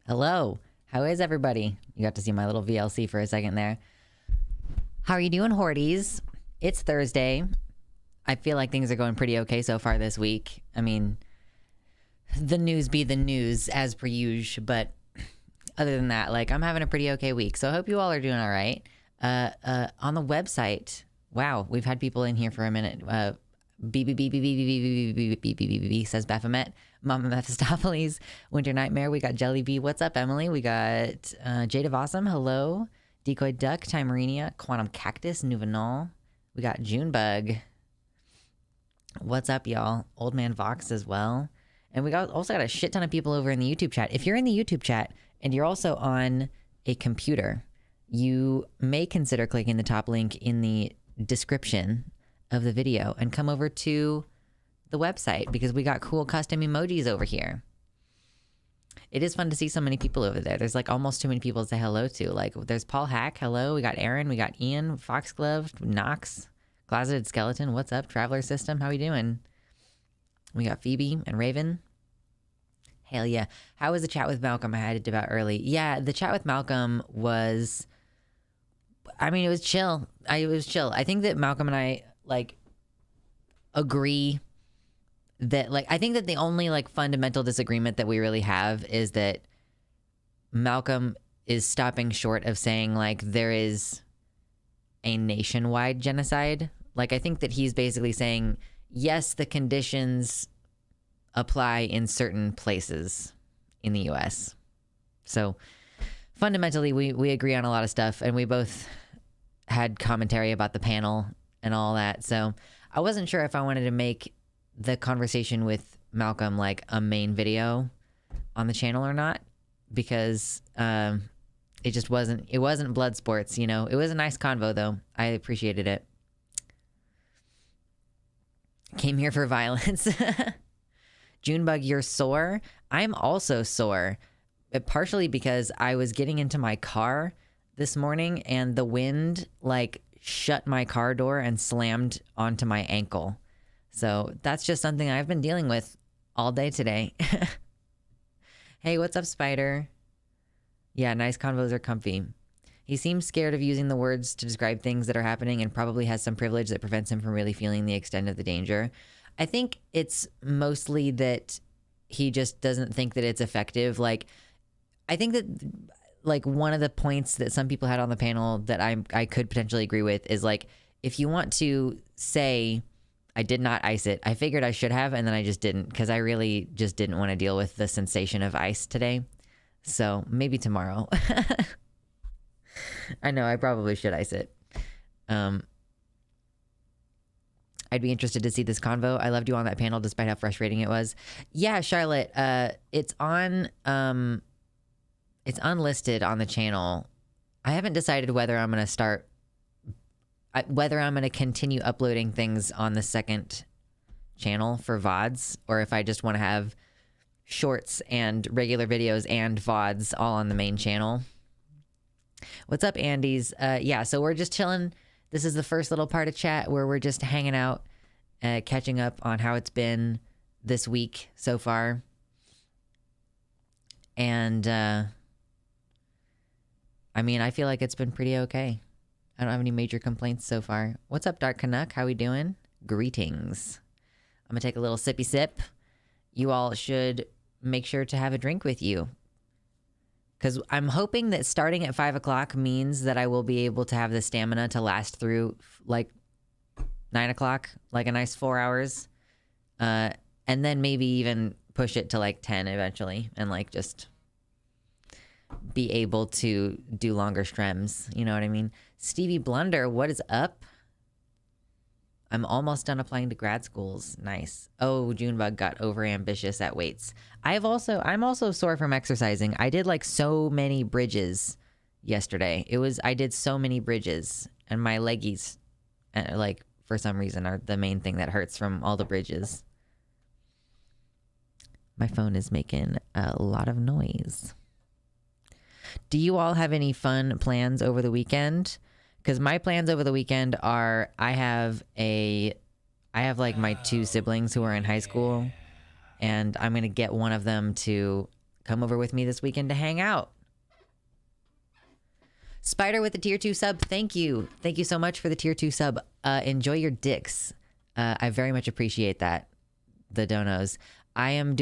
Hello. How is everybody? You got to see my little VLC for a second there. How are you doing, Horties? It's Thursday. I feel like things are going pretty okay so far this week. I mean, the news be the news as per usual, but other than that, like, I'm having a pretty okay week. So I hope you all are doing all right. On the website, wow, we've had people in here for a minute. Says Baphomet. Mama Mephistopheles, Winter Nightmare. We got Jelly Bee. What's up, Emily? We got Jade of Awesome. Hello. Decoy Duck, Timerinia, Quantum Cactus, Nuvenol. We got Junebug. What's up, y'all? Old Man Vox as well. And we also got a shit ton of people over in the YouTube chat. If you're in the YouTube chat and you're also on a computer, you may consider clicking the top link in the description of the video and come over to the website because we got cool custom emojis over here. It is fun to see so many people over there. There's like almost too many people to say hello to. Like there's Paul Hack. Hello. We got Aaron. We got Ian. Foxglove. Knox. Closeted Skeleton. What's up? Traveler System. How we doing? We got Phoebe and Raven. Hell yeah. How was the chat with Malcolm? I had it about early. Yeah, the chat with Malcolm was, I mean, it was chill. It was chill. I think that Malcolm and I like agree that like, I think that the only like fundamental disagreement that we really have is that Malcolm is stopping short of saying like there is a nationwide genocide. Like, I think that he's basically saying, yes, the conditions apply in certain places in the US. So fundamentally, we agree on a lot of stuff, and we both had commentary about the panel and all that. So I wasn't sure if I wanted to make the conversation with Malcolm like a main video on the channel or not, because it just wasn't blood sports, you know. It was a nice convo though. I appreciated it. Came here for violence. Junebug, you're sore? I'm also sore, partially because I was getting into my car this morning and the wind like shut my car door and slammed onto my ankle. So that's just something I've been dealing with all day today. Hey, what's up, Spider? Yeah, nice convos are comfy. He seems scared of using the words to describe things that are happening and probably has some privilege that prevents him from really feeling the extent of the danger. I think it's mostly that he just doesn't think that it's effective. Like, I think that like one of the points that some people had on the panel that I could potentially agree with is like, if you want to say, I did not ice it, I figured I should have, and then I just didn't, because I really just didn't want to deal with the sensation of ice today. So maybe tomorrow. I know I probably should ice it. I'd be interested to see this convo. I loved you on that panel despite how frustrating it was. Yeah, Charlotte, it's unlisted on the channel. I haven't decided whether I'm going to continue uploading things on the second channel for VODs, or if I just want to have shorts and regular videos and VODs all on the main channel. What's up, Andes? Yeah, so we're just chilling. This is the first little part of chat where we're just hanging out, catching up on how it's been this week so far. And, I mean, I feel like it's been pretty okay. I don't have any major complaints so far. What's up, Dark Canuck? How we doing? Greetings. I'm gonna take a little sippy sip. You all should make sure to have a drink with you, because I'm hoping that starting at 5 o'clock means that I will be able to have the stamina to last through like 9 o'clock, like a nice 4 hours. And then maybe even push it to like 10 eventually and like just be able to do longer streams. You know what I mean? Stevie Blunder, what is up? I'm almost done applying to grad schools. Nice. Oh, Junebug got over ambitious at weights. I'm also sore from exercising. I did like so many bridges yesterday. I did so many bridges, and my leggies, like for some reason, are the main thing that hurts from all the bridges. My phone is making a lot of noise. Do you all have any fun plans over the weekend? Because my plans over the weekend are, I have like my two siblings who are in high school, and I'm going to get one of them to come over with me this weekend to hang out. Spider with the tier 2 sub. Thank you. Thank you so much for the tier 2 sub. Enjoy your dicks. I very much appreciate that. The donos. I'm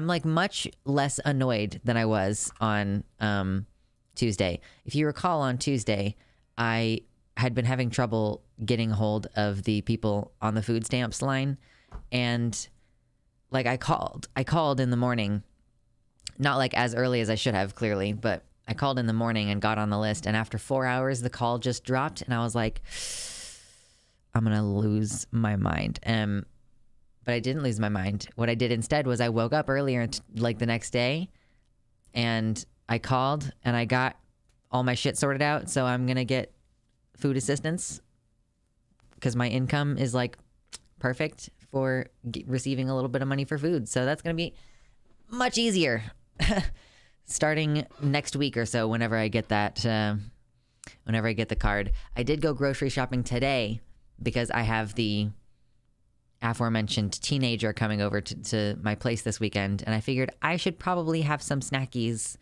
like much less annoyed than I was on, Tuesday. If you recall, on Tuesday, I had been having trouble getting hold of the people on the food stamps line, and like I called in the morning, not like as early as I should have, clearly, but I called in the morning and got on the list, and after 4 hours the call just dropped, and I was like, I'm gonna lose my mind. But I didn't lose my mind. What I did instead was I woke up earlier, like the next day, and I called and I got all my shit sorted out. So I'm going to get food assistance because my income is like perfect for receiving a little bit of money for food. So that's going to be much easier. Starting next week or so, whenever I get that, whenever I get the card. I did go grocery shopping today because I have the aforementioned teenager coming over to my place this weekend, and I figured I should probably have some snackies,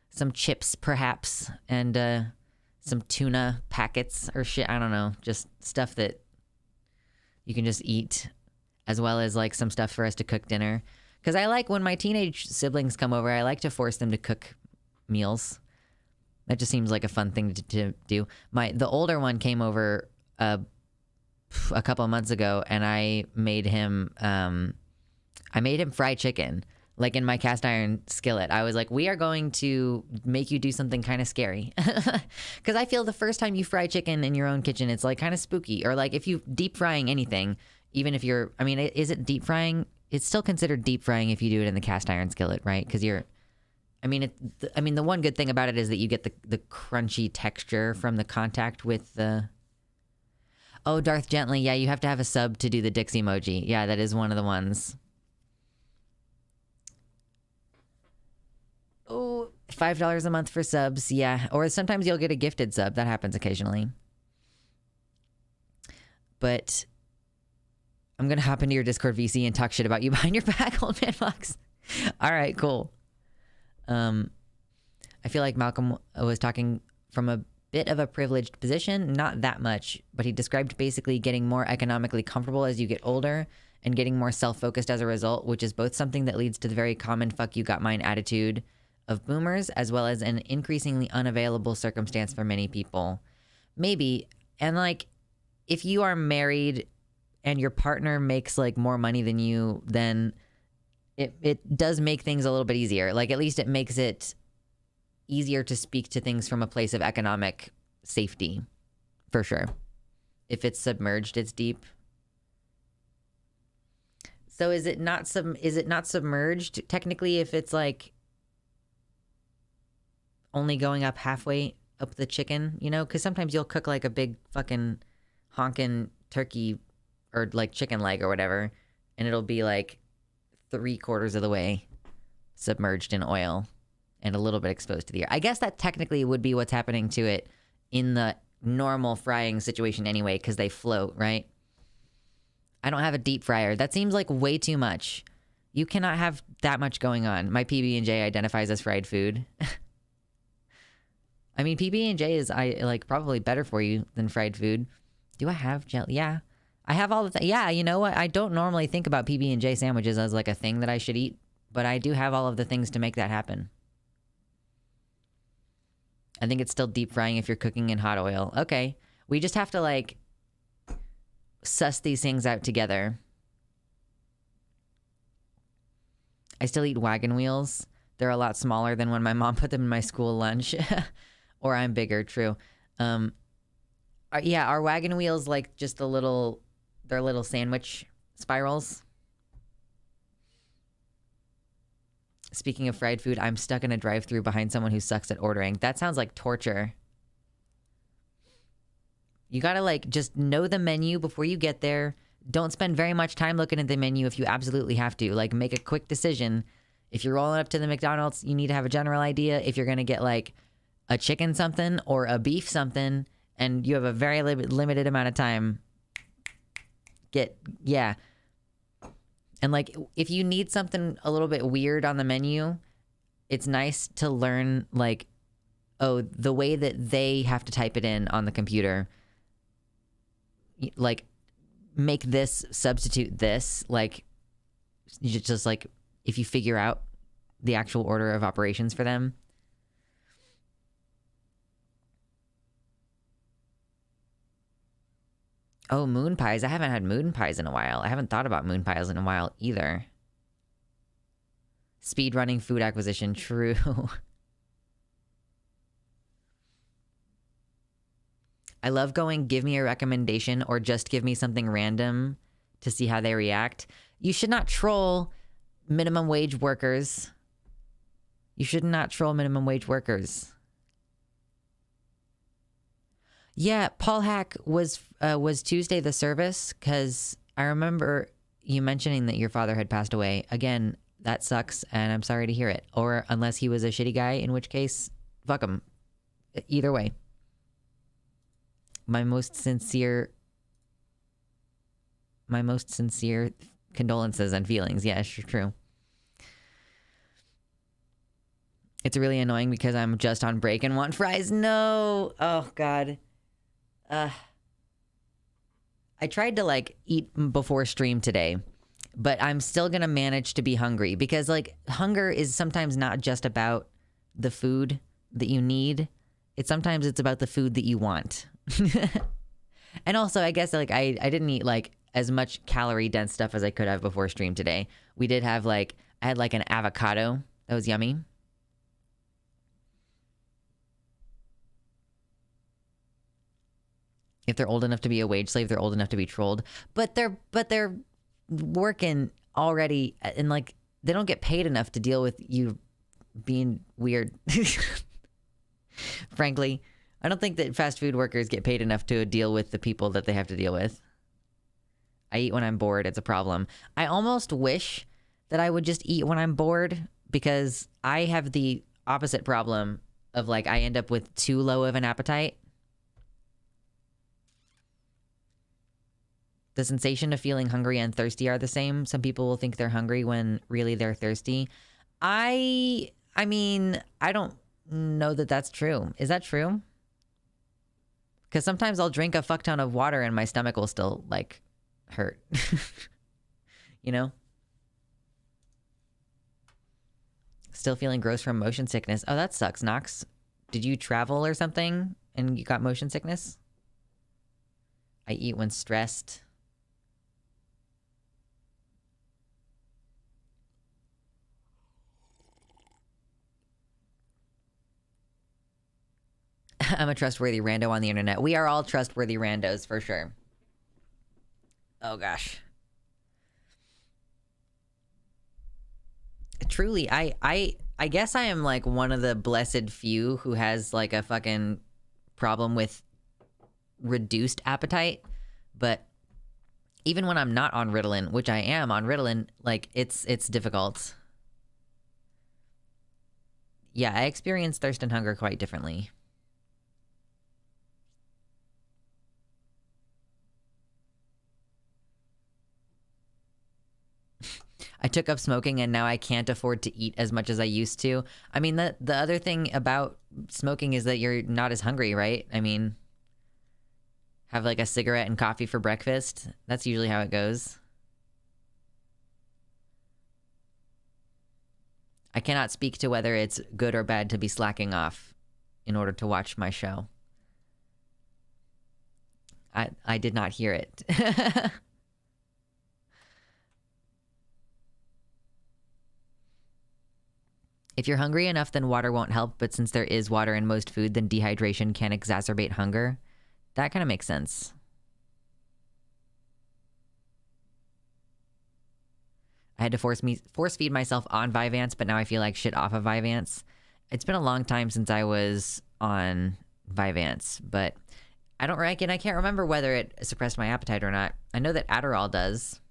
some chips perhaps, and some tuna packets or shit. I don't know, just stuff that you can just eat, as well as like some stuff for us to cook dinner. Because I like when my teenage siblings come over, I like to force them to cook meals. That just seems like a fun thing to do. The older one came over a couple of months ago, and I made him fried chicken, like in my cast iron skillet. I was like, we are going to make you do something kind of scary. Because I feel the first time you fry chicken in your own kitchen, it's like kind of spooky. Or like if you deep frying anything, even if you're, I mean, is it deep frying? It's still considered deep frying if you do it in the cast iron skillet, right? Because the one good thing about it is that you get the crunchy texture from the contact with the... Oh, Darth Gently. Yeah, you have to have a sub to do the Dix emoji. Yeah, that is one of the ones. Oh, $5 a month for subs. Yeah, or sometimes you'll get a gifted sub. That happens occasionally. But I'm going to hop into your Discord VC and talk shit about you behind your back, old man Fox. All right, cool. I feel like Malcolm was talking from a bit of a privileged position, not that much, but he described basically getting more economically comfortable as you get older and getting more self-focused as a result, which is both something that leads to the very common fuck you got mine attitude of boomers, as well as an increasingly unavailable circumstance for many people. Maybe. And like, if you are married and your partner makes like more money than you, then it does make things a little bit easier. Like, at least it makes it easier to speak to things from a place of economic safety, for sure. If it's submerged, it's deep. So is it not submerged technically if it's like only going up halfway up the chicken, you know? Because sometimes you'll cook like a big fucking honkin' turkey or like chicken leg or whatever, and it'll be like 3/4 of the way submerged in oil and a little bit exposed to the air. I guess that technically would be what's happening to it in the normal frying situation anyway, because they float, right? I don't have a deep fryer. That seems like way too much. You cannot have that much going on. My PB&J identifies as fried food. I mean, PB&J is probably better for you than fried food. Do I have jelly? Yeah. I have all the yeah, you know what? I don't normally think about PB&J sandwiches as like a thing that I should eat, but I do have all of the things to make that happen. I think it's still deep frying if you're cooking in hot oil. Okay. We just have to like suss these things out together. I still eat wagon wheels. They're a lot smaller than when my mom put them in my school lunch. Or I'm bigger, true. Are wagon wheels like just they're little sandwich spirals? Speaking of fried food, I'm stuck in a drive-thru behind someone who sucks at ordering. That sounds like torture. You gotta like just know the menu before you get there. Don't spend very much time looking at the menu if you absolutely have to. Like, make a quick decision. If you're rolling up to the McDonald's, you need to have a general idea if you're gonna get like a chicken something or a beef something, and you have a very limited amount of time. And like, if you need something a little bit weird on the menu, it's nice to learn like, oh, the way that they have to type it in on the computer, like make this, substitute this, like you just like, if you figure out the actual order of operations for them. Oh, moon pies. I haven't had moon pies in a while. I haven't thought about moon pies in a while either. Speed running food acquisition. True. I love going, give me a recommendation or just give me something random to see how they react. You should not troll minimum wage workers. You should not troll minimum wage workers. Yeah, Paul Hack was Tuesday the service, because I remember you mentioning that your father had passed away. Again, that sucks, and I'm sorry to hear it. Or unless he was a shitty guy, in which case, fuck him. Either way. My most sincere condolences and feelings. Yeah, true. It's really annoying because I'm just on break and want fries. No. Oh, God. I tried to, like, eat before stream today, but I'm still going to manage to be hungry because, like, hunger is sometimes not just about the food that you need. Sometimes it's about the food that you want. And also, I guess, like, I didn't eat, like, as much calorie-dense stuff as I could have before stream today. We did have, like, I had, like, an avocado. That was yummy. If they're old enough to be a wage slave, they're old enough to be trolled. But they're working already, and, like, they don't get paid enough to deal with you being weird. Frankly, I don't think that fast food workers get paid enough to deal with the people that they have to deal with. I eat when I'm bored. It's a problem. I almost wish that I would just eat when I'm bored because I have the opposite problem of, like, I end up with too low of an appetite. The sensation of feeling hungry and thirsty are the same. Some people will think they're hungry when really they're thirsty. I mean, I don't know that that's true. Is that true? Because sometimes I'll drink a fuck ton of water and my stomach will still, like, hurt. You know? Still feeling gross from motion sickness. Oh, that sucks, Knox. Did you travel or something and you got motion sickness? I eat when stressed. I'm a trustworthy rando on the internet. We are all trustworthy randos for sure. Oh gosh. Truly, I guess I am, like, one of the blessed few who has, like, a fucking problem with reduced appetite. But even when I'm not on Ritalin, which I am on Ritalin, like, it's difficult. Yeah, I experience thirst and hunger quite differently. I took up smoking and now I can't afford to eat as much as I used to. I mean, the other thing about smoking is that you're not as hungry, right? I mean, have, like, a cigarette and coffee for breakfast. That's usually how it goes. I cannot speak to whether it's good or bad to be slacking off in order to watch my show. I did not hear it. If you're hungry enough, then water won't help. But since there is water in most food, then dehydration can exacerbate hunger. That kind of makes sense. I had to force feed myself on Vyvanse, but now I feel like shit off of Vyvanse. It's been a long time since I was on Vyvanse, but I can't remember whether it suppressed my appetite or not. I know that Adderall does.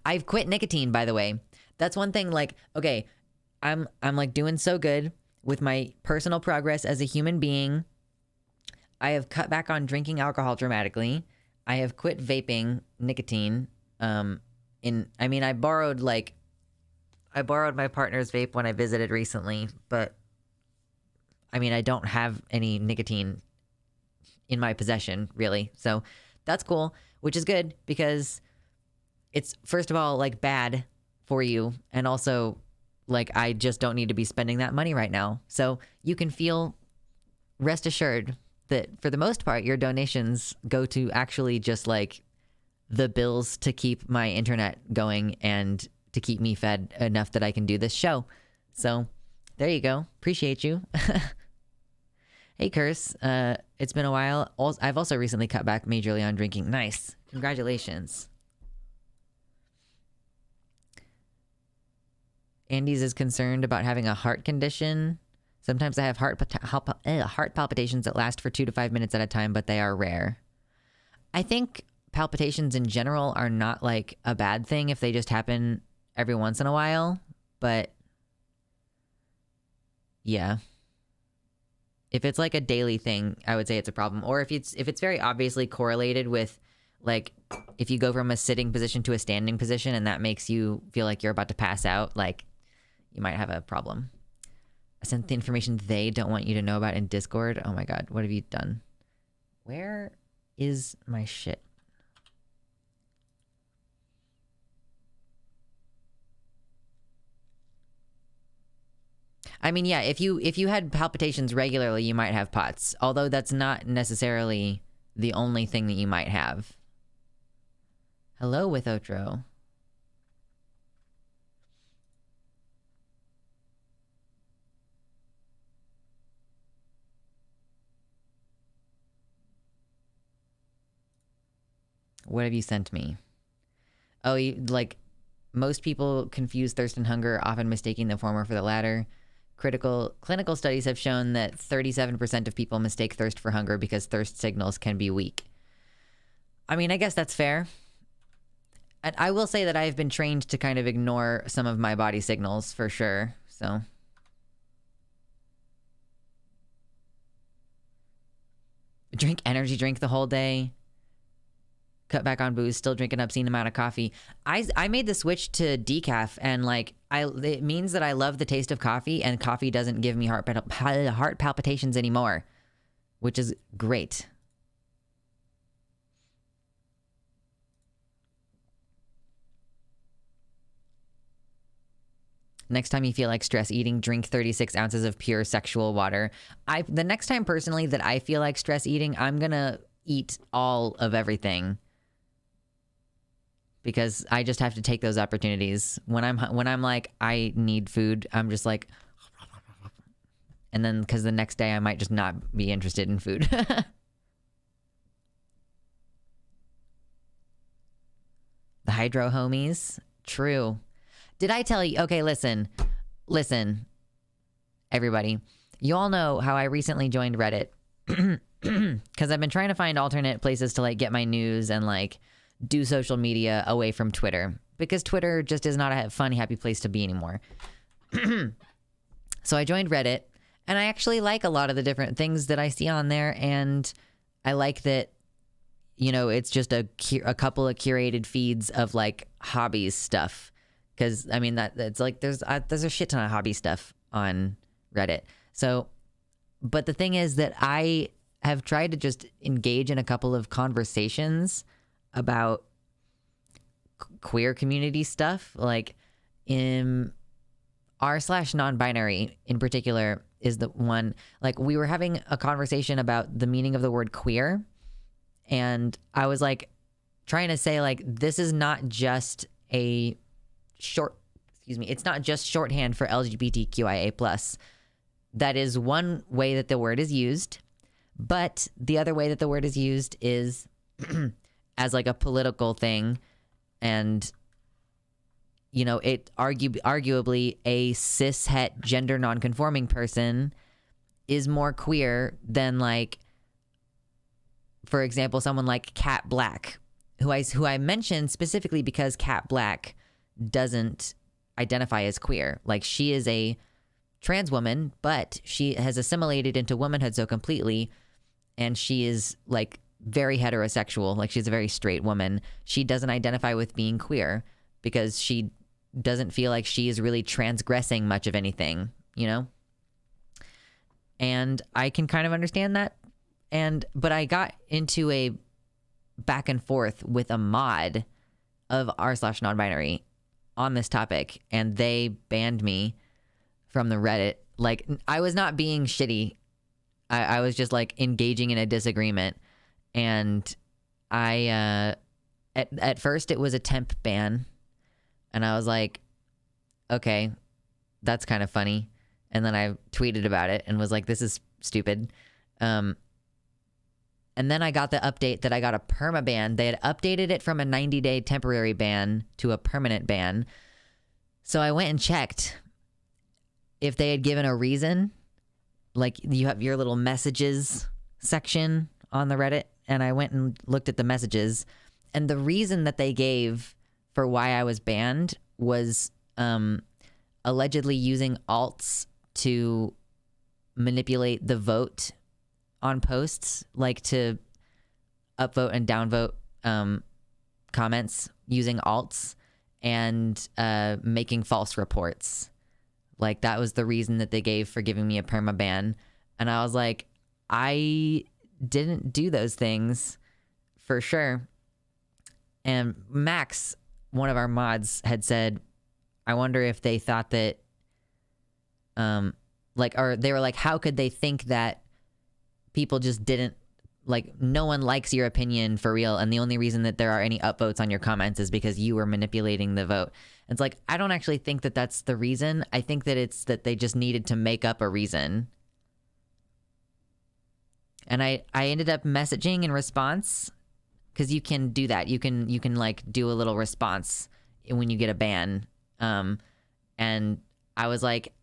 I've quit nicotine, by the way. That's one thing, like, okay, I'm like doing so good with my personal progress as a human being. I have cut back on drinking alcohol dramatically. I have quit vaping nicotine. I borrowed my partner's vape when I visited recently, but I mean, I don't have any nicotine in my possession, really. So that's cool, which is good because it's, first of all, like, bad for you. And also, like, I just don't need to be spending that money right now. So you can rest assured that for the most part, your donations go to actually just, like, the bills to keep my internet going and to keep me fed enough that I can do this show. So there you go. Appreciate you. Hey, Curse. It's been a while. I've also recently cut back majorly on drinking. Nice. Congratulations. Andy's is concerned about having a heart condition. Sometimes I have heart palpitations that last for 2 to 5 minutes at a time, but they are rare. I think palpitations in general are not like a bad thing if they just happen every once in a while. But yeah, if it's like a daily thing, I would say it's a problem. Or if it's very obviously correlated with, like, if you go from a sitting position to a standing position and that makes you feel like you're about to pass out, like, you might have a problem. I sent the information they don't want you to know about in Discord. Oh my God, what have you done? Where is my shit? I mean, yeah, if you had palpitations regularly, you might have POTS. Although that's not necessarily the only thing that you might have. Hello, with Otro. What have you sent me? Oh, like, most people confuse thirst and hunger, often mistaking the former for the latter. Clinical studies have shown that 37% of people mistake thirst for hunger because thirst signals can be weak. I mean, I guess that's fair. And I will say that I've been trained to kind of ignore some of my body signals for sure, so. Drink energy drink the whole day. Cut back on booze, still drink an obscene amount of coffee. I made the switch to decaf, and like it means that I love the taste of coffee, and coffee doesn't give me heart palpitations anymore, which is great. Next time you feel like stress eating, drink 36 ounces of pure sexual water. The next time personally that I feel like stress eating, I'm gonna eat all of everything. Because I just have to take those opportunities. When I'm like, I need food, I'm just like, and then because the next day I might just not be interested in food. The hydro homies, true. Did I tell you? Okay, listen, everybody. You all know how I recently joined Reddit because I've been trying to find alternate places to like get my news and like do social media away from Twitter, because Twitter just is not a fun, happy place to be anymore. So I joined Reddit, and I actually like a lot of the different things that I see on there, and I like that, you know, it's just a couple of curated feeds of like hobbies stuff, because I mean that's like there's a shit ton of hobby stuff on Reddit. So, but the thing is that I have tried to just engage in a couple of conversations about queer community stuff, like in r/non-binary in particular is the one. Like, we were having a conversation about the meaning of the word queer, and I was like trying to say, like, this is not just it's not just shorthand for LGBTQIA+. That is one way that the word is used, but the other way that the word is used is as like a political thing, and you know, it arguably a cis-het gender non-conforming person is more queer than, like, for example, someone like Cat Black, who I mentioned specifically because Cat Black doesn't identify as queer. Like, she is a trans woman, but she has assimilated into womanhood so completely, and she is like very heterosexual. Like, she's a very straight woman. She doesn't identify with being queer because she doesn't feel like she is really transgressing much of anything, you know? And I can kind of understand that. But I got into a back and forth with a mod of r/non-binary on this topic, and they banned me from the Reddit. Like, I was not being shitty. I was just like engaging in a disagreement. And I, at first it was a temp ban, and I was like, okay, that's kind of funny. And then I tweeted about it and was like, this is stupid. And then I got the update that I got a perma ban. They had updated it from a 90-day temporary ban to a permanent ban. So I went and checked if they had given a reason. Like, you have your little messages section on the Reddit, and I went and looked at the messages, and the reason that they gave for why I was banned was allegedly using alts to manipulate the vote on posts, like to upvote and downvote comments using alts, and making false reports. Like, that was the reason that they gave for giving me a perma ban. And I was like, I didn't do those things for sure. And Max, one of our mods, had said, I wonder if they thought that, or they were like, how could they think that people just didn't, like, no one likes your opinion for real, and the only reason that there are any upvotes on your comments is because you were manipulating the vote. It's like, I don't actually think that that's the reason. I think that it's that they just needed to make up a reason. And I ended up messaging in response, because you can do that. You can like do a little response when you get a ban. And I was like,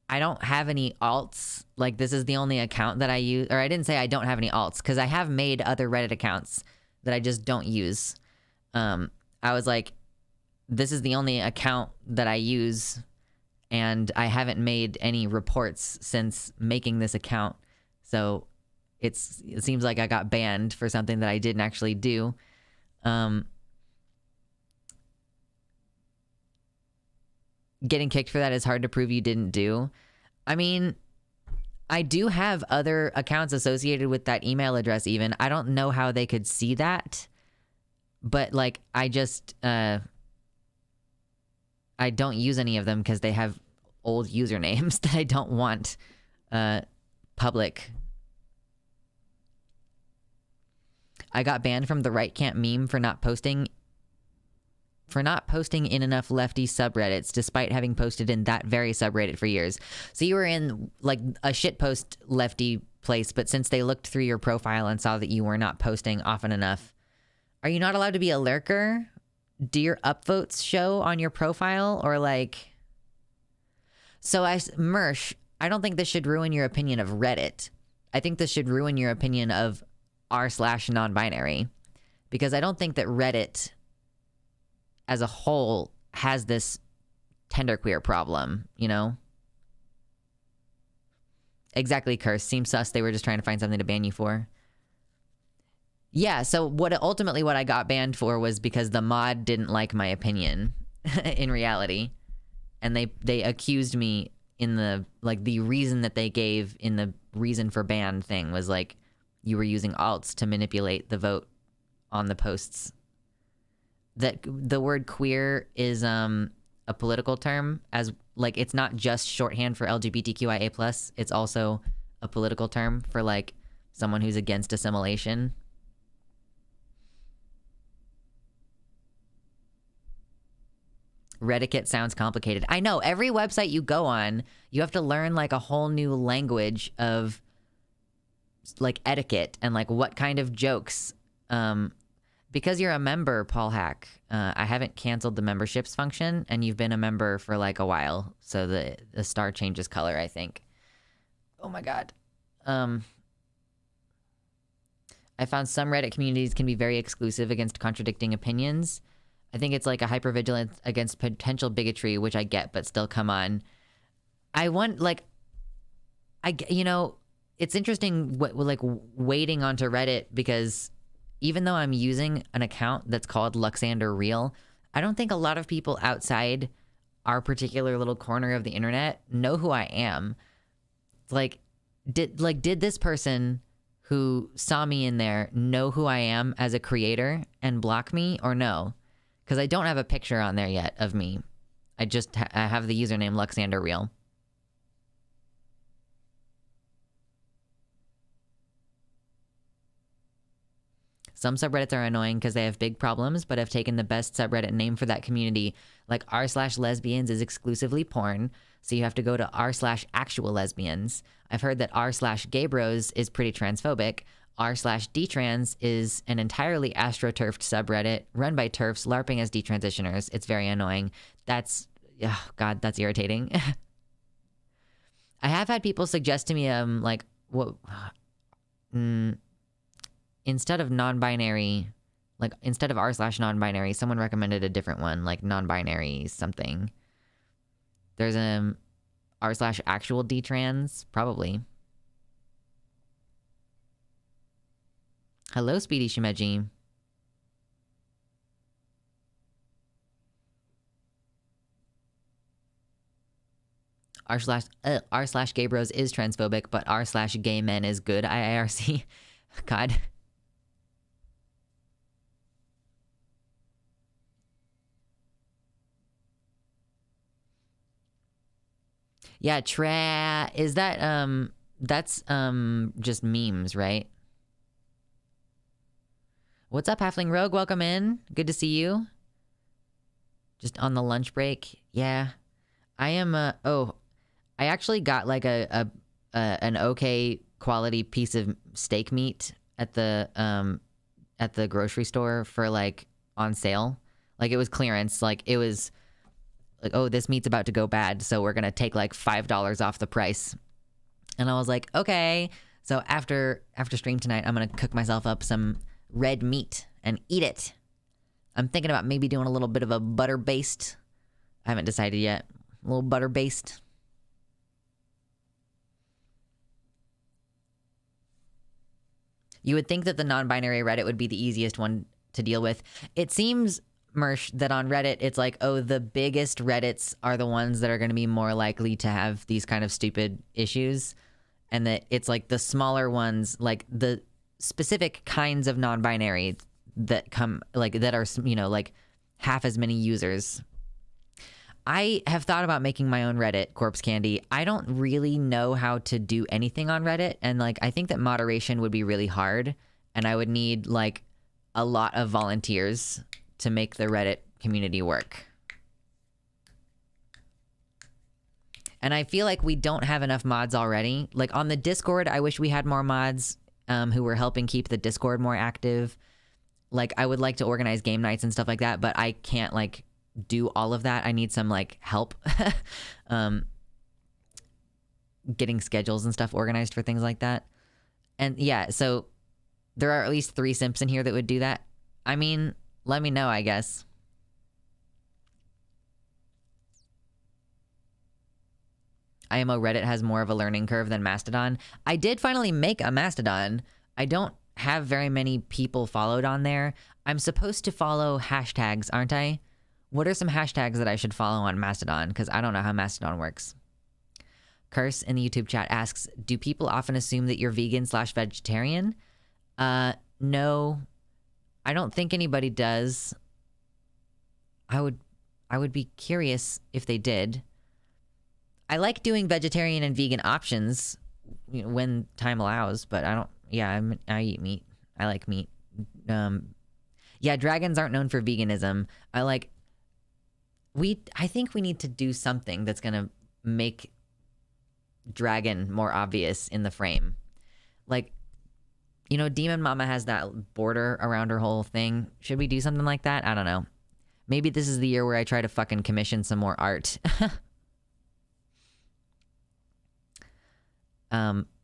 I don't have any alts. Like, this is the only account that I use. Or I didn't say I don't have any alts, because I have made other Reddit accounts that I just don't use. I was like, this is the only account that I use, and I haven't made any reports since making this account. So it seems like I got banned for something that I didn't actually do. Getting kicked for that is hard to prove you didn't do. I mean, I do have other accounts associated with that email address even. I don't know how they could see that, but like, I just, I don't use any of them because they have old usernames that I don't want public. I got banned from the Right Can't meme for not posting in enough lefty subreddits, despite having posted in that very subreddit for years. So you were in like a shitpost lefty place, but since they looked through your profile and saw that you were not posting often enough, are you not allowed to be a lurker? Do your upvotes show on your profile, or like? So Mersh, I don't think this should ruin your opinion of Reddit. I think this should ruin your opinion of r/non-binary, because I don't think that Reddit as a whole has this genderqueer problem, you know? Exactly, Curse. Seems sus. They were just trying to find something to ban you for. Yeah, so what I got banned for was because the mod didn't like my opinion in reality. And they accused me in the, like, the reason that they gave in the reason for ban thing was like, you were using alts to manipulate the vote on the posts. That the word queer is a political term, as like, it's not just shorthand for LGBTQIA+, it's also a political term for like someone who's against assimilation. Reddit sounds complicated. I know, every website you go on, you have to learn like a whole new language of like etiquette and like what kind of jokes. Because you're a member, Paul Hack, I haven't canceled the memberships function, and you've been a member for like a while, so the star changes color, I think. Oh my god. I found some Reddit communities can be very exclusive against contradicting opinions. I think it's like a hypervigilance against potential bigotry, which I get, but still, come on. You know, it's interesting like wading onto Reddit, because even though I'm using an account that's called Luxander Real, I don't think a lot of people outside our particular little corner of the internet know who I am. Like, did this person who saw me in there know who I am as a creator and block me, or no? Because I don't have a picture on there yet of me. I just I have the username Luxander Real. Some subreddits are annoying because they have big problems, but have taken the best subreddit name for that community. Like r/lesbians is exclusively porn, so you have to go to r/actual lesbians. I've heard that r/gaybros is pretty transphobic. r/dtrans is an entirely astroturfed subreddit run by TERFs LARPing as detransitioners. It's very annoying. That's, oh God, that's irritating. I have had people suggest to me, like, what... instead of non-binary, like instead of r/non-binary, someone recommended a different one, like non-binary something. There's r/actual D-trans, probably. Hello, Speedy Shimeji. r/gay bros is transphobic, but r/gay men is good. IIRC. God. Yeah, is that that's just memes, right? What's up, Halfling Rogue? Welcome in. Good to see you. Just on the lunch break. Yeah. I am I actually got like an okay quality piece of steak meat at the grocery store for like on sale. Like it was clearance. Like it was like, oh, this meat's about to go bad, so we're gonna take like $5 off the price. And I was like, okay. So after stream tonight, I'm gonna cook myself up some red meat and eat it. I'm thinking about maybe doing a little bit of a butter based. I haven't decided yet. A little butter based. You would think that the non-binary Reddit would be the easiest one to deal with. It seems, Mersh, that on Reddit, it's like, oh, the biggest Reddits are the ones that are going to be more likely to have these kind of stupid issues. And that it's like the smaller ones, like the specific kinds of non-binary that come, like, that are, you know, like half as many users. I have thought about making my own Reddit, Corpse Candy. I don't really know how to do anything on Reddit. And like, I think that moderation would be really hard. And I would need like a lot of volunteers to make the Reddit community work. And I feel like we don't have enough mods already. Like on the Discord, I wish we had more mods who were helping keep the Discord more active. Like I would like to organize game nights and stuff like that, but I can't like do all of that. I need some like help getting schedules and stuff organized for things like that. And yeah, so there are at least 3 simps in here that would do that. I mean, let me know, I guess. IMO Reddit has more of a learning curve than Mastodon. I did finally make a Mastodon. I don't have very many people followed on there. I'm supposed to follow hashtags, aren't I? What are some hashtags that I should follow on Mastodon? Because I don't know how Mastodon works. Curse in the YouTube chat asks, do people often assume that you're vegan/vegetarian? No, I don't think anybody does. I would be curious if they did. I like doing vegetarian and vegan options, you know, when time allows, but I don't. Yeah, I eat meat. I like meat. Yeah, dragons aren't known for veganism. I think we need to do something that's gonna make dragon more obvious in the frame. Like, you know, Demon Mama has that border around her whole thing. Should we do something like that? I don't know. Maybe this is the year where I try to fucking commission some more art.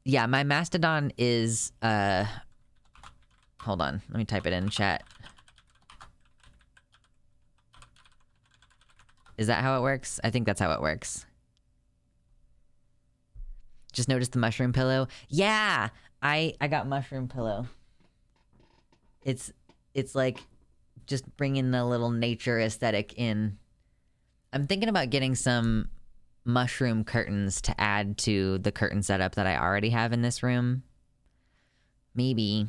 Yeah, my Mastodon is, hold on. Let me type it in chat. Is that how it works? I think that's how it works. Just noticed the mushroom pillow. Yeah, I got mushroom pillow. It's like just bringing the little nature aesthetic in. I'm thinking about getting some mushroom curtains to add to the curtain setup that I already have in this room. Maybe.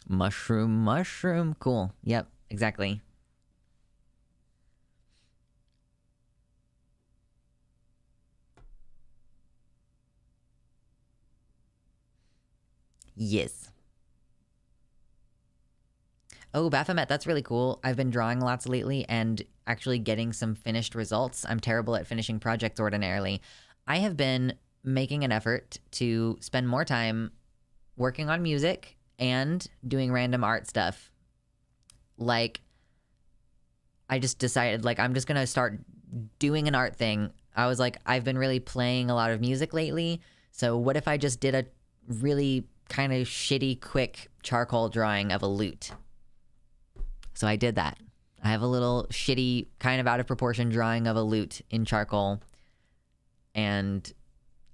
Mushroom. Cool. Yep, exactly. Yes. Oh, Baphomet, that's really cool. I've been drawing lots lately and actually getting some finished results. I'm terrible at finishing projects ordinarily. I have been making an effort to spend more time working on music and doing random art stuff. Like, I just decided, like, I'm just gonna start doing an art thing. I was like, I've been really playing a lot of music lately, so what if I just did a really kind of shitty, quick charcoal drawing of a lute. So I did that. I have a little shitty, kind of out of proportion drawing of a lute in charcoal. And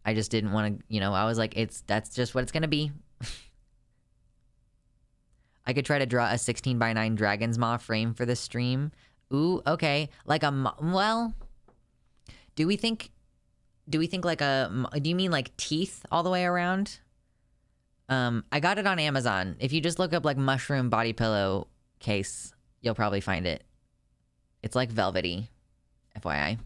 I just didn't want to, you know, I was like, that's just what it's going to be. I could try to draw a 16:9 dragon's maw frame for this stream. Ooh, okay. Like well, do we think like do you mean like teeth all the way around? I got it on Amazon. If you just look up like mushroom body pillow case, you'll probably find it. It's like velvety, FYI.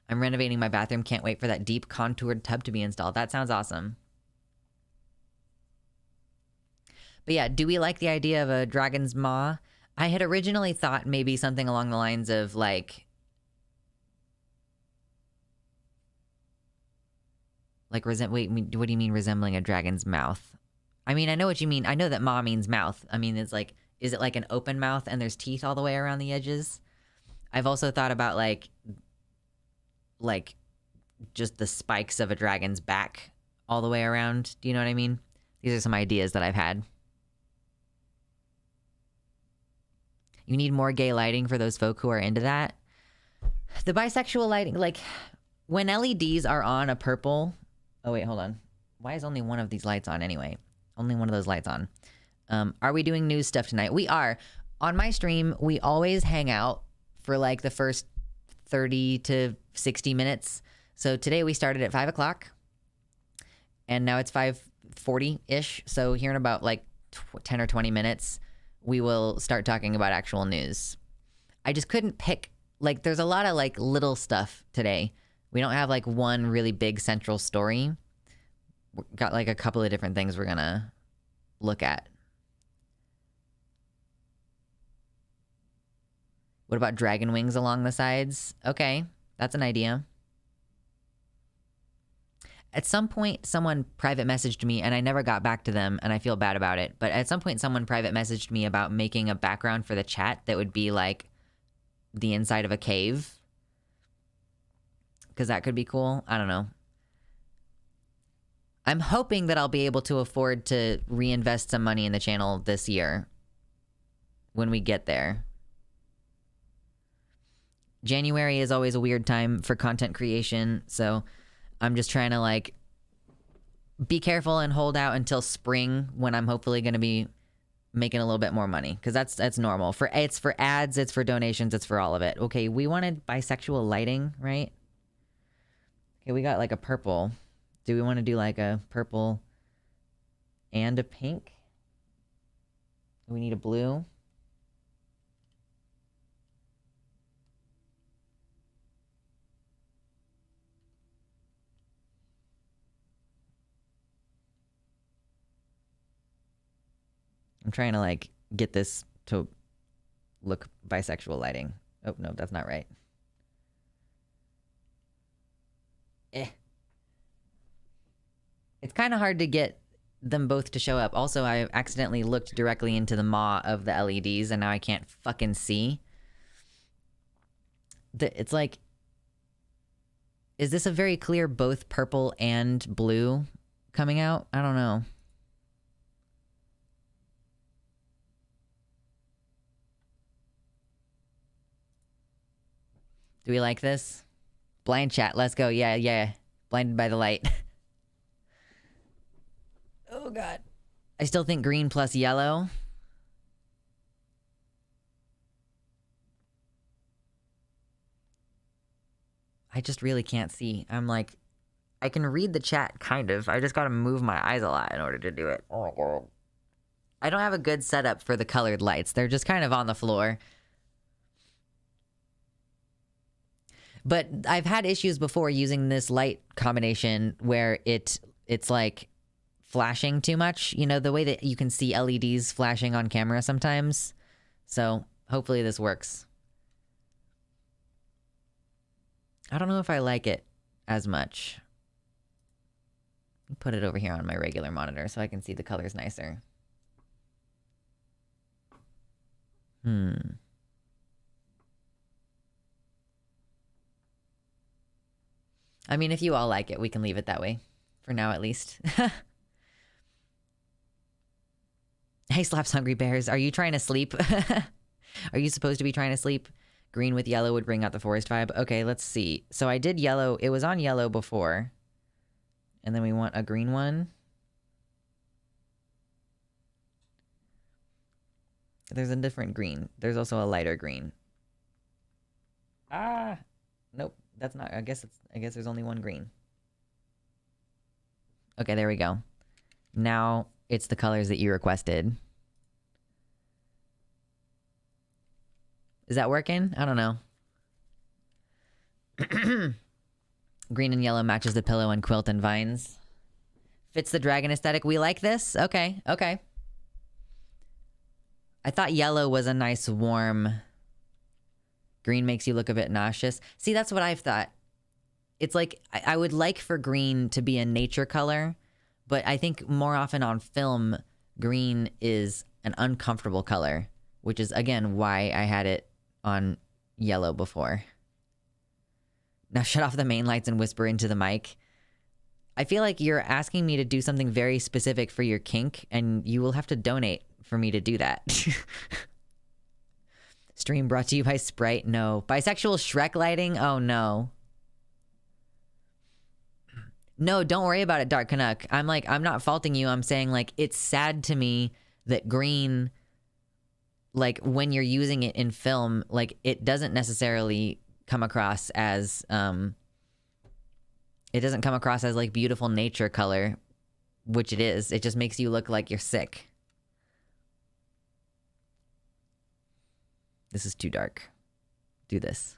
I'm renovating my bathroom. Can't wait for that deep contoured tub to be installed. That sounds awesome. But yeah, do we like the idea of a dragon's maw? I had originally thought maybe something along the lines of like wait, what do you mean resembling a dragon's mouth? I mean, I know what you mean. I know that maw means mouth. I mean, it's like, is it like an open mouth and there's teeth all the way around the edges? I've also thought about like just the spikes of a dragon's back all the way around. Do you know what I mean? These are some ideas that I've had. You need more gay lighting for those folk who are into that. The bisexual lighting, like when LEDs are on a purple. Oh wait, hold on. Why is only one of these lights on anyway? Only one of those lights on. Are we doing news stuff tonight? We are. On my stream, we always hang out for like the first 30 to 60 minutes. So today we started at 5 o'clock and now it's 5:40-ish. So here in about like 10 or 20 minutes, we will start talking about actual news. I just couldn't pick, like there's a lot of like little stuff today. We don't have like one really big central story. We've got like a couple of different things we're gonna look at. What about dragon wings along the sides? Okay, that's an idea. At some point, someone private messaged me, and I never got back to them, and I feel bad about it. But at some point, someone private messaged me about making a background for the chat that would be like the inside of a cave. Because that could be cool. I don't know. I'm hoping that I'll be able to afford to reinvest some money in the channel this year when we get there. January is always a weird time for content creation, so I'm just trying to like be careful and hold out until spring when I'm hopefully going to be making a little bit more money, because that's normal. It's for ads, it's for donations, it's for all of it. Okay, we wanted bisexual lighting, right? Okay, we got like a purple. Do we want to do like a purple and a pink? We need a blue. I'm trying to like get this to look bisexual lighting. Oh, no, that's not right. It's kind of hard to get them both to show up. Also, I accidentally looked directly into the maw of the LEDs and now I can't fucking see. It's like, is this a very clear both purple and blue coming out? I don't know. Do we like this? Blind chat, let's go. Yeah. Blinded by the light. Oh, God. I still think green plus yellow. I just really can't see. I'm like, I can read the chat, kind of. I just gotta move my eyes a lot in order to do it. Oh, my God. I don't have a good setup for the colored lights. They're just kind of on the floor. But I've had issues before using this light combination where it's like flashing too much. You know, the way that you can see LEDs flashing on camera sometimes. So hopefully this works. I don't know if I like it as much. Put it over here on my regular monitor so I can see the colors nicer. I mean, if you all like it, we can leave it that way. For now, at least. Hey, Slaps Hungry Bears, are you trying to sleep? Are you supposed to be trying to sleep? Green with yellow would bring out the forest vibe. Okay, let's see. So I did yellow. It was on yellow before. And then we want a green one. There's a different green. There's also a lighter green. Ah, nope. That's not, I guess there's only one green. Okay, there we go. Now it's the colors that you requested. Is that working? I don't know. Green and yellow matches the pillow and quilt and vines. Fits the dragon aesthetic. We like this? Okay, okay. I thought yellow was a nice warm... Green makes you look a bit nauseous. See, that's what I've thought. It's like, I would like for green to be a nature color, but I think more often on film, green is an uncomfortable color, which is, again, why I had it on yellow before. Now shut off the main lights and whisper into the mic. I feel like you're asking me to do something very specific for your kink, and you will have to donate for me to do that. Stream brought to you by Sprite. No. Bisexual Shrek lighting? Oh, no. No, don't worry about it, Dark Canuck. I'm not faulting you. I'm saying, like, it's sad to me that green, like, when you're using it in film, like, it doesn't necessarily come across as, it doesn't come across as, like, beautiful nature color, which it is. It just makes you look like you're sick. This is too dark. Do this.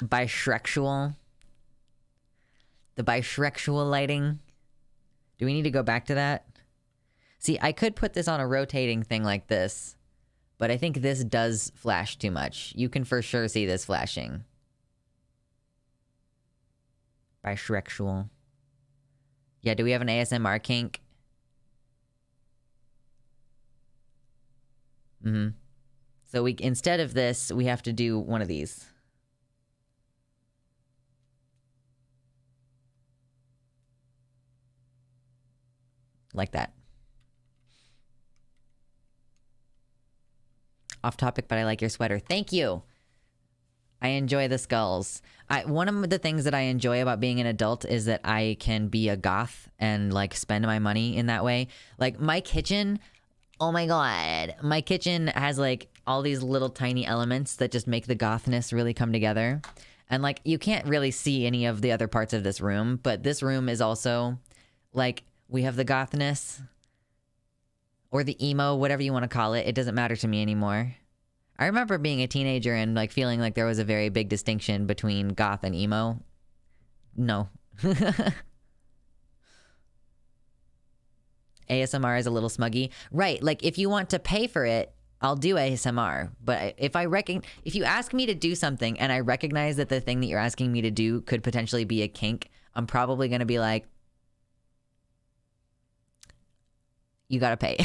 Bisexual. The bisexual lighting. Do we need to go back to that? See, I could put this on a rotating thing like this, but I think this does flash too much. You can for sure see this flashing. Bisexual. Yeah, do we have an ASMR kink? Mm-hmm. So we, instead of this, we have to do one of these. Like that. Off topic, but I like your sweater. Thank you. I enjoy the skulls. One of the things that I enjoy about being an adult is that I can be a goth and, like, spend my money in that way. Like, my kitchen, oh my god. My kitchen has, like, all these little tiny elements that just make the gothness really come together. And, like, you can't really see any of the other parts of this room, but this room is also, like, we have the gothness or the emo, whatever you want to call it. It doesn't matter to me anymore. I remember being a teenager and, like, feeling like there was a very big distinction between goth and emo. No. ASMR is a little smuggy. Right, like, if you want to pay for it, I'll do ASMR. But if you ask me to do something and I recognize that the thing that you're asking me to do could potentially be a kink, I'm probably going to be like, you gotta pay.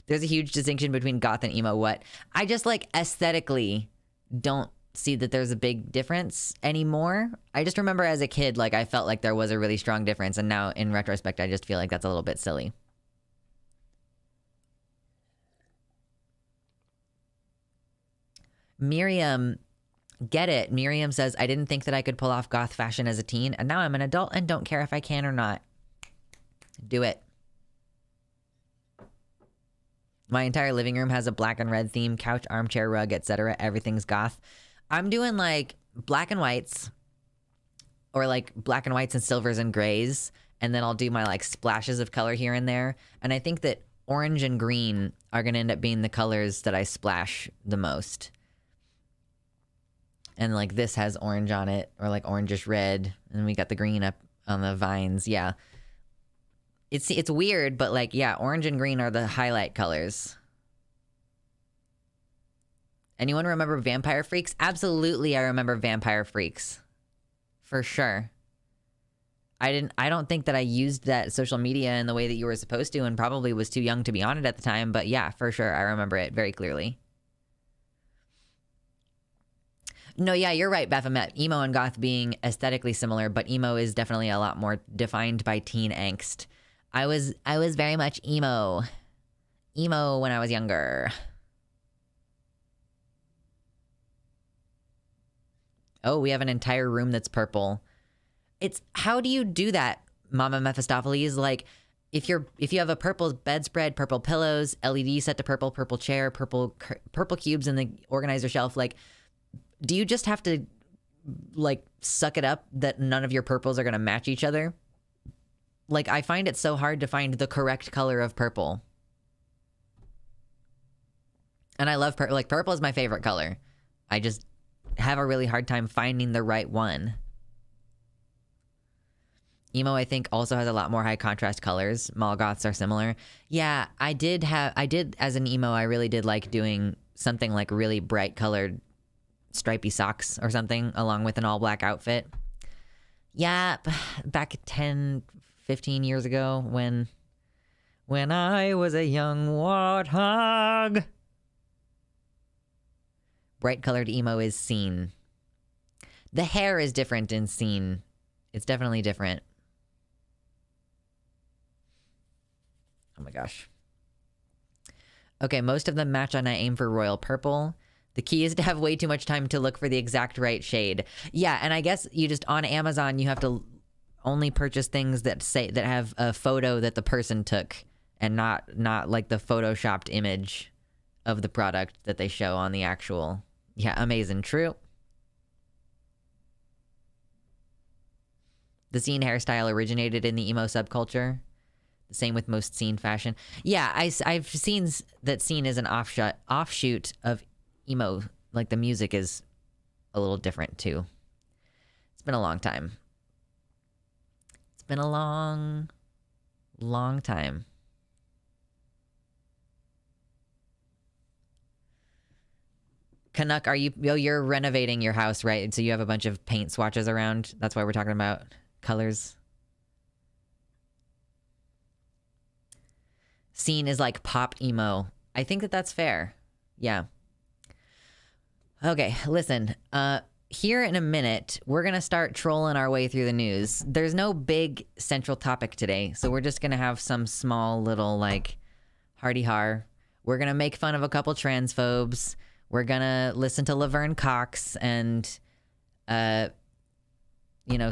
There's a huge distinction between goth and emo. What? I just, like, aesthetically don't see that there's a big difference anymore. I just remember as a kid, like, I felt like there was a really strong difference. And now in retrospect, I just feel like that's a little bit silly. Miriam, get it. Miriam says, I didn't think that I could pull off goth fashion as a teen. And now I'm an adult and don't care if I can or not. Do it. My entire living room has a black and red theme, couch, armchair, rug, etc. Everything's goth. I'm doing, like, black and whites, or, like, black and whites and silvers and grays, and then I'll do my, like, splashes of color here and there. And I think that orange and green are going to end up being the colors that I splash the most. And, like, this has orange on it, or, like, orangish red, and then we got the green up on the vines. Yeah. It's weird, but, like, yeah, orange and green are the highlight colors. Anyone remember Vampire Freaks? Absolutely, I remember Vampire Freaks. For sure. I don't think that I used that social media in the way that you were supposed to, and probably was too young to be on it at the time, but yeah, for sure, I remember it very clearly. No, yeah, you're right, Baphomet. Emo and goth being aesthetically similar, but emo is definitely a lot more defined by teen angst. I was very much emo when I was younger. Oh, we have an entire room that's purple. It's how do you do that, Mama Mephistopheles? Like, if you have a purple bedspread, purple pillows, LED set to purple, purple chair, purple cubes in the organizer shelf, like, do you just have to like suck it up that none of your purples are gonna match each other? Like, I find it so hard to find the correct color of purple. And I love purple. Like, purple is my favorite color. I just have a really hard time finding the right one. Emo, I think, also has a lot more high contrast colors. Mall goths are similar. Yeah, I did as an emo, I really did like doing something like really bright colored stripy socks or something along with an all black outfit. Yeah, back 10, 15 years ago when I was a young warthog. Bright colored emo is Scene. The hair is different in Scene. It's definitely different. Oh my gosh. Okay, most of them match and I aim for royal purple. The key is to have way too much time to look for the exact right shade. Yeah, and I guess you just, on Amazon, you have to only purchase things that have a photo that the person took and not like the photoshopped image of the product that they show on the actual. Yeah, amazing. True. The Scene hairstyle originated in the emo subculture. The same with most Scene fashion. Yeah, I've seen that Scene is an offshoot of emo. Like, the music is a little different too. It's been a long time. It's been a long time. Canuck, you're renovating your house, right? So you have a bunch of paint swatches around. That's why we're talking about colors. Scene is like pop emo. I think that's fair. Yeah. Okay, listen. Here in a minute, we're going to start trolling our way through the news. There's no big central topic today, so we're just going to have some small little, like, hardy-har. We're going to make fun of a couple transphobes. We're going to listen to Laverne Cox and,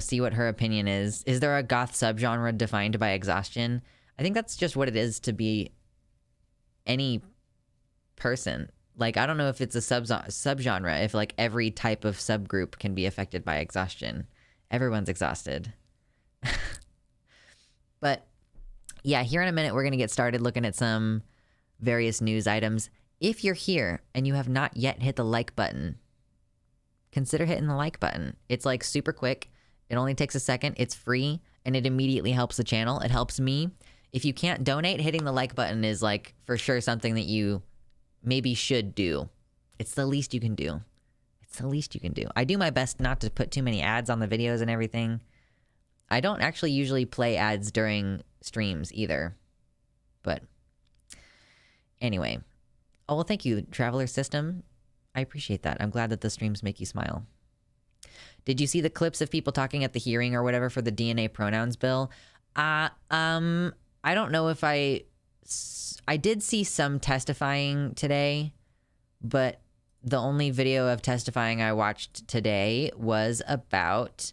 see what her opinion is. Is there a goth subgenre defined by exhaustion? I think that's just what it is to be any person. Like, I don't know if it's a subgenre, if, like, every type of subgroup can be affected by exhaustion. Everyone's exhausted. But, yeah, here in a minute, we're going to get started looking at some various news items. If you're here and you have not yet hit the like button, consider hitting the like button. It's, like, super quick. It only takes a second. It's free, and it immediately helps the channel. It helps me. If you can't donate, hitting the like button is, like, for sure something that you maybe should do. It's the least you can do. It's the least you can do. I do my best not to put too many ads on the videos and everything. I don't actually usually play ads during streams either. But anyway. Oh, well, thank you, Traveler System. I appreciate that. I'm glad that the streams make you smile. Did you see the clips of people talking at the hearing or whatever for the DNA pronouns bill? I don't know if I did see some testifying today, but the only video of testifying I watched today was about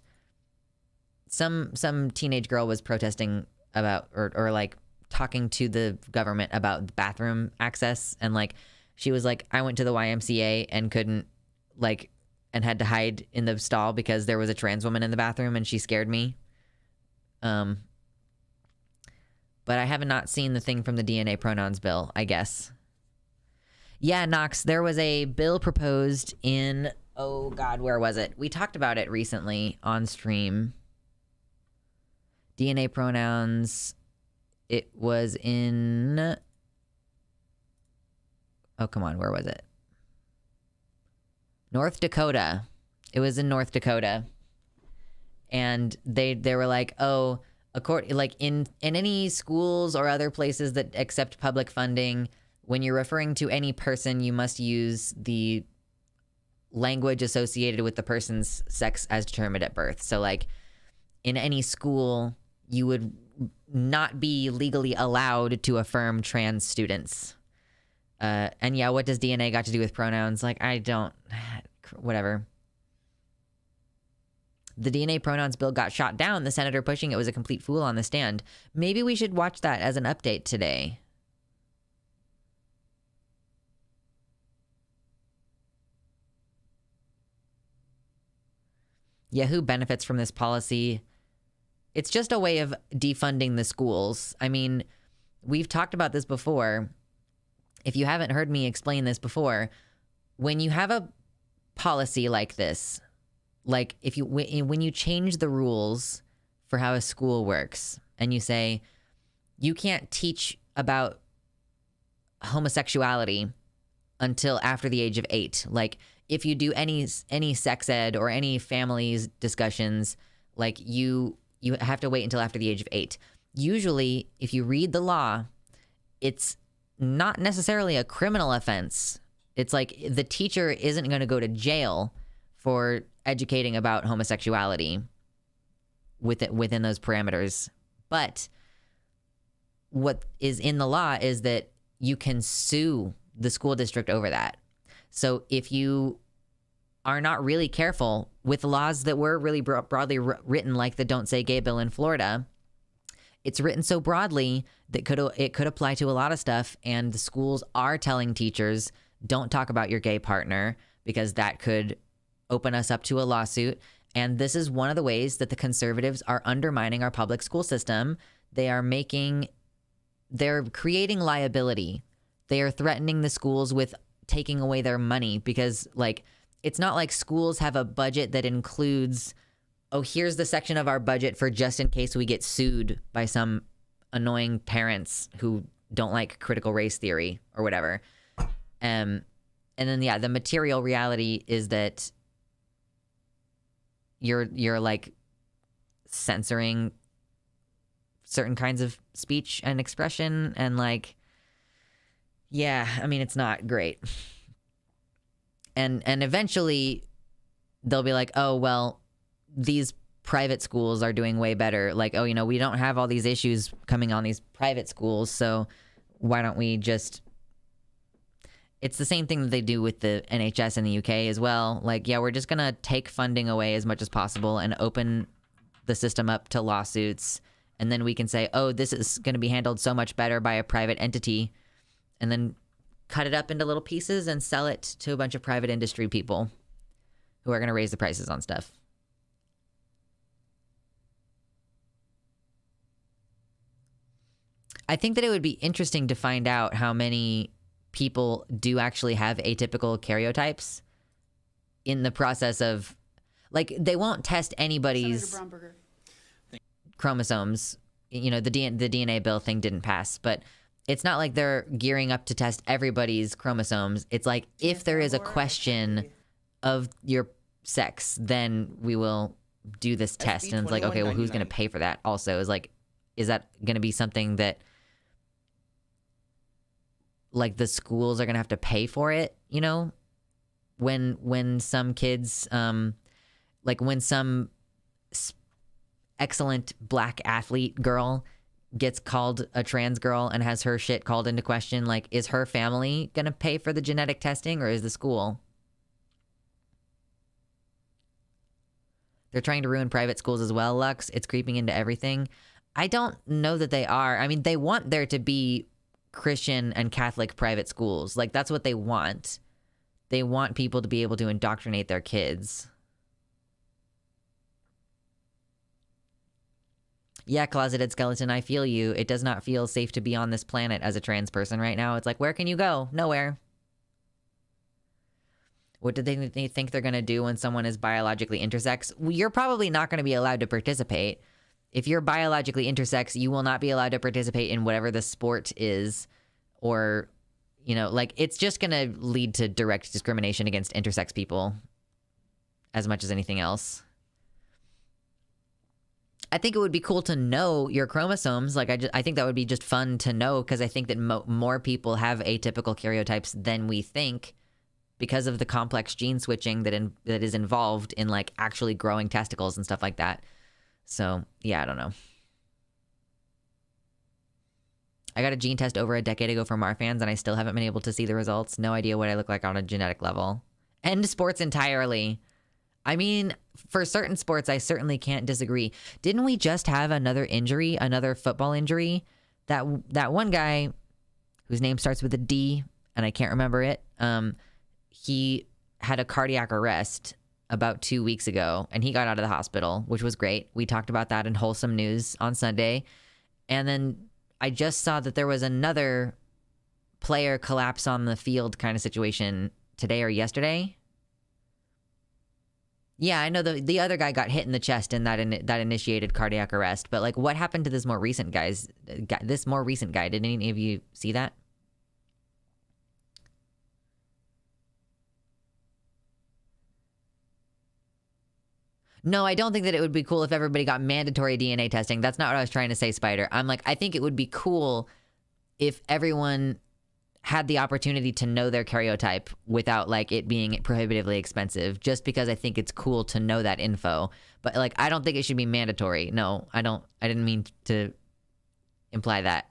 some teenage girl was protesting about or like talking to the government about bathroom access, and like she was like, I went to the YMCA and couldn't like and had to hide in the stall because there was a trans woman in the bathroom and she scared me. But I have not seen the thing from the DNA pronouns bill, I guess. Yeah, Knox, there was a bill proposed in, oh God, where was it? We talked about it recently on stream. DNA pronouns, it was in, oh, come on, where was it? North Dakota. It was in North Dakota. And they were like, oh, like in any schools or other places that accept public funding, when you're referring to any person, you must use the language associated with the person's sex as determined at birth. So like in any school, you would not be legally allowed to affirm trans students. And yeah, what does DNA got to do with pronouns? Like, I don't, whatever. The DNA pronouns bill got shot down. The senator pushing it was a complete fool on the stand. Maybe we should watch that as an update today. Yeah, who benefits from this policy? It's just a way of defunding the schools. I mean, we've talked about this before. If you haven't heard me explain this before, when you have a policy like this, like when you change the rules for how a school works and you say you can't teach about homosexuality until after the age of 8, like if you do any sex ed or any families discussions, like you have to wait until after the age of 8. Usually, if you read the law, it's not necessarily a criminal offense. It's like the teacher isn't going to go to jail for educating about homosexuality within those parameters. But what is in the law is that you can sue the school district over that. So if you are not really careful with laws that were really broadly written, like the Don't Say Gay bill in Florida, it's written so broadly that it could apply to a lot of stuff. And the schools are telling teachers, don't talk about your gay partner because that could open us up to a lawsuit. And this is one of the ways that the conservatives are undermining our public school system. They're creating liability. They are threatening the schools with taking away their money because, like, it's not like schools have a budget that includes, oh, here's the section of our budget for just in case we get sued by some annoying parents who don't like critical race theory or whatever. And then, yeah, the material reality is that you're like censoring certain kinds of speech and expression, and like, yeah, I mean, it's not great. And eventually they'll be like, oh, well, these private schools are doing way better. Like, oh, we don't have all these issues coming on these private schools, so why don't we just... It's the same thing that they do with the NHS in the UK as well. Like, yeah, we're just going to take funding away as much as possible and open the system up to lawsuits. And then we can say, oh, this is going to be handled so much better by a private entity. And then cut it up into little pieces and sell it to a bunch of private industry people who are going to raise the prices on stuff. I think that it would be interesting to find out how many people do actually have atypical karyotypes in the process of, like, they won't test anybody's chromosomes. The DNA bill thing didn't pass, but it's not like they're gearing up to test everybody's chromosomes. It's like, if there is a question of your sex, then we will do this test. And it's like, okay, well, who's going to pay for that also? Is that going to be something that, like, the schools are going to have to pay for it, when some kids, like when some excellent black athlete girl gets called a trans girl and has her shit called into question, like, is her family going to pay for the genetic testing or is the school? They're trying to ruin private schools as well, Lux. It's creeping into everything. I don't know that they are. I mean, they want there to be Christian and Catholic private schools. Like, that's what they want. They want people to be able to indoctrinate their kids. Yeah, Closeted Skeleton, I feel you. It does not feel safe to be on this planet as a trans person right now. It's like, where can you go? Nowhere. What do they think they're going to do when someone is biologically intersex? You're probably not going to be allowed to participate. If you're biologically intersex, you will not be allowed to participate in whatever the sport is, or, like, it's just going to lead to direct discrimination against intersex people as much as anything else. I think it would be cool to know your chromosomes. Like, I think that would be just fun to know, because I think that more people have atypical karyotypes than we think. because of the complex gene switching that is involved in like actually growing testicles and stuff like that. So yeah, I don't know. I got a gene test over a decade ago for Marfans, and I still haven't been able to see the results. No idea what I look like on a genetic level. End sports entirely. I mean, for certain sports, I certainly can't disagree. Didn't we just have another injury, another football injury? That one guy whose name starts with a D, and I can't remember it. He had a cardiac arrest about 2 weeks ago, and he got out of the hospital, which was great. We talked about that in Wholesome News on Sunday. And then I just saw that there was another player collapse on the field kind of situation today or yesterday. Yeah, I know the other guy got hit in the chest and that initiated cardiac arrest. But like, what happened to this more recent guy? Did any of you see that? No, I don't think that it would be cool if everybody got mandatory DNA testing. That's not what I was trying to say, Spider. I'm like, I think it would be cool if everyone had the opportunity to know their karyotype without like it being prohibitively expensive, just because I think it's cool to know that info. But like, I don't think it should be mandatory. No, I didn't mean to imply that.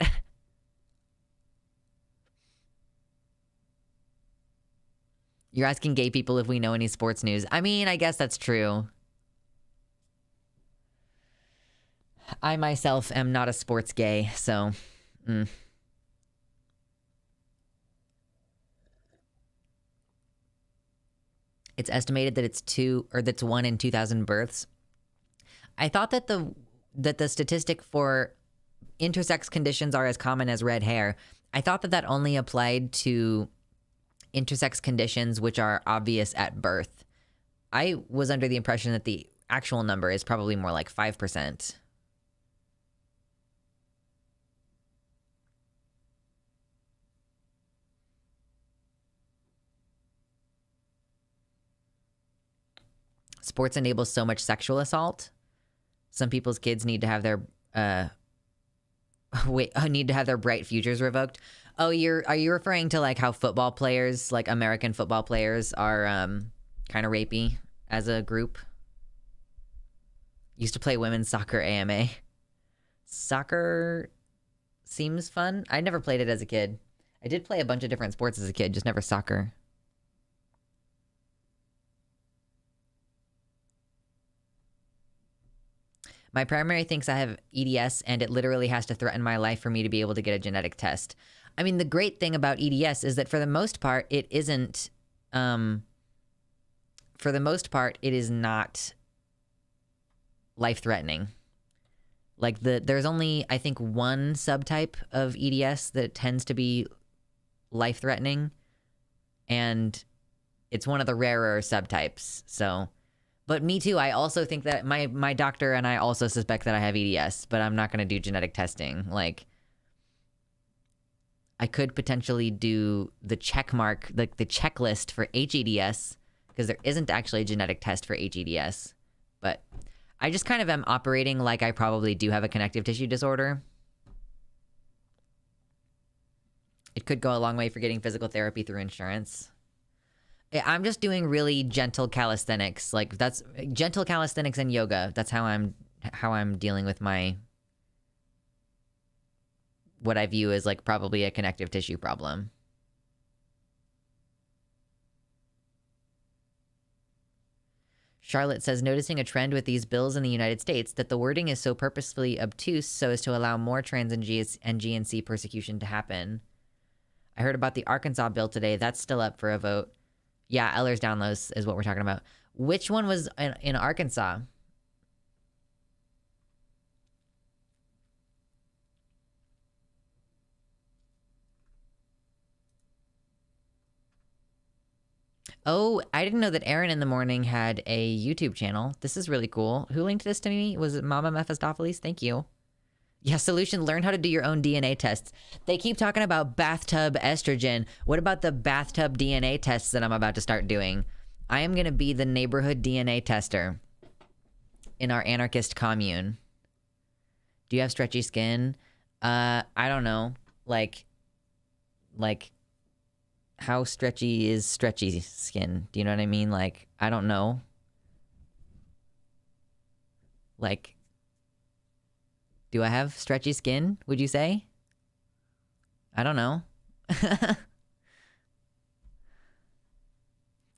You're asking gay people if we know any sports news. I mean, I guess that's true. I myself am not a sports gay, so It's estimated that that's 1 in 2,000 births. I thought that the statistic for intersex conditions are as common as red hair. I thought that only applied to intersex conditions which are obvious at birth. I was under the impression that the actual number is probably more like 5%. Sports enable so much sexual assault. Some people's kids need to have their bright futures revoked. Oh, are you referring to like how football players, like American football players, are kind of rapey as a group? Used to play women's soccer AMA. Soccer seems fun. I never played it as a kid. I did play a bunch of different sports as a kid, just never soccer. My primary thinks I have EDS, and it literally has to threaten my life for me to be able to get a genetic test. I mean, the great thing about EDS is that for the most part, it isn't. For the most part, it is not life-threatening. Like there's only, I think, one subtype of EDS that tends to be life-threatening, and it's one of the rarer subtypes. So. But me too. I also think that my doctor and I also suspect that I have EDS, but I'm not going to do genetic testing. Like, I could potentially do the check mark, like the checklist for HEDS, because there isn't actually a genetic test for HEDS. But I just kind of am operating like I probably do have a connective tissue disorder. It could go a long way for getting physical therapy through insurance. I'm just doing really gentle calisthenics. Like that's gentle calisthenics and yoga. That's how I'm dealing with what I view as like probably a connective tissue problem. Charlotte says, noticing a trend with these bills in the United States that the wording is so purposefully obtuse so as to allow more trans and GNC persecution to happen. I heard about the Arkansas bill today. That's still up for a vote. Yeah, Ehlers Danlos is what we're talking about. Which one was in Arkansas? Oh, I didn't know that Aaron in the Morning had a YouTube channel. This is really cool. Who linked this to me? Was it Mama Mephistopheles? Thank you. Yeah, solution, learn how to do your own DNA tests. They keep talking about bathtub estrogen. What about the bathtub DNA tests that I'm about to start doing? I am going to be the neighborhood DNA tester in our anarchist commune. Do you have stretchy skin? I don't know. Like how stretchy is stretchy skin? Do you know what I mean? Like, I don't know. Like, do I have stretchy skin, would you say? I don't know.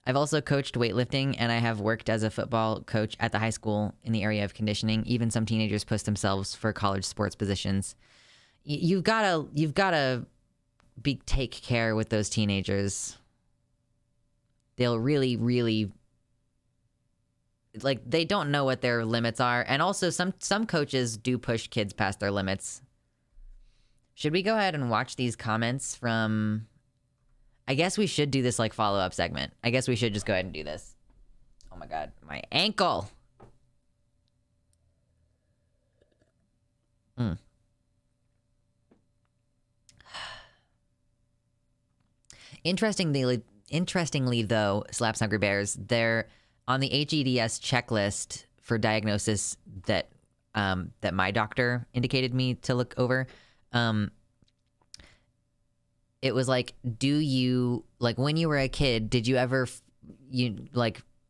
I've also coached weightlifting, and I have worked as a football coach at the high school in the area of conditioning. Even some teenagers post themselves for college sports positions. You've gotta take care with those teenagers. They'll really, really, like, they don't know what their limits are. And also some coaches do push kids past their limits. Should we go ahead and watch these comments from... I guess we should do this like follow-up segment. I guess we should just go ahead and do this. Oh my god, my ankle. Interestingly though, Slaps Hungry Bears, they're on the HEDS checklist for diagnosis that that my doctor indicated me to look over. It was like, do you, like, when you were a kid, did you ever,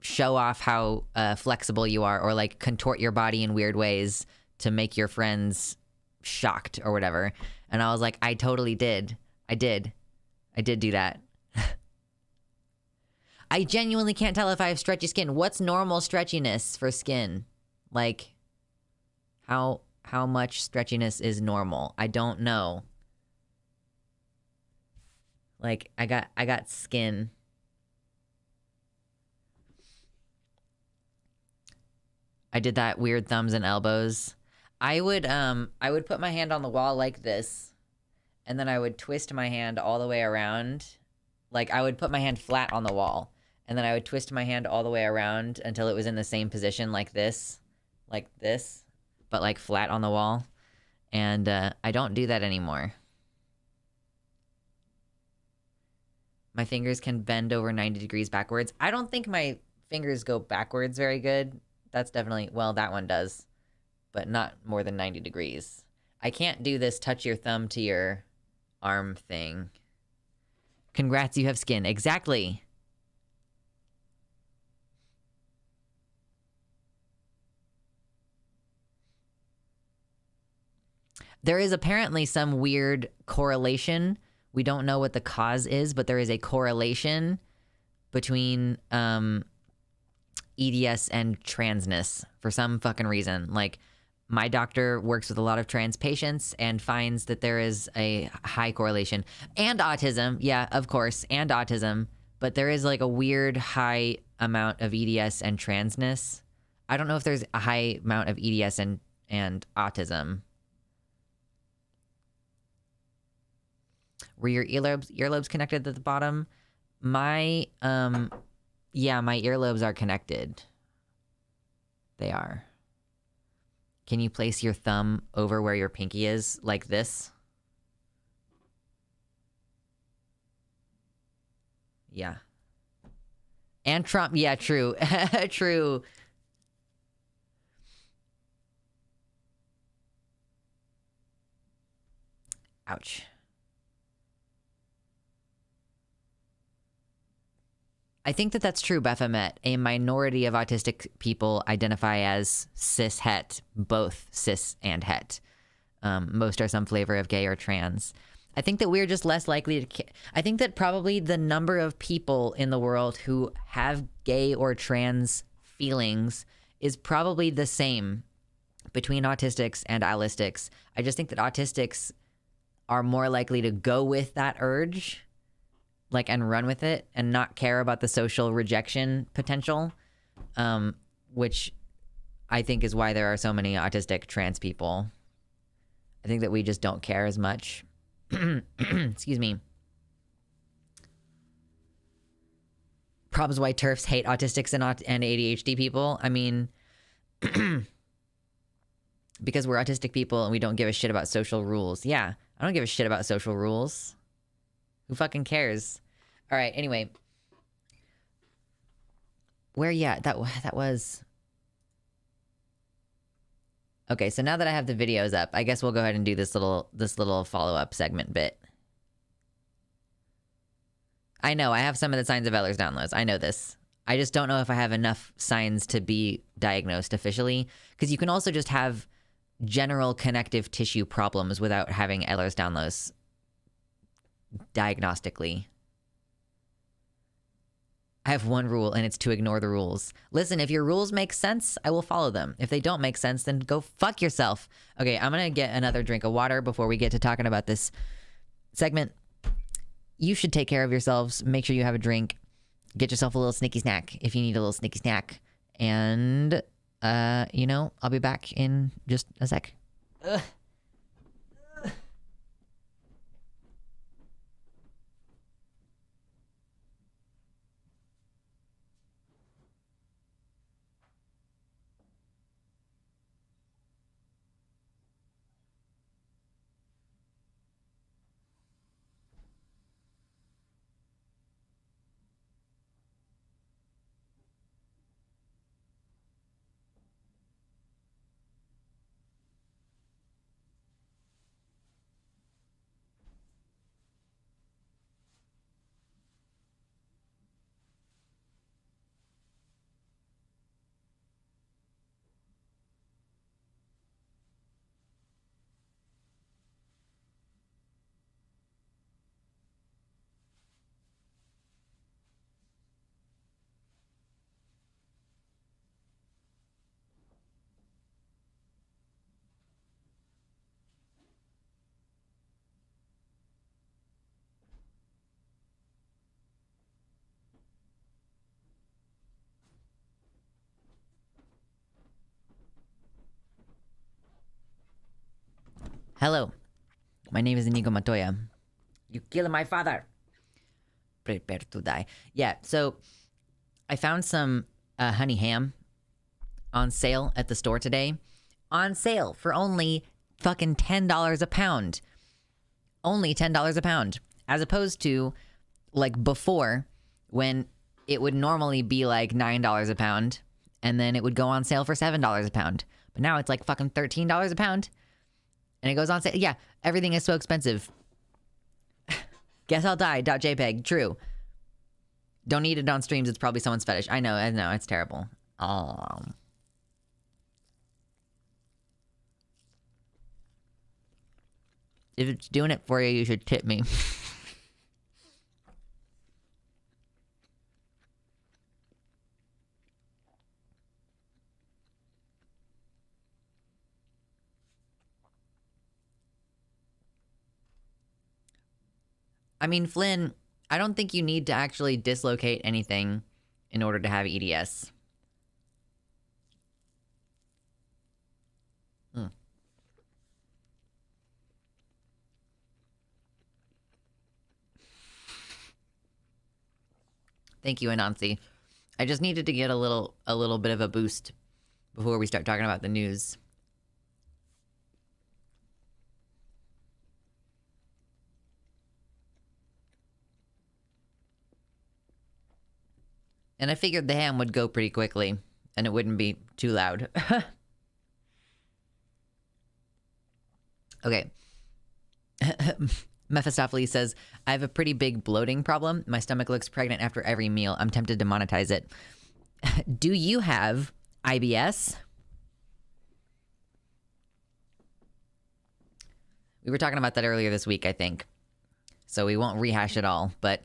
show off how flexible you are, or like contort your body in weird ways to make your friends shocked or whatever? And I was like, I totally did. I did do that. I genuinely can't tell if I have stretchy skin. What's normal stretchiness for skin? Like, how much stretchiness is normal? I don't know. Like, I got skin. I did that weird thumbs and elbows. I would put my hand on the wall like this, and then I would twist my hand all the way around. Like, I would put my hand flat on the wall, and then I would twist my hand all the way around until it was in the same position like this, but like flat on the wall. And I don't do that anymore. My fingers can bend over 90 degrees backwards. I don't think my fingers go backwards very good. That's definitely, well, that one does, but not more than 90 degrees. I can't do this touch your thumb to your arm thing. Congrats, you have skin. Exactly. There is apparently some weird correlation. We don't know what the cause is, but there is a correlation between EDS and transness for some fucking reason. Like, my doctor works with a lot of trans patients and finds that there is a high correlation. And autism, yeah, of course, and autism. But there is like a weird high amount of EDS and transness. I don't know if there's a high amount of EDS and autism. Were your earlobes connected at the bottom? My, yeah, my earlobes are connected. They are. Can you place your thumb over where your pinky is, like this? Yeah. And Trump, yeah, true. True. Ouch. I think that that's true, Baphomet. A minority of autistic people identify as cis-het, both cis and het. Most are some flavor of gay or trans. I think that we're just less likely to... I think that probably the number of people in the world who have gay or trans feelings is probably the same between autistics and allistics. I just think that autistics are more likely to go with that urge, like, and run with it and not care about the social rejection potential, which I think is why there are so many autistic trans people. I think that we just don't care as much. Excuse me. Problems why TERFs hate autistics and ADHD people. I mean, because we're autistic people and we don't give a shit about social rules. Yeah, I don't give a shit about social rules. Who fucking cares? All right, anyway. Where, yeah, that was... Okay, so now that I have the videos up, I guess we'll go ahead and do this little follow-up segment bit. I know. I have some of the signs of Ehlers-Danlos. I know this. I just don't know if I have enough signs to be diagnosed officially, because you can also just have general connective tissue problems without having Ehlers-Danlos diagnostically. I have one rule, and it's to ignore the rules. Listen, if your rules make sense, I will follow them. If they don't make sense, then go fuck yourself. Okay, I'm going to get another drink of water before we get to talking about this segment. You should take care of yourselves. Make sure you have a drink. Get yourself a little snicky snack if you need a little snicky snack. And, I'll be back in just a sec. Ugh. Hello, my name is Inigo Montoya. You killed my father. Prepare to die. Yeah, so I found some honey ham on sale at the store today. On sale for only fucking $10 a pound. Only $10 a pound. As opposed to, like, before, when it would normally be like $9 a pound, and then it would go on sale for $7 a pound. But now it's like fucking $13 a pound. And it goes on sale. Yeah, everything is so expensive. Guess I'll die. .jpg. True. Don't eat it on streams. It's probably someone's fetish. I know. It's terrible. If it's doing it for you, you should tip me. I mean, Flynn, I don't think you need to actually dislocate anything in order to have EDS. Thank you, Anansi. I just needed to get a little bit of a boost before we start talking about the news. And I figured the ham would go pretty quickly, and it wouldn't be too loud. Okay. Mephistopheles says, I have a pretty big bloating problem. My stomach looks pregnant after every meal. I'm tempted to monetize it. Do you have IBS? We were talking about that earlier this week, I think. So we won't rehash it all, but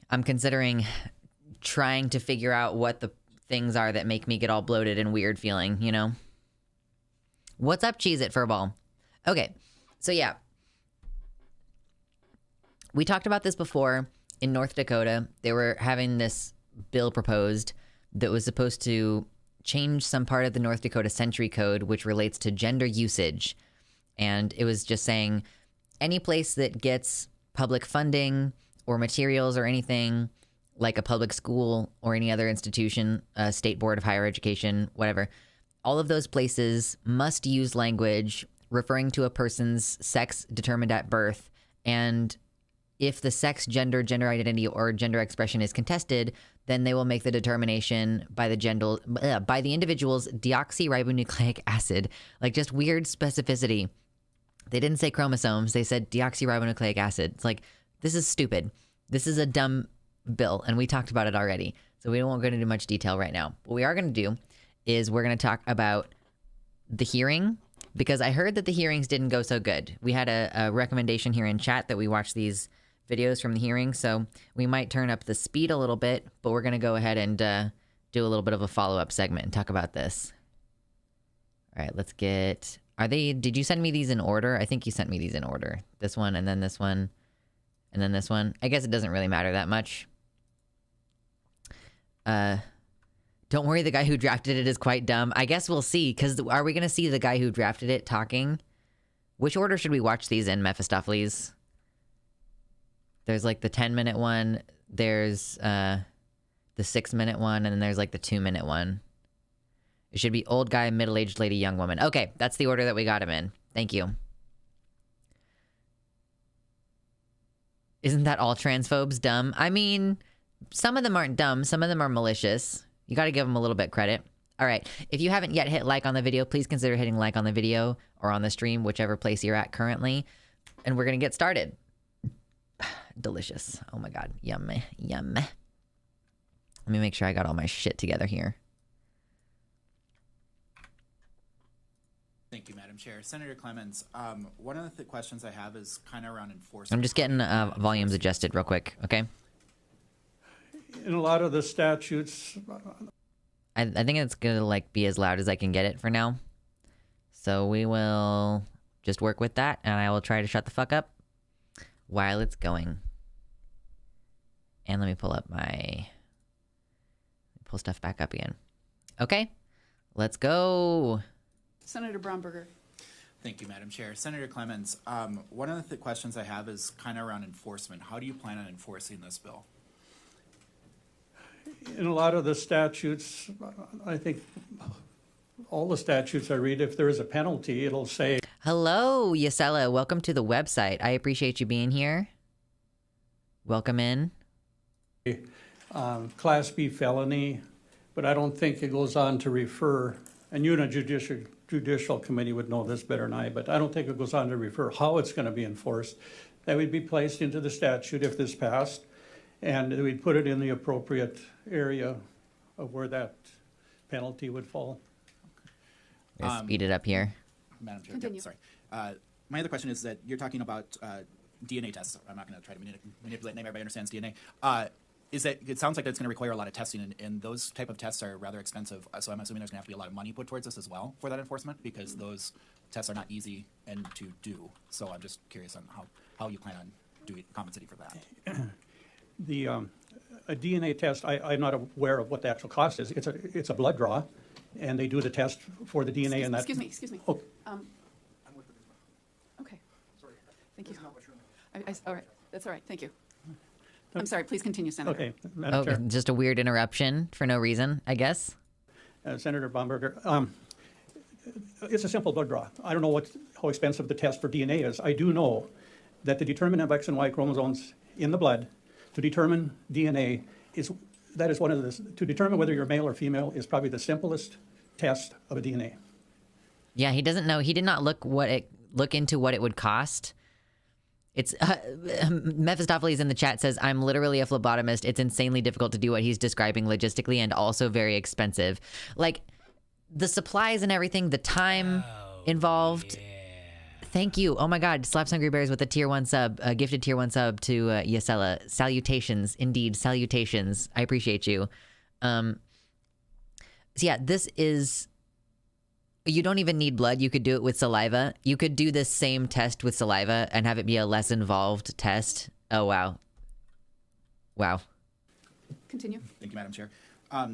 I'm considering trying to figure out what the things are that make me get all bloated and weird feeling, you know? What's up, Cheez-It Furball? Okay, so yeah. We talked about this before. In North Dakota, they were having this bill proposed that was supposed to change some part of the North Dakota Century Code, which relates to gender usage. And it was just saying any place that gets public funding or materials or anything, like a public school or any other institution, a state board of higher education, whatever, all of those places must use language referring to a person's sex determined at birth. And if the sex, gender, gender identity, or gender expression is contested, then they will make the determination by the individual's deoxyribonucleic acid. Like, just weird specificity. They didn't say chromosomes. They said deoxyribonucleic acid. It's like, this is stupid. This is a dumb bill, and we talked about it already, so we won't go into much detail right now. What we are going to do is we're going to talk about the hearing, because I heard that the hearings didn't go so good. We had a recommendation here in chat that we watch these videos from the hearing, so we might turn up the speed a little bit, but we're going to go ahead and do a little bit of a follow-up segment and talk about this. All right, let's get... Did you send me these in order? I think you sent me these in order. This one, and then this one, and then this one. I guess it doesn't really matter that much. Don't worry, the guy who drafted it is quite dumb. I guess we'll see, because are we going to see the guy who drafted it talking? Which order should we watch these in, Mephistopheles? There's like the 10-minute one, there's the 6-minute one, and then there's like the 2-minute one. It should be old guy, middle-aged lady, young woman. Okay, that's the order that we got him in. Thank you. Isn't that all transphobes dumb? I mean, some of them aren't dumb. Some of them are malicious. You got to give them a little bit credit. All right. If you haven't yet hit like on the video, please consider hitting like on the video or on the stream, whichever place you're at currently. And we're going to get started. Delicious. Oh my God. Yum. Yum. Let me make sure I got all my shit together here. Thank you, Madam Chair. Senator Clemens, one of the questions I have is kind of around enforcement. I'm just getting volumes adjusted real quick, okay? In a lot of the statutes... I think it's going to like be as loud as I can get it for now. So we will just work with that, and I will try to shut the fuck up while it's going. And let me pull stuff back up again. Okay, let's go. Senator Bromberger. Thank you, Madam Chair. Senator Clemens, one of the questions I have is kind of around enforcement. How do you plan on enforcing this bill? In a lot of the statutes, I think all the statutes I read, if there is a penalty, it'll say... Hello, Yasela. Welcome to the website. I appreciate you being here. Welcome in. Class B felony, but I don't think it goes on to refer, and you in a judicial committee would know this better than I, but I don't think it goes on to refer how it's going to be enforced. That would be placed into the statute if this passed, and we'd put it in the appropriate area of where that penalty would fall. Let's speed it up here. Madam Chair, Continue. sorry. My other question is that you're talking about DNA tests. I'm not going to try to manipulate name. Everybody understands DNA. Is that it sounds like that's going to require a lot of testing, and those type of tests are rather expensive. So I'm assuming there's going to have to be a lot of money put towards this as well for that enforcement, because those tests are not easy and to do. So I'm just curious on how you plan on compensating for that. A DNA test, I'm not aware of what the actual cost is. It's a blood draw, and they do the test for the DNA and that. Excuse me. Oh. Okay. Sorry. Thank you. All right. That's all right. Thank you. I'm sorry. Please continue, Senator. Okay, Madam Chair. Just a weird interruption for no reason, I guess. Senator Baumberger, it's a simple blood draw. I don't know how expensive the test for DNA is. I do know that the determinant of X and Y chromosomes in the blood to determine DNA is one of the, to determine whether you're male or female is probably the simplest test of a DNA. Yeah, he doesn't know. He did not look into what it would cost. It's Mephistopheles in the chat says, I'm literally a phlebotomist. It's insanely difficult to do what he's describing logistically and also very expensive. Like the supplies and everything, the time involved. Yeah. Thank you. Oh my God. Slaps Hungry Bears with a tier 1 sub, a gifted tier 1 sub to Yasela. Salutations. Indeed. Salutations. I appreciate you. So yeah, this is... You don't even need blood. You could do it with saliva. You could do this same test with saliva and have it be a less involved test. Oh, wow. Wow. Continue. Thank you, Madam Chair.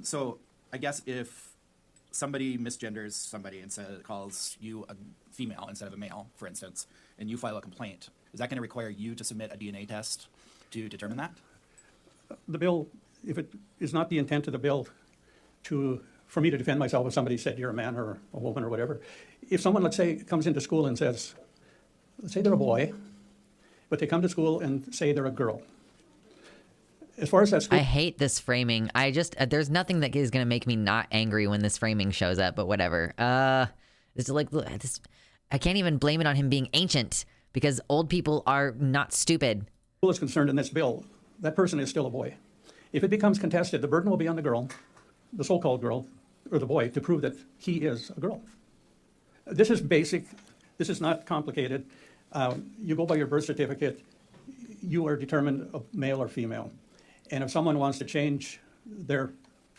So I guess if somebody misgenders somebody and calls you a female instead of a male, for instance, and you file a complaint, is that going to require you to submit a DNA test to determine that? The bill, if it is not the intent of the bill for me to defend myself if somebody said you're a man or a woman or whatever. If someone, let's say, comes into school and says, let's say they're a boy, but they come to school and say they're a girl. As far as that school... I hate this framing. There's nothing that is going to make me not angry when this framing shows up, but whatever. It's like, look, I can't even blame it on him being ancient because old people are not stupid. School is concerned in this bill. that person is still a boy. If it becomes contested, the burden will be on the girl, the so-called girl, or the boy, to prove that he is a girl. This is basic. This is not complicated. You go by your birth certificate. You are determined of male or female. And if someone wants to change their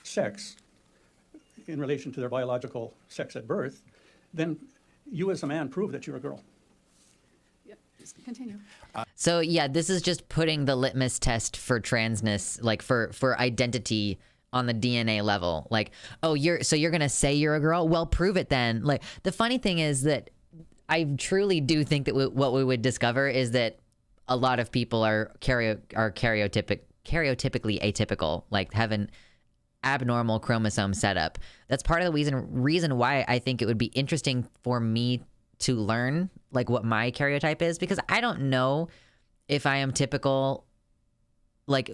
sex in relation to their biological sex at birth, then you as a man prove that you're a girl. Yep, just continue. So yeah, this is just putting the litmus test for transness, like for identity on the DNA level. Like, oh, you're gonna say you're a girl? Well, prove it then. Like, the funny thing is that I truly do think that what we would discover is that a lot of people are stereotypically atypical, like have an abnormal chromosome setup. That's part of the reason why I think it would be interesting for me to learn like what my karyotype is, because I don't know if I am typical, like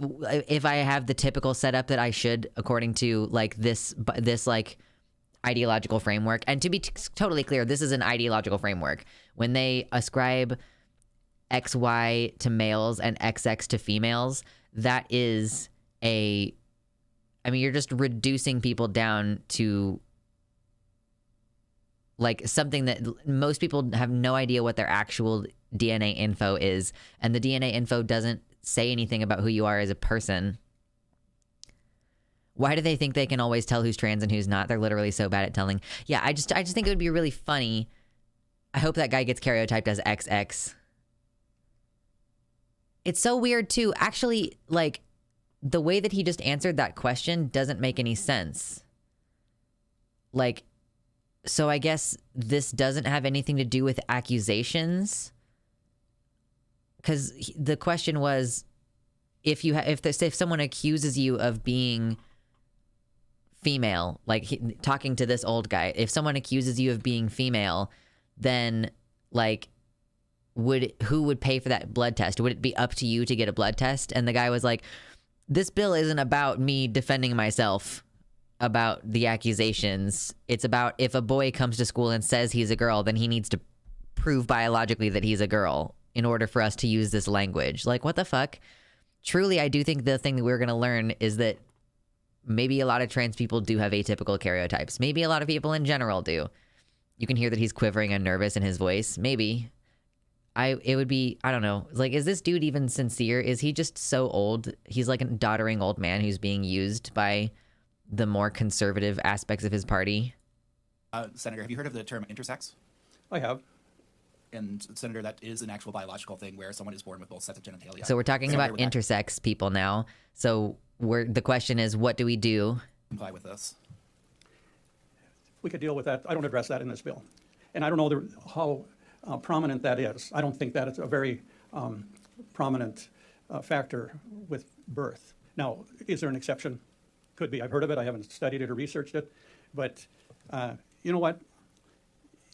if I have the typical setup that I should according to like this like ideological framework. And to be totally clear, this is an ideological framework. When they ascribe XY to males and XX to females, that is you're just reducing people down to like something that most people have no idea what their actual DNA info is. And the DNA info doesn't say anything about who you are as a person. Why do they think they can always tell who's trans and who's not? They're literally so bad at telling. Yeah, I just think it would be really funny. I hope that guy gets karyotyped as XX. It's so weird too. Actually, like the way that he just answered that question doesn't make any sense. Like, so I guess this doesn't have anything to do with accusations. Because the question was, if someone accuses you of being female, like talking to this old guy, if someone accuses you of being female, then like who would pay for that blood test? Would it be up to you to get a blood test? And the guy was like, this bill isn't about me defending myself about the accusations. It's about if a boy comes to school and says he's a girl, then he needs to prove biologically that he's a girl in order for us to use this language. Like, what the fuck? Truly, I do think the thing that we're going to learn is that maybe a lot of trans people do have atypical karyotypes. Maybe a lot of people in general do. You can hear that he's quivering and nervous in his voice. Maybe. It would be, I don't know. Like, is this dude even sincere? Is he just so old? He's like a doddering old man who's being used by the more conservative aspects of his party. Senator, have you heard of the term intersex? I have. And Senator, that is an actual biological thing where someone is born with both sets of genitalia. So we're talking about intersex people now. So the question is, what do we do? Comply with this. We could deal with that. I don't address that in this bill. And I don't know how prominent that is. I don't think that it's a very prominent factor with birth. Now, is there an exception? Could be. I've heard of it. I haven't studied it or researched it. But you know what?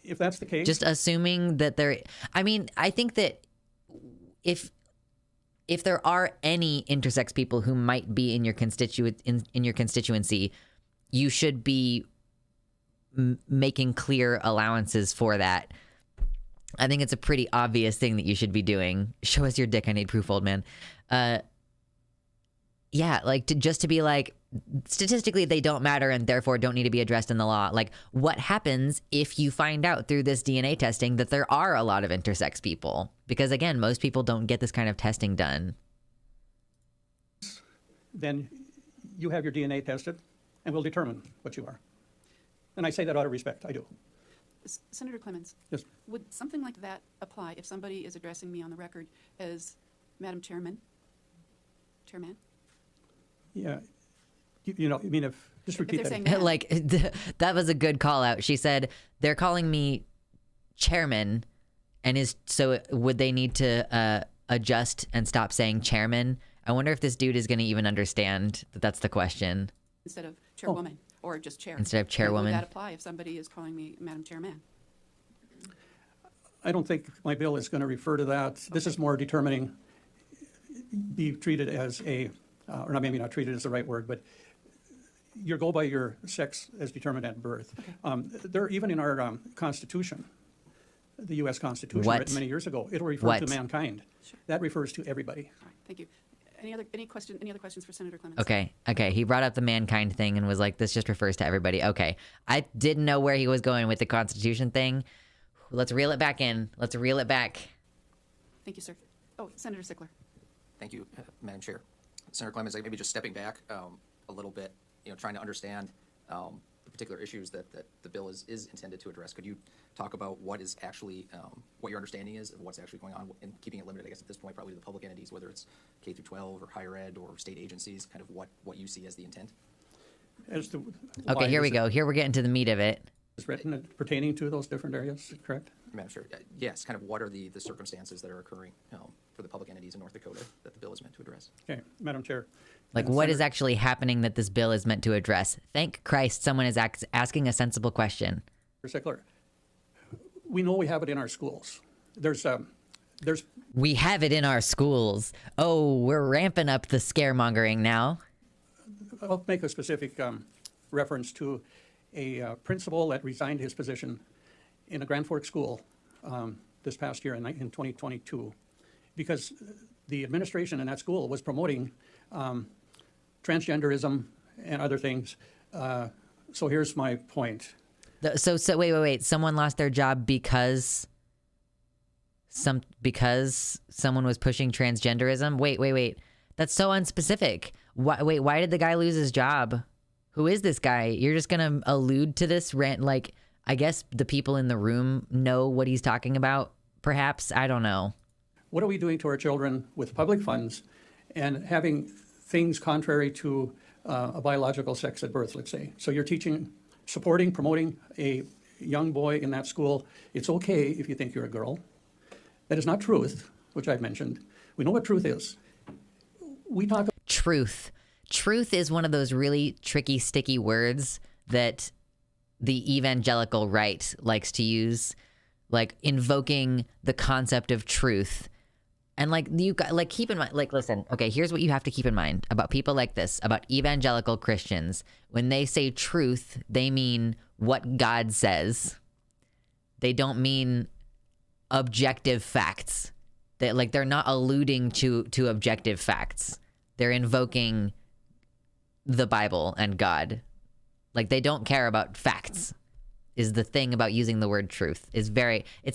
If that's the case, just assuming that I think that if there are any intersex people who might be in your constituency, you should be making clear allowances for that. I think it's a pretty obvious thing that you should be doing. Show us your dick. I need proof, old man. Yeah, like to be like, statistically they don't matter and therefore don't need to be addressed in the law. Like, what happens if you find out through this DNA testing that there are a lot of intersex people? Because again, most people don't get this kind of testing done. Then you have your DNA tested and we'll determine what you are. And I say that out of respect. I do. Senator Clemens, Yes. would something like that apply if somebody is addressing me on the record as Madam Chairman? Chairman? Yeah. You know, I mean, just repeat they're that. saying man. Like, that was a good call out. She said, they're calling me chairman, and would they need to adjust and stop saying chairman? I wonder if this dude is going to even understand that that's the question. Instead of chairwoman or just chair. Instead of chairwoman. Would that apply if somebody is calling me Madam Chairman? I don't think my bill is going to refer to that. This is more determining, be treated as or not, maybe not treated is the right word, but you go by your sex as determined at birth. Okay. There, even in our Constitution, the U.S. Constitution, written many years ago, it'll refer to mankind. Sure. That refers to everybody. All right, thank you. Any other questions for Senator Clemens? Okay. He brought up the mankind thing and was like, this just refers to everybody. Okay. I didn't know where he was going with the Constitution thing. Let's reel it back in. Let's reel it back. Thank you, sir. Oh, Senator Sickler. Thank you, Madam Chair. Senator Clemens, maybe just stepping back a little bit, trying to understand the particular issues that the bill is intended to address. Could you talk about what is actually, what your understanding is of what's actually going on, and keeping it limited, I guess, at this point, probably to the public entities, whether it's K through 12 or higher ed or state agencies, kind of what you see as the intent? As to Okay, why here we is go. Here we're getting to the meat of it. It's written pertaining to those different areas, correct? Madam Chair, yes, kind of what are the circumstances that are occurring for the public entities in North Dakota that the bill is meant to address? Okay, Madam Chair. Like, what is actually happening that this bill is meant to address? Thank Christ someone is asking a sensible question. Sickler, we know we have it in our schools. There's We have it in our schools. Oh, we're ramping up the scaremongering now. I'll make a specific reference to a principal that resigned his position in a Grand Forks school this past year in 2022 because the administration in that school was promoting transgenderism and other things. So here's my point. So wait. Someone lost their job because someone was pushing transgenderism? Wait. That's so unspecific. Why did the guy lose his job? Who is this guy? You're just going to allude to this rant? Like, I guess the people in the room know what he's talking about, perhaps. I don't know. What are we doing to our children with public funds and having things contrary to a biological sex at birth, let's say? So you're teaching, supporting, promoting a young boy in that school. It's okay if you think you're a girl. That is not truth, which I've mentioned. We know what truth is. We talk about Truth. Truth is one of those really tricky, sticky words that the evangelical right likes to use, like invoking the concept of truth. And keep in mind, listen, okay, here's what you have to keep in mind about people like this, about evangelical Christians. When they say truth, they mean what God says. They don't mean objective facts. They're not alluding to objective facts. They're invoking the Bible and God. Like, they don't care about facts, is the thing about using the word truth. It's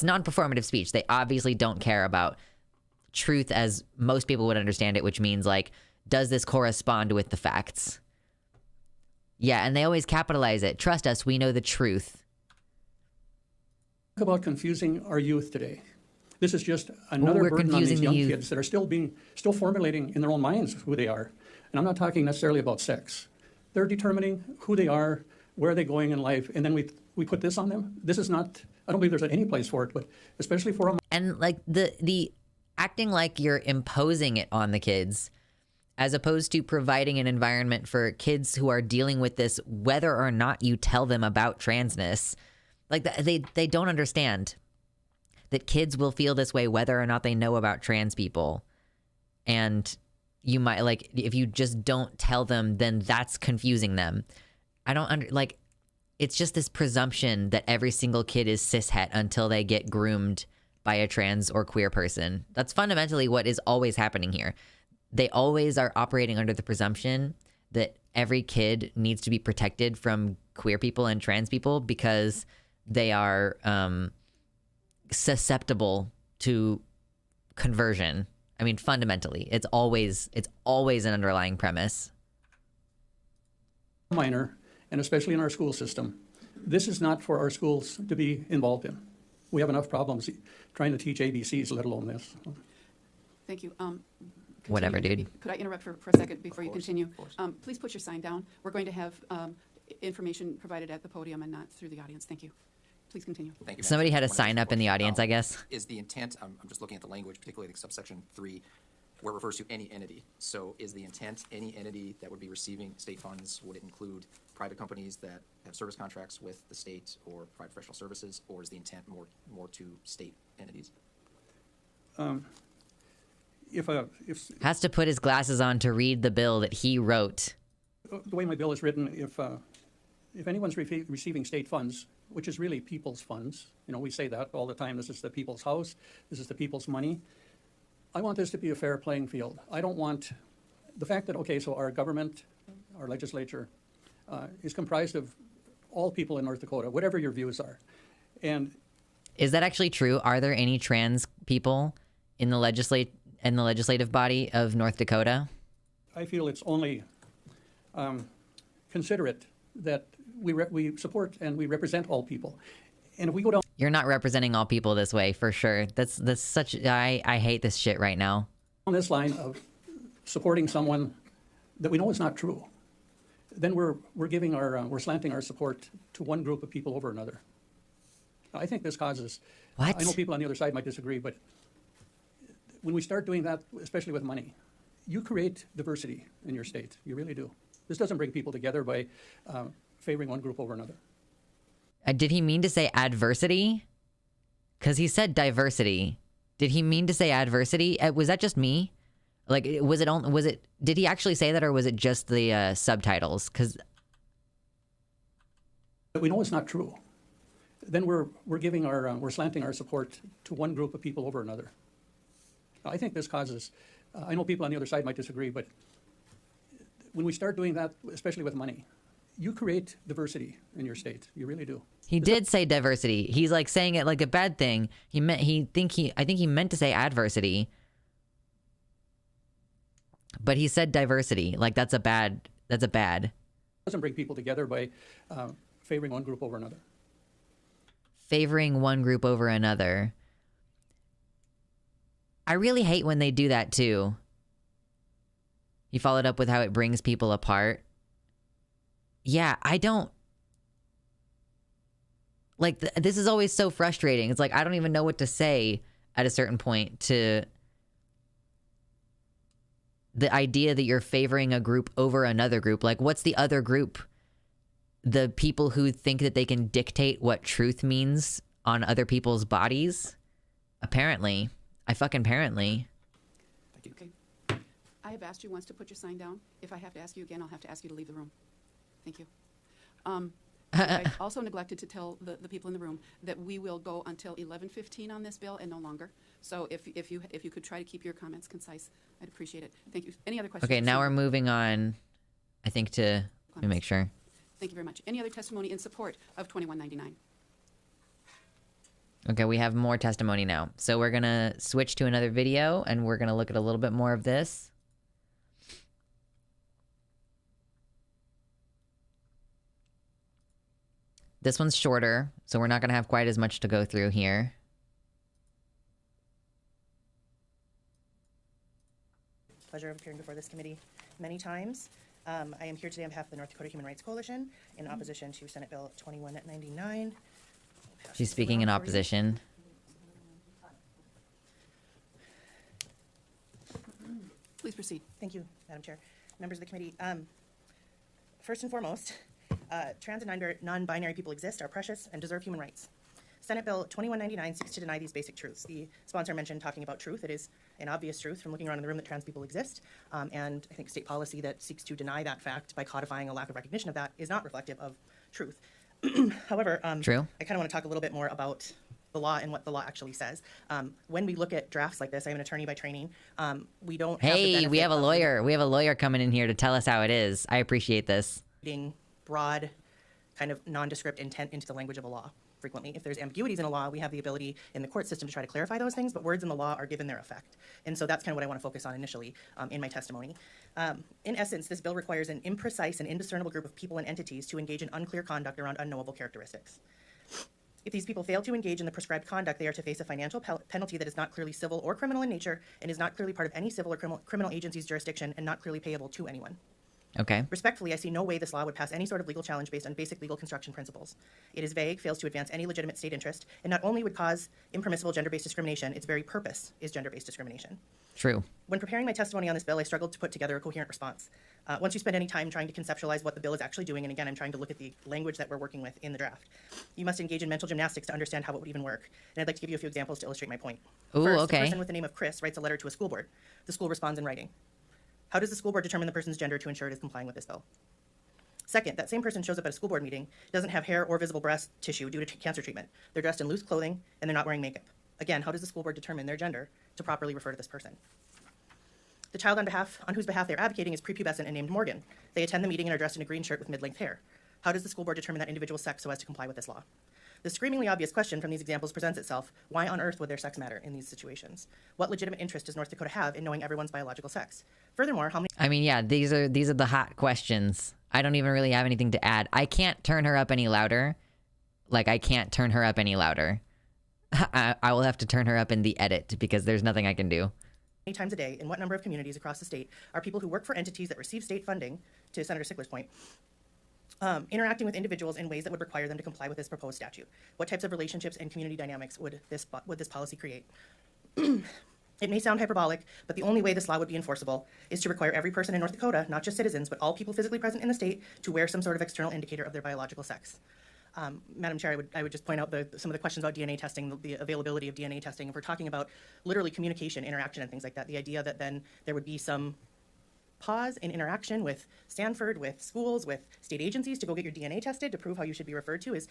non-performative speech. They obviously don't care about truth as most people would understand it, which means, like, does this correspond with the facts? Yeah, and they always capitalize it. Trust us, we know the truth. about confusing our youth today. This is just another we're burden on these confusing the young youth. kids that are still formulating in their own minds who they are. And I'm not talking necessarily about sex. They're determining who they are, where are they going in life, and then we put this on them. This is not, I don't believe there's any place for it, but especially for a And like the acting like you're imposing it on the kids, as opposed to providing an environment for kids who are dealing with this, whether or not you tell them about transness. Like they don't understand that kids will feel this way whether or not they know about trans people. And you might, like, if you just don't tell them, then that's confusing them. I don't it's just this presumption that every single kid is cishet until they get groomed by a trans or queer person. That's fundamentally what is always happening here. They always are operating under the presumption that every kid needs to be protected from queer people and trans people because they are susceptible to conversion. I mean, fundamentally, it's always an underlying premise. minor, and especially in our school system. This is not for our schools to be involved in. We have enough problems trying to teach ABCs, let alone this. Thank you. Whatever, Continue. dude. Could I interrupt for a second before you course, continue? of course. Please put your sign down. We're going to have information provided at the podium and not through the audience. Thank you. Please continue. Thank you, Madam Somebody Chair. had a One sign additional up in the question. audience, I guess. Is the intent, I'm just looking at the language, particularly subsection 3, where it refers to any entity. So is the intent any entity that would be receiving state funds? Would it include private companies that have service contracts with the state or provide professional services, or is the intent more to state entities? If Has to put his glasses on to read the bill that he wrote. the way my bill is written, if anyone's receiving state funds, which is really people's funds, we say that all the time, this is the people's house, this is the people's money. I want this to be a fair playing field. I don't want the fact that, okay, so our government, our legislature, is comprised of all people in North Dakota, whatever your views are. And Is that actually true? Are there any trans people in the legislative body of North Dakota? I feel it's only considerate that we support and we represent all people. And if we go down You're not representing all people this way, for sure. That's such. I hate this shit right now. this line of supporting someone that we know is not true, then we're slanting our support to one group of people over another. I think this causes. What? I know people on the other side might disagree, but when we start doing that, especially with money, you create diversity in your state. You really do. This doesn't bring people together by favoring one group over another. Did he mean to say adversity? Because he said diversity. Did he mean to say adversity? Was that just me? Like, did he actually say that, or was it just the subtitles? Because we know it's not true. Then we're slanting our support to one group of people over another. I think this causes. I know people on the other side might disagree, but when we start doing that, especially with money, you create diversity in your state. You really do. he did say diversity. He's like saying it like a bad thing. I think he meant to say adversity. But he said diversity. Like that's a bad. It doesn't bring people together by favoring one group over another. Favoring one group over another. I really hate when they do that too. He followed up with how it brings people apart. Yeah, I don't. Like, this is always so frustrating. It's like, I don't even know what to say at a certain point to the idea that you're favoring a group over another group. Like, what's the other group? The people who think that they can dictate what truth means on other people's bodies? Apparently. Apparently. Thank you. Okay. I have asked you once to put your sign down. If I have to ask you again, I'll have to ask you to leave the room. Thank you. I also neglected to tell the people in the room that we will go until 11:15 on this bill and no longer. So if you could try to keep your comments concise, I'd appreciate it. Thank you. Any other questions? Okay, now we're moving on, I think, to... Let me make sure. Thank you very much. Any other testimony in support of 2199? Okay, we have more testimony now. So we're going to switch to another video, and we're going to look at a little bit more of this. This one's shorter, so we're not going to have quite as much to go through here. Pleasure of appearing before this committee many times. I am here today on behalf of the North Dakota Human Rights Coalition in opposition to Senate Bill 2199. She's speaking in opposition. Please proceed. Thank you, Madam Chair. Members of the committee, first and foremost, trans and non-binary people exist, are precious, and deserve human rights. Senate Bill 2199 seeks to deny these basic truths. The sponsor mentioned talking about truth. It is an obvious truth from looking around in the room that trans people exist, and I think state policy that seeks to deny that fact by codifying a lack of recognition of that is not reflective of truth. However, True. I kind of want to talk a little bit more about the law and what the law actually says. When we look at drafts like this, I'm an attorney by training. We don't. Hey, we have a of lawyer. We have a lawyer coming in here to tell us how it is. I appreciate this. reading broad, kind of nondescript intent into the language of a law. Frequently, if there's ambiguities in a law, we have the ability in the court system to try to clarify those things, but words in the law are given their effect. And so that's kind of what I want to focus on initially in my testimony. In essence, this bill requires an imprecise and indiscernible group of people and entities to engage in unclear conduct around unknowable characteristics. If these people fail to engage in the prescribed conduct, they are to face a financial penalty that is not clearly civil or criminal in nature and is not clearly part of any civil or criminal agency's jurisdiction and not clearly payable to anyone. Okay. Respectfully, I see no way this law would pass any sort of legal challenge based on basic legal construction principles. It is vague, fails to advance any legitimate state interest, and not only would cause impermissible gender-based discrimination, its very purpose is gender-based discrimination. True. When preparing my testimony on this bill, I struggled to put together a coherent response. Once you spend any time trying to conceptualize what the bill is actually doing, and again, I'm trying to look at the language that we're working with in the draft, you must engage in mental gymnastics to understand how it would even work. And I'd like to give you a few examples to illustrate my point. Ooh, First, okay. the person with the name of Chris writes a letter to a school board. The school responds in writing. How does the school board determine the person's gender to ensure it is complying with this bill? Second, that same person shows up at a school board meeting, doesn't have hair or visible breast tissue due to cancer treatment. They're dressed in loose clothing, and they're not wearing makeup. Again, how does the school board determine their gender to properly refer to this person? The child on whose behalf they're advocating is prepubescent and named Morgan. They attend the meeting and are dressed in a green shirt with mid-length hair. How does the school board determine that individual's sex so as to comply with this law? The screamingly obvious question from these examples presents itself: why on earth would their sex matter in these situations? What legitimate interest does North Dakota have in knowing everyone's biological sex? Furthermore, how many I mean, yeah, these are the hot questions. I don't even really have anything to add. I can't turn her up any louder. Like, I can't turn her up any louder. I will have to turn her up in the edit because there's nothing I can do. times a day in what number of communities across the state are people who work for entities that receive state funding, to Senator Sickler's point, interacting with individuals in ways that would require them to comply with this proposed statute? What types of relationships and community dynamics would this policy create? It may sound hyperbolic, but the only way this law would be enforceable is to require every person in North Dakota, not just citizens, but all people physically present in the state, to wear some sort of external indicator of their biological sex. Madam Chair, I would just point out some of the questions about DNA testing, the availability of DNA testing. If we're talking about literally communication, interaction, and things like that, the idea that then there would be some pause in interaction with Stanford, with schools, with state agencies to go get your DNA tested to prove how you should be referred to is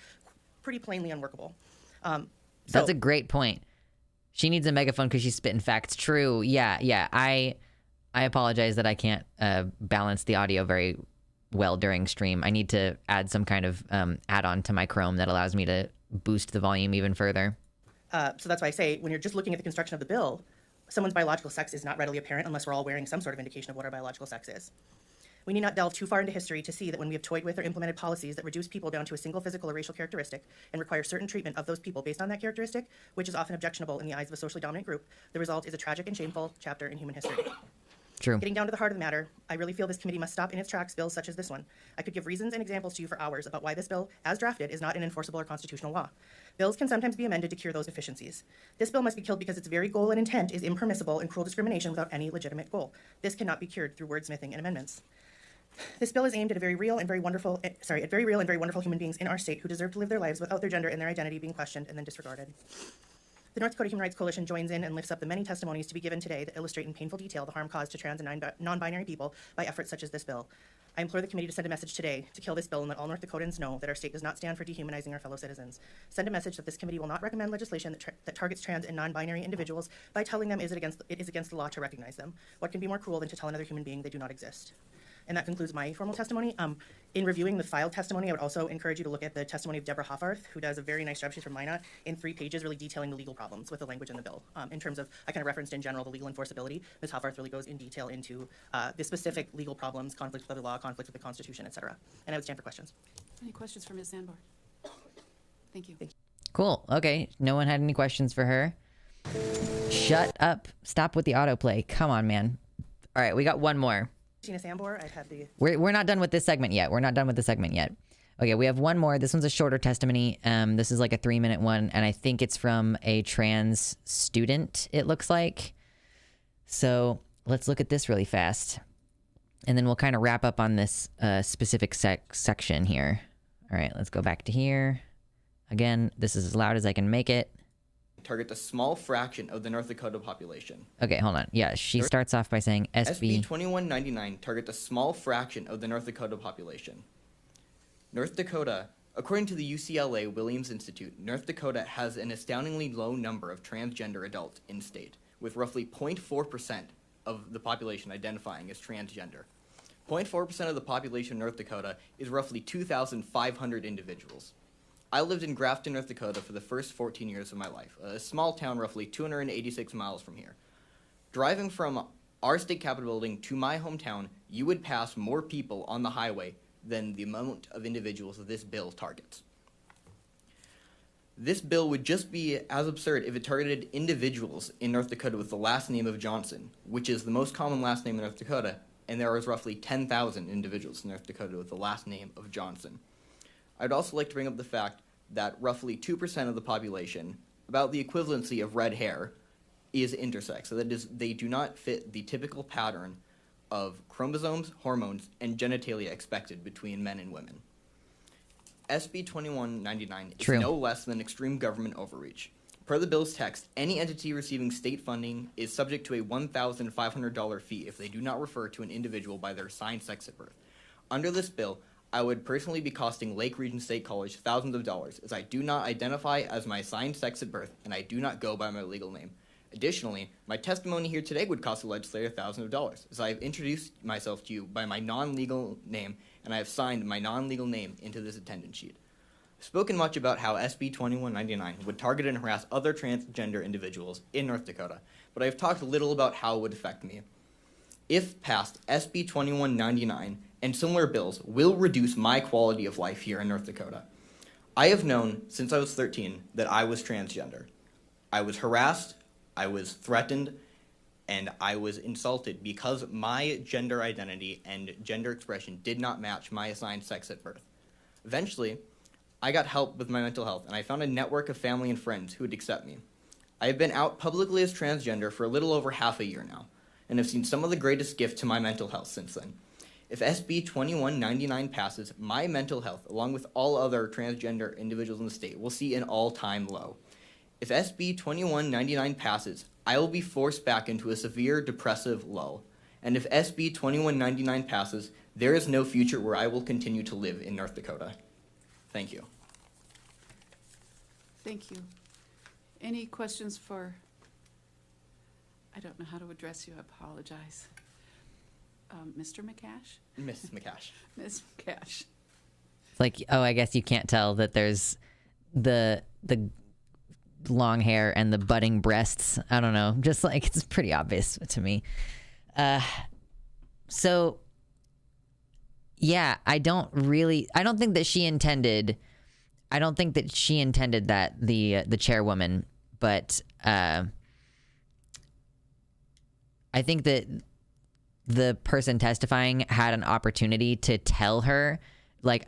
pretty plainly unworkable. That's a great point. She needs a megaphone because she's spitting facts. True. Yeah. I apologize that I can't balance the audio very well during stream. I need to add some kind of add-on to my Chrome that allows me to boost the volume even further. So that's why I say, when you're just looking at the construction of the bill, someone's biological sex is not readily apparent unless we're all wearing some sort of indication of what our biological sex is. We need not delve too far into history to see that when we have toyed with or implemented policies that reduce people down to a single physical or racial characteristic and require certain treatment of those people based on that characteristic, which is often objectionable in the eyes of a socially dominant group, the result is a tragic and shameful chapter in human history. True. Getting down to the heart of the matter, I really feel this committee must stop in its tracks bills such as this one. I could give reasons and examples to you for hours about why this bill, as drafted, is not an enforceable or constitutional law. Bills can sometimes be amended to cure those deficiencies. This bill must be killed because its very goal and intent is impermissible and cruel discrimination without any legitimate goal. This cannot be cured through wordsmithing and amendments. This bill is aimed at very real and very wonderful human beings in our state who deserve to live their lives without their gender and their identity being questioned and then disregarded. The North Dakota Human Rights Coalition joins in and lifts up the many testimonies to be given today that illustrate in painful detail the harm caused to trans and non-binary people by efforts such as this bill. I implore the committee to send a message today to kill this bill and let all North Dakotans know that our state does not stand for dehumanizing our fellow citizens. Send a message that this committee will not recommend legislation that targets trans and non-binary individuals by telling them it is against the law to recognize them. What can be more cruel than to tell another human being they do not exist? And that concludes my formal testimony. In reviewing the filed testimony, I would also encourage you to look at the testimony of Deborah Hoffarth, who does a very nice job. She's from Minot, in 3 pages, really detailing the legal problems with the language in the bill. In terms of, I kind of referenced in general the legal enforceability. Ms. Hoffarth really goes in detail into the specific legal problems, conflict with other law, conflict with the Constitution, et cetera. And I would stand for questions. Any questions for Ms. Sandbar? Thank you. Cool. Okay. No one had any questions for her. Shut up. Stop with the autoplay. Come on, man. All right. We got one more. Tina Sambor, I've had the... We're not done with this segment yet. Okay, we have one more. This one's a shorter testimony. This is like a 3-minute one, and I think it's from a trans student, it looks like. So let's look at this really fast. And then we'll kind of wrap up on this specific section here. All right, let's go back to here. Again, this is as loud as I can make it. Target a small fraction of the North Dakota population. Okay, hold on. Yeah, she starts off by saying SB 2199 targets a small fraction of the North Dakota population. North Dakota, according to the UCLA Williams Institute, North Dakota has an astoundingly low number of transgender adults in state, with roughly 0.4% of the population identifying as transgender. 0.4% of the population of North Dakota is roughly 2,500 individuals. I lived in Grafton, North Dakota for the first 14 years of my life, a small town roughly 286 miles from here. Driving from our state capitol building to my hometown, you would pass more people on the highway than the amount of individuals that this bill targets. This bill would just be as absurd if it targeted individuals in North Dakota with the last name of Johnson, which is the most common last name in North Dakota, and there is roughly 10,000 individuals in North Dakota with the last name of Johnson. I'd also like to bring up the fact that roughly 2% of the population, about the equivalency of red hair, is intersex. So that is, they do not fit the typical pattern of chromosomes, hormones, and genitalia expected between men and women. SB 2199 is True. no less than extreme government overreach. Per the bill's text, any entity receiving state funding is subject to a $1,500 fee if they do not refer to an individual by their assigned sex at birth. Under this bill, I would personally be costing Lake Region State College thousands of dollars, as I do not identify as my assigned sex at birth, and I do not go by my legal name. Additionally, my testimony here today would cost the legislator thousands of dollars, as I have introduced myself to you by my non-legal name, and I have signed my non-legal name into this attendance sheet. I've spoken much about how SB 2199 would target and harass other transgender individuals in North Dakota, but I have talked little about how it would affect me. If passed, SB 2199 and similar bills will reduce my quality of life here in North Dakota. I have known since I was 13 that I was transgender. I was harassed, I was threatened, and I was insulted because my gender identity and gender expression did not match my assigned sex at birth. Eventually, I got help with my mental health, and I found a network of family and friends who would accept me. I have been out publicly as transgender for a little over half a year now, and have seen some of the greatest gifts to my mental health since then. If SB 2199 passes, my mental health, along with all other transgender individuals in the state, will see an all-time low. If SB 2199 passes, I will be forced back into a severe depressive lull. And if SB 2199 passes, there is no future where I will continue to live in North Dakota. Thank you. Thank you. Any questions for, I don't know how to address you, I apologize. Mr. McCash? Miss McCash. Ms. McCash. It's like, oh, I guess you can't tell that there's the long hair and the budding breasts. I don't know. Just like, it's pretty obvious to me. So yeah, I don't think that she intended that, the chairwoman, but I think that the person testifying had an opportunity to tell her, like,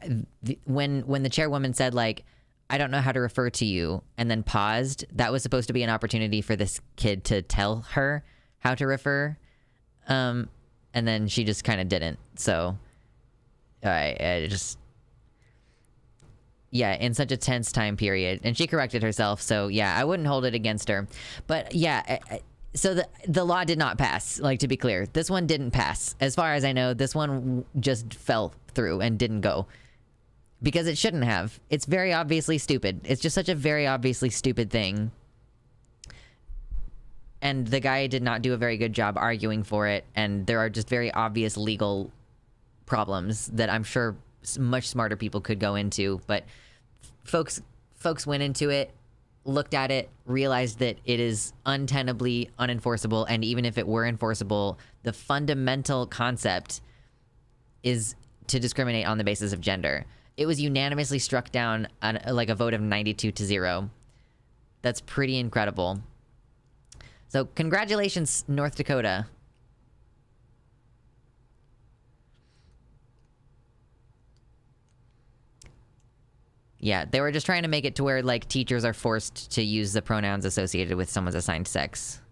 when the chairwoman said, like, I don't know how to refer to you, and then paused, that was supposed to be an opportunity for this kid to tell her how to refer, and then she just kind of didn't. So I just, yeah, in such a tense time period, and she corrected herself, so yeah, I wouldn't hold it against her. But yeah, so the law did not pass, like, to be clear. This one didn't pass. As far as I know, this one just fell through and didn't go. Because it shouldn't have. It's very obviously stupid. It's just such a very obviously stupid thing. And the guy did not do a very good job arguing for it, and there are just very obvious legal problems that I'm sure much smarter people could go into, but folks went into it, looked at it, realized that it is untenably unenforceable, and even if it were enforceable, the fundamental concept is to discriminate on the basis of gender. It was unanimously struck down on like a vote of 92-0. That's pretty incredible. So congratulations, North Dakota. Yeah, they were just trying to make it to where, like, teachers are forced to use the pronouns associated with someone's assigned sex.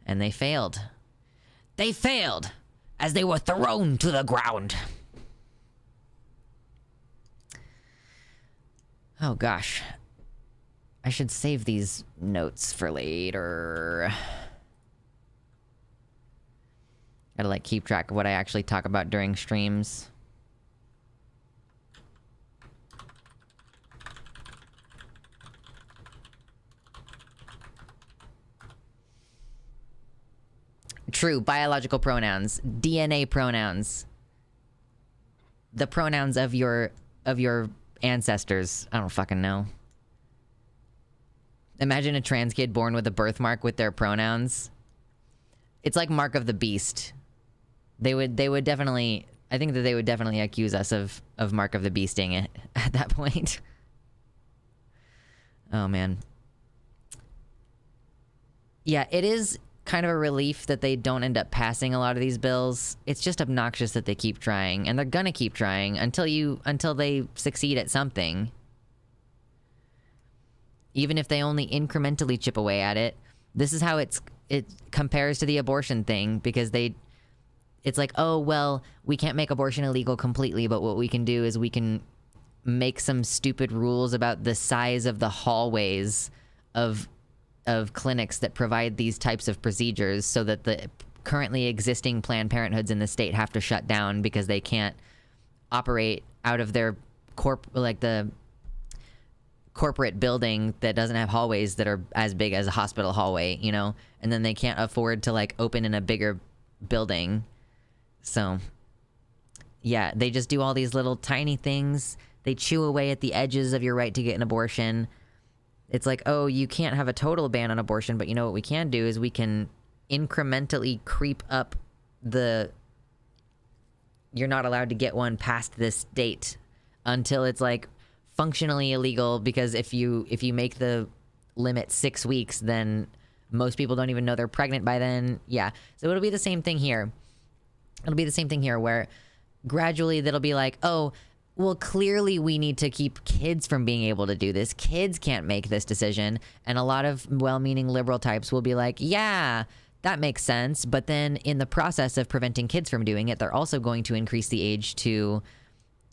And they failed. They failed as they were thrown to the ground. Oh, gosh. I should save these notes for later. Gotta, like, keep track of what I actually talk about during streams. True, biological pronouns, DNA pronouns, the pronouns of your ancestors. I don't fucking know. Imagine a trans kid born with a birthmark with their pronouns. It's like Mark of the Beast. They would definitely, I think that they would definitely accuse us of Mark of the Beasting it at that point. Oh man. Yeah, it is kind of a relief that they don't end up passing a lot of these bills. It's just obnoxious that they keep trying, and they're gonna keep trying until they succeed at something. Even if they only incrementally chip away at it. This is how it compares to the abortion thing, because it's like, oh, well, we can't make abortion illegal completely, but what we can do is we can make some stupid rules about the size of the hallways of clinics that provide these types of procedures, so that the currently existing Planned Parenthoods in the state have to shut down because they can't operate out of their the corporate building that doesn't have hallways that are as big as a hospital hallway, you know, and then they can't afford to like open in a bigger building. So yeah, they just do all these little tiny things. They chew away at the edges of your right to get an abortion. It's like, oh, you can't have a total ban on abortion, but you know what we can do is we can incrementally creep up the you're not allowed to get one past this date until it's like functionally illegal, because if you make the limit 6 weeks, then most people don't even know they're pregnant by then. Yeah. So it'll be the same thing here. It'll be the same thing here where gradually that'll be like, oh, well, clearly we need to keep kids from being able to do this. Kids can't make this decision. And a lot of well-meaning liberal types will be like, yeah, that makes sense. But then in the process of preventing kids from doing it, they're also going to increase the age to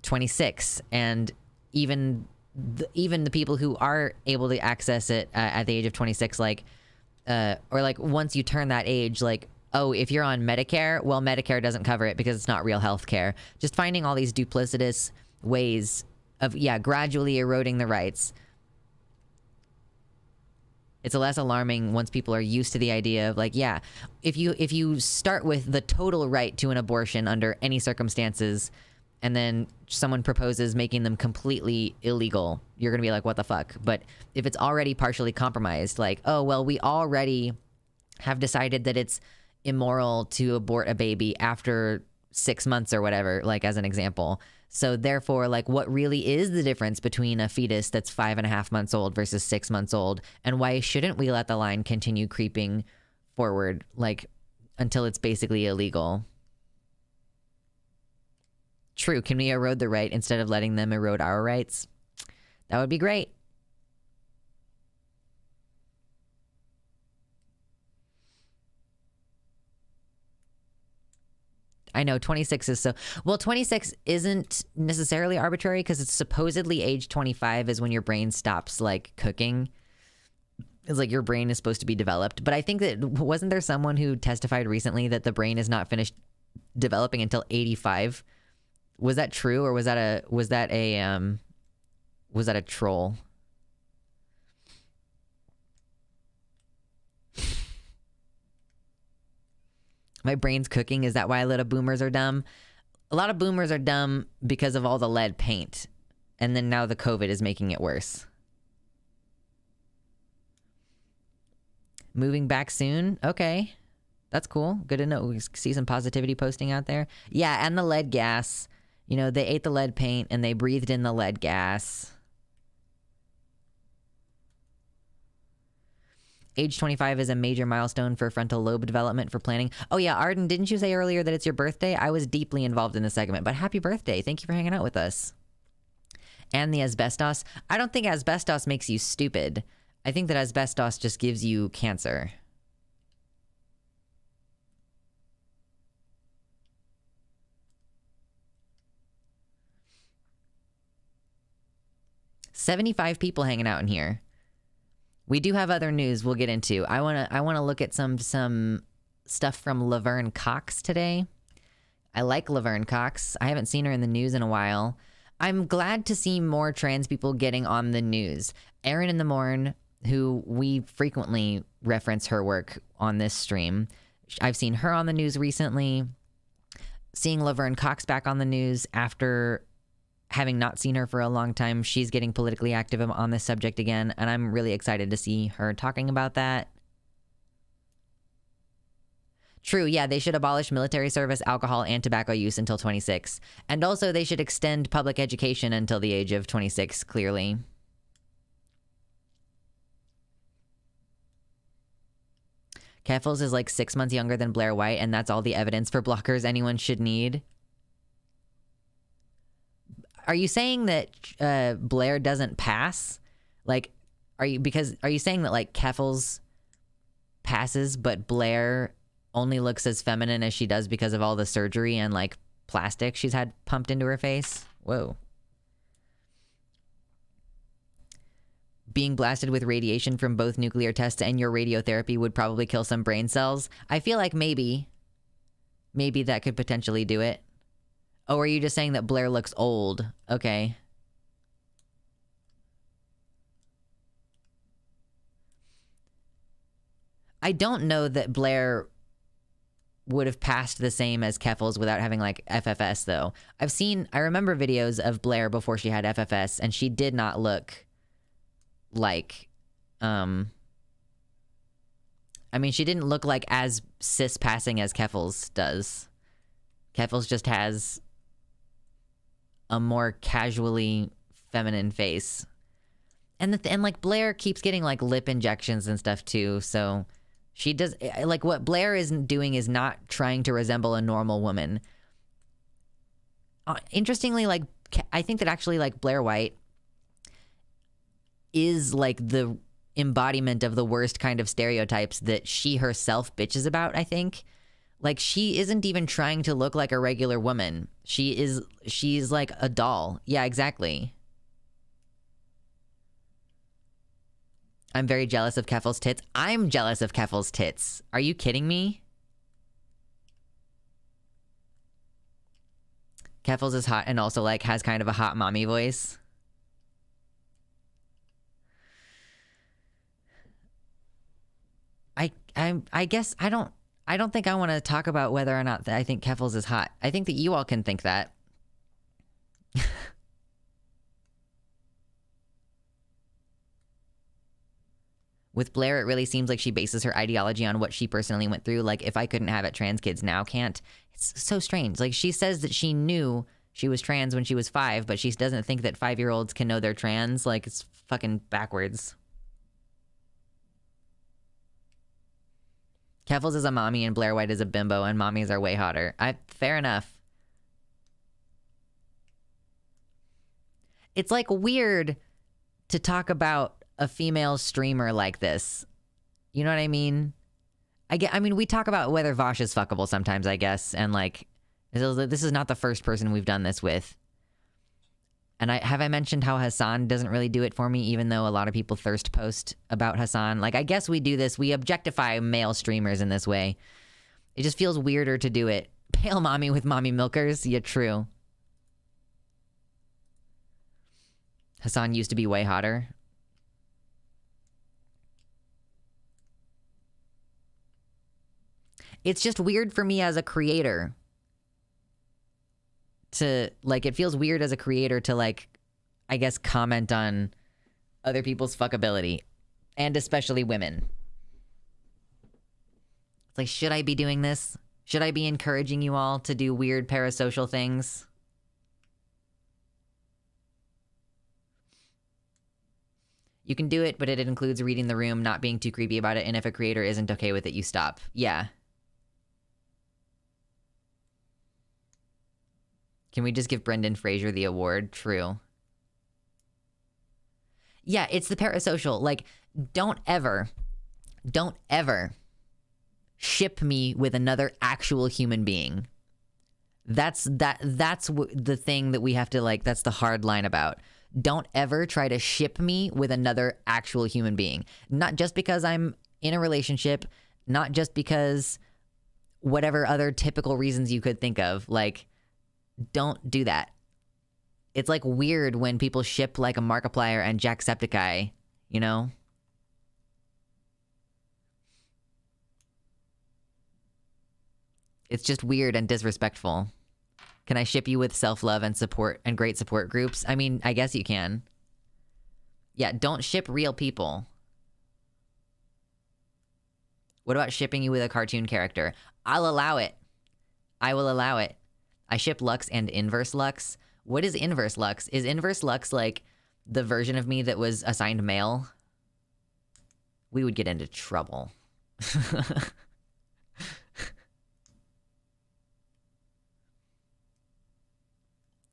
26. And even the people who are able to access it at the age of 26, like, or like once you turn that age, like, oh, if you're on Medicare, well, Medicare doesn't cover it because it's not real health care. Just finding all these duplicitous ways of, yeah, gradually eroding the rights. It's less alarming once people are used to the idea of like, yeah, if you start with the total right to an abortion under any circumstances, and then someone proposes making them completely illegal, you're gonna be like, what the fuck? But if it's already partially compromised, like, oh, well, we already have decided that it's immoral to abort a baby after 6 months or whatever, like as an example. So therefore, like, what really is the difference between a fetus that's 5.5 months old versus 6 months old? And why shouldn't we let the line continue creeping forward, like, until it's basically illegal? True. Can we erode the right instead of letting them erode our rights? That would be great. I know 26 is so... Well, 26 isn't necessarily arbitrary because it's supposedly age 25 is when your brain stops, like, cooking. It's like your brain is supposed to be developed. But I think that... Wasn't there someone who testified recently that the brain is not finished developing until 85? Was that true, or was that a troll? My brain's cooking. Is that why a lot of boomers are dumb? A lot of boomers are dumb because of all the lead paint. And then now the COVID is making it worse. Moving back soon? Okay. That's cool. Good to know. We see some positivity posting out there. Yeah, and the lead gas. You know, they ate the lead paint and they breathed in the lead gas. Age 25 is a major milestone for frontal lobe development for planning. Oh yeah, Arden, didn't you say earlier that it's your birthday? I was deeply involved in the segment, but happy birthday. Thank you for hanging out with us. And the asbestos. I don't think asbestos makes you stupid. I think that asbestos just gives you cancer. $75 people hanging out in here. We do have other news we'll get into. I wanna look at some stuff from Laverne Cox today. I like Laverne Cox. I haven't seen her in the news in a while. I'm glad to see more trans people getting on the news. Erin in the Morn, who we frequently reference her work on this stream. I've seen her on the news recently. Seeing Laverne Cox back on the news after having not seen her for a long time, she's getting politically active on this subject again, and I'm really excited to see her talking about that. True, yeah, they should abolish military service, alcohol, and tobacco use until 26. And also, they should extend public education until the age of 26, clearly. Keffels is like 6 months younger than Blair White, and that's all the evidence for blockers anyone should need. Are you saying that Blair doesn't pass? Like, are you saying that like Keffels passes, but Blair only looks as feminine as she does because of all the surgery and like plastic she's had pumped into her face? Whoa. Being blasted with radiation from both nuclear tests and your radiotherapy would probably kill some brain cells. I feel like maybe that could potentially do it. Oh, are you just saying that Blair looks old? Okay. I don't know that Blair would have passed the same as Keffels without having like FFS though. I remember videos of Blair before she had FFS, and she did not look like, I mean, she didn't look like as cis passing as Keffels does. Keffels just has a more casually feminine face. And like Blair keeps getting like lip injections and stuff too, so she does, like, what Blair is doing is not trying to resemble a normal woman. Interestingly, like, I think that actually, like, Blair White is, like, the embodiment of the worst kind of stereotypes that she herself bitches about, I think. Like, she isn't even trying to look like a regular woman. She's, like, a doll. Yeah, exactly. I'm very jealous of Keffel's tits. I'm jealous of Keffel's tits. Are you kidding me? Keffels is hot and also like has kind of a hot mommy voice. I guess I don't think I want to talk about whether or not I think Keffels is hot. I think that you all can think that. With Blair, it really seems like she bases her ideology on what she personally went through. Like, if I couldn't have it, trans kids now can't. It's so strange. Like, she says that she knew she was trans when she was 5, but she doesn't think that 5-year-olds can know they're trans. Like, it's fucking backwards. Keffels is a mommy and Blair White is a bimbo, and mommies are way hotter. Fair enough. It's, like, weird to talk about a female streamer like this. You know what I mean? I mean, we talk about whether Vosh is fuckable sometimes, I guess, and like, this is not the first person we've done this with. And I mentioned how Hassan doesn't really do it for me, even though a lot of people thirst post about Hassan. Like, I guess we do this. We objectify male streamers in this way. It just feels weirder to do it. Pale mommy with mommy milkers. Yeah, true. Hassan used to be way hotter. It's just weird for me as a creator to, like, it feels weird as a creator to, like, I guess comment on other people's fuckability, and especially women. It's like, should I be doing this? Should I be encouraging you all to do weird parasocial things? You can do it, but it includes reading the room, not being too creepy about it, and if a creator isn't okay with it, you stop. Yeah. Can we just give Brendan Fraser the award? True. Yeah, it's the parasocial. Like, don't ever ship me with another actual human being. That's the thing that we have to, like, that's the hard line about. Don't ever try to ship me with another actual human being. Not just because I'm in a relationship, not just because whatever other typical reasons you could think of. Like, don't do that. It's like weird when people ship like a Markiplier and Jacksepticeye, you know? It's just weird and disrespectful. Can I ship you with self-love and support and great support groups? I mean, I guess you can. Yeah, don't ship real people. What about shipping you with a cartoon character? I'll allow it. I will allow it. I ship Lux and Inverse Lux. What is Inverse Lux? Is Inverse Lux like the version of me that was assigned male? We would get into trouble.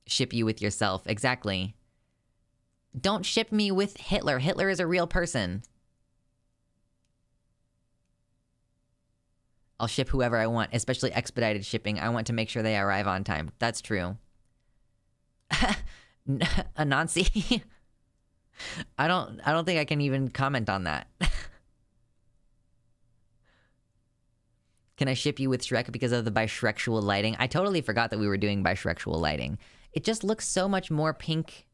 Ship you with yourself. Exactly. Don't ship me with Hitler. Hitler is a real person. I'll ship whoever I want, especially expedited shipping. I want to make sure they arrive on time. That's true. Anansi? I don't think I can even comment on that. Can I ship you with Shrek because of the bisexual lighting? I totally forgot that we were doing bisexual lighting. It just looks so much more pink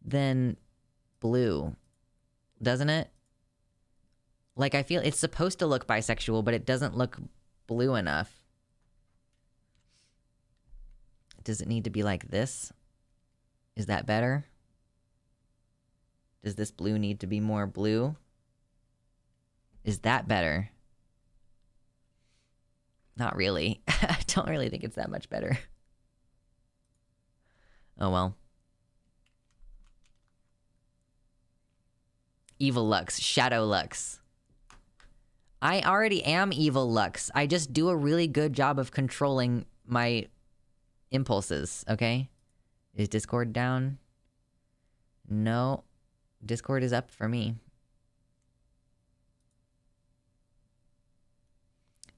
than blue, doesn't it? Like, I feel it's supposed to look bisexual, but it doesn't look blue enough. Does it need to be like this? Is that better? Does this blue need to be more blue? Is that better? Not really. I don't really think it's that much better. Oh well. Evil Lux, Shadow Lux. I already am Evil Lux. I just do a really good job of controlling my impulses, okay? Is Discord down? No. Discord is up for me.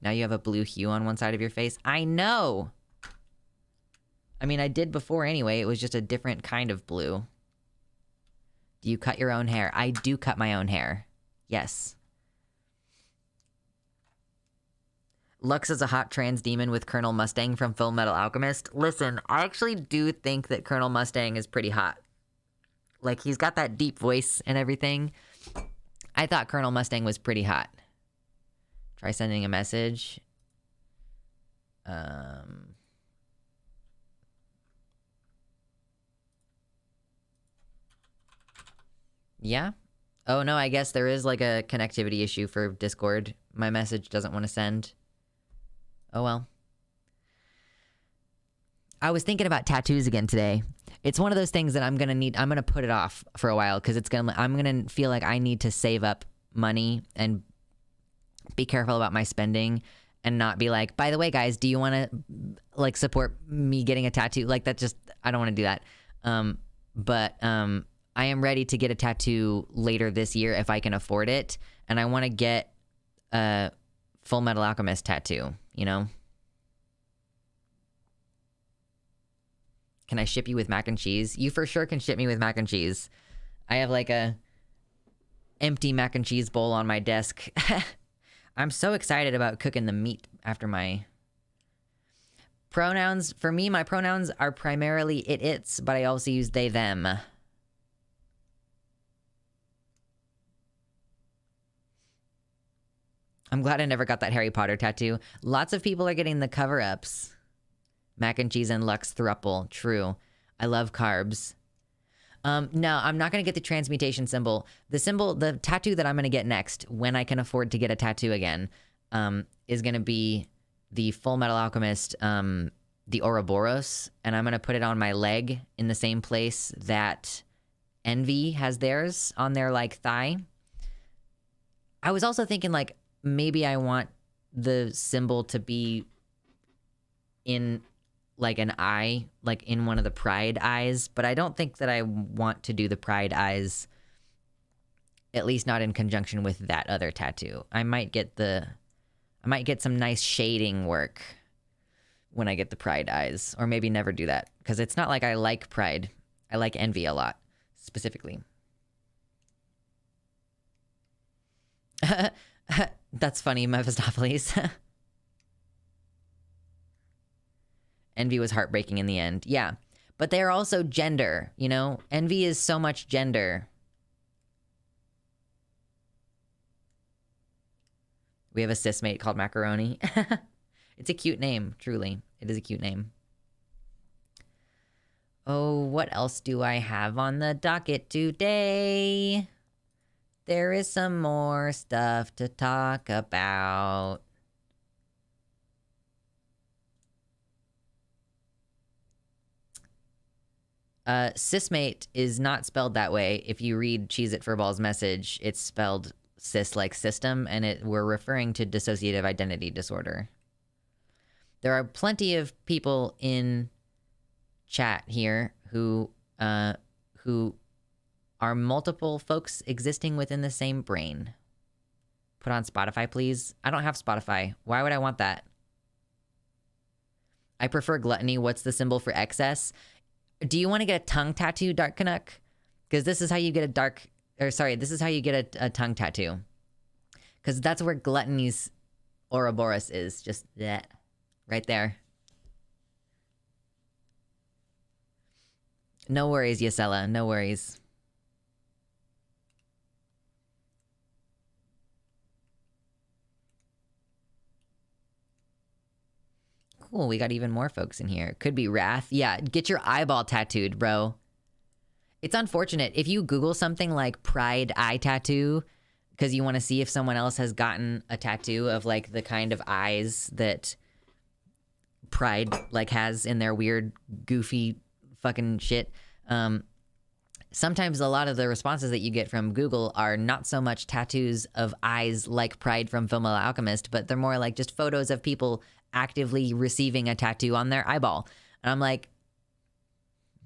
Now you have a blue hue on one side of your face. I know! I mean, I did before anyway. It was just a different kind of blue. Do you cut your own hair? I do cut my own hair. Yes. Lux is a hot trans demon with Colonel Mustang from Full Metal Alchemist. Listen, I actually do think that Colonel Mustang is pretty hot. Like, he's got that deep voice and everything. I thought Colonel Mustang was pretty hot. Try sending a message. Yeah. Oh, no, I guess there is, like, a connectivity issue for Discord. My message doesn't want to send. Oh, well. I was thinking about tattoos again today. It's one of those things that I'm going to put it off for a while because I'm going to feel like I need to save up money and be careful about my spending and not be like, by the way, guys, do you want to, like, support me getting a tattoo? Like, that just, I don't want to do that. But I am ready to get a tattoo later this year if I can afford it. And I want to get a Full Metal Alchemist tattoo, you know? Can I ship you with mac and cheese? You for sure can ship me with mac and cheese. I have like a empty mac and cheese bowl on my desk. I'm so excited about cooking the meat after my pronouns. For me, my pronouns are primarily it, its, but I also use they, them. I'm glad I never got that Harry Potter tattoo. Lots of people are getting the cover-ups. Mac and cheese and Lux thruple. True. I love carbs. No, I'm not going to get the transmutation symbol. The tattoo that I'm going to get next, when I can afford to get a tattoo again, is going to be the Full Metal Alchemist, the Ouroboros, and I'm going to put it on my leg in the same place that Envy has theirs, on their, like, thigh. I was also thinking, like, maybe I want the symbol to be in, like, an eye, like in one of the pride eyes, but I don't think that I want to do the pride eyes, at least not in conjunction with that other tattoo. I might get some nice shading work when I get the pride eyes, or maybe never do that, because it's not like I like pride. I like envy a lot, specifically. That's funny, Mephistopheles. Envy was heartbreaking in the end. Yeah. But they're also gender, you know? Envy is so much gender. We have a cis mate called Macaroni. It's a cute name, truly. It is a cute name. Oh, what else do I have on the docket today? There is some more stuff to talk about. Cismate is not spelled that way. If you read Cheez It Furball's message, it's spelled cis like system, and we're referring to dissociative identity disorder. There are plenty of people in chat here who are multiple folks existing within the same brain. Put on Spotify, please. I don't have Spotify. Why would I want that? I prefer gluttony. What's the symbol for excess? Do you want to get a tongue tattoo, Dark Canuck? Because this is how you get this is how you get a tongue tattoo. Because that's where gluttony's Ouroboros is. Just that. Right there. No worries, Yasella. No worries. cool. We got even more folks in here. Could be Wrath. Yeah, get your eyeball tattooed, bro. It's unfortunate. If you Google something like Pride eye tattoo, because you want to see if someone else has gotten a tattoo of like the kind of eyes that Pride like has in their weird, goofy fucking shit. Sometimes a lot of the responses that you get from Google are not so much tattoos of eyes like Pride from Fullmetal Alchemist, but they're more like just photos of people actively receiving a tattoo on their eyeball. And I'm like,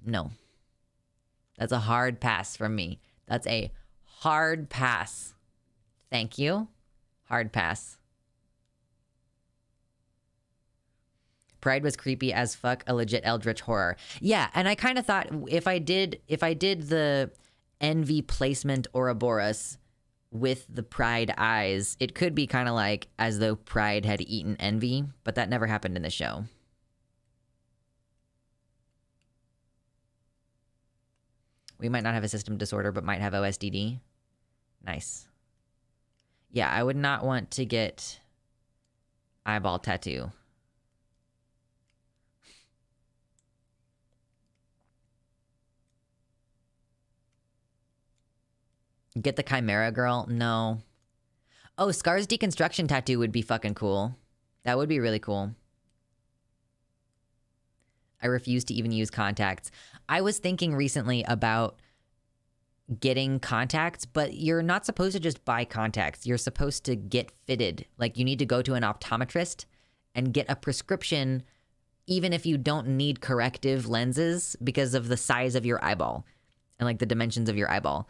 no. That's a hard pass from me. That's a hard pass. Thank you. Hard pass. Pride was creepy as fuck, a legit eldritch horror. Yeah, and I kind of thought if I did the Envy placement Ouroboros with the Pride eyes, it could be kind of like as though Pride had eaten Envy, but that never happened in the show. We might not have a system disorder, but might have OSDD. Nice. Yeah, I would not want to get eyeball tattoo. Get the Chimera girl? No. Oh, Scar's deconstruction tattoo would be fucking cool. That would be really cool. I refuse to even use contacts. I was thinking recently about getting contacts, but you're not supposed to just buy contacts. You're supposed to get fitted. Like, you need to go to an optometrist and get a prescription, even if you don't need corrective lenses because of the size of your eyeball and like the dimensions of your eyeball.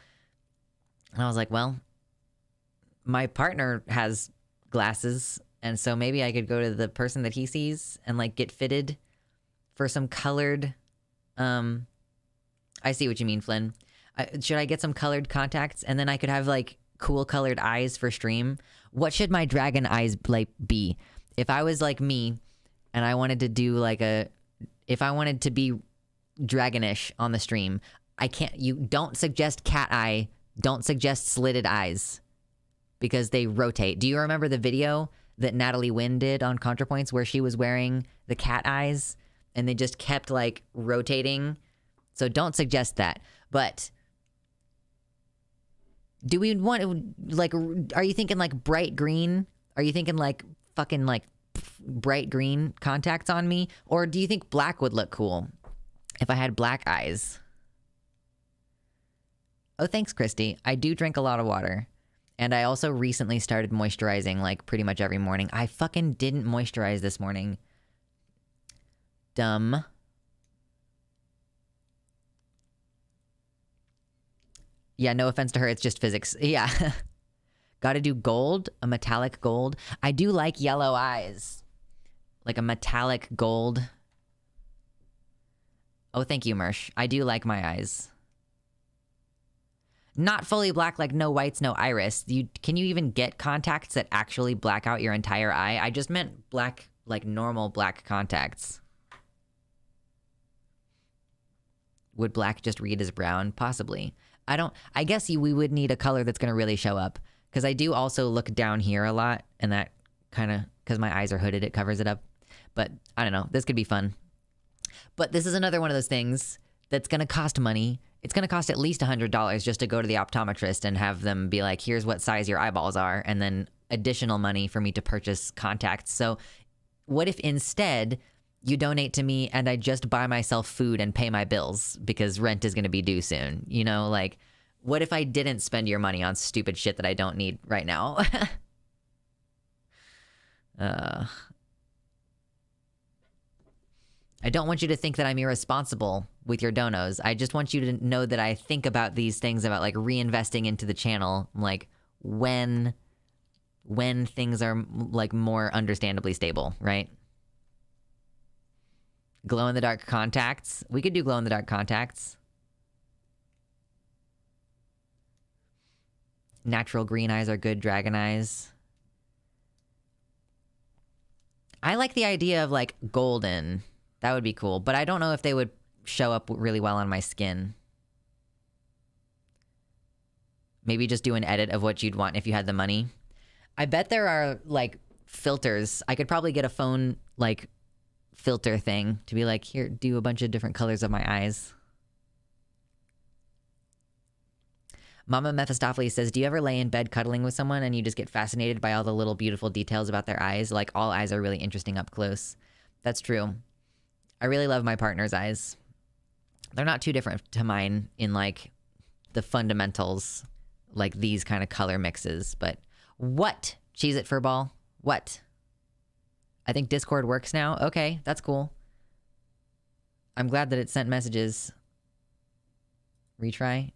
And I was like, well, my partner has glasses, and so maybe I could go to the person that he sees and like get fitted for some colored, I see what you mean, Flynn. Should I get some colored contacts and then I could have like cool colored eyes for stream? What should my dragon eyes like be? If I was like me and I wanted to do like if I wanted to be dragonish on the stream, I can't, you don't suggest cat eye. Don't suggest slitted eyes because they rotate. Do you remember the video that Natalie Wynn did on ContraPoints where she was wearing the cat eyes and they just kept like rotating? So don't suggest that. But do we want, like, are you thinking like bright green? Are you thinking like fucking like bright green contacts on me? Or do you think black would look cool if I had black eyes? Oh, thanks, Christy. I do drink a lot of water. And I also recently started moisturizing like pretty much every morning. I fucking didn't moisturize this morning. Dumb. Yeah, no offense to her. It's just physics. Yeah. Gotta do gold, a metallic gold. I do like yellow eyes. Like a metallic gold. Oh, thank you, Mersh. I do like my eyes. Not fully black, like no whites, no iris. Can you even get contacts that actually black out your entire eye? I just meant black, like normal black contacts. Would black just read as brown? Possibly. I guess we would need a color that's going to really show up. Because I do also look down here a lot, and that kind of, because my eyes are hooded, it covers it up. But I don't know. This could be fun. But this is another one of those things that's going to cost money. It's going to cost at least $100 just to go to the optometrist and have them be like, here's what size your eyeballs are, and then additional money for me to purchase contacts. So what if instead you donate to me and I just buy myself food and pay my bills because rent is going to be due soon? You know, like, what if I didn't spend your money on stupid shit that I don't need right now? I don't want you to think that I'm irresponsible with your donos. I just want you to know that I think about these things about like reinvesting into the channel, like when things are like more understandably stable, right? Glow in the dark contacts. We could do glow in the dark contacts. Natural green eyes are good dragon eyes. I like the idea of like golden. That would be cool, but I don't know if they would show up really well on my skin. Maybe just do an edit of what you'd want if you had the money. I bet there are like filters. I could probably get a phone like filter thing to be like, here, do a bunch of different colors of my eyes. Mama Mephistopheles says, do you ever lay in bed cuddling with someone and you just get fascinated by all the little beautiful details about their eyes? Like, all eyes are really interesting up close. That's true. I really love my partner's eyes. They're not too different to mine in, like, the fundamentals, like these kind of color mixes. But what? Cheez-It Furball? What? I think Discord works now. Okay, that's cool. I'm glad that it sent messages. Retry?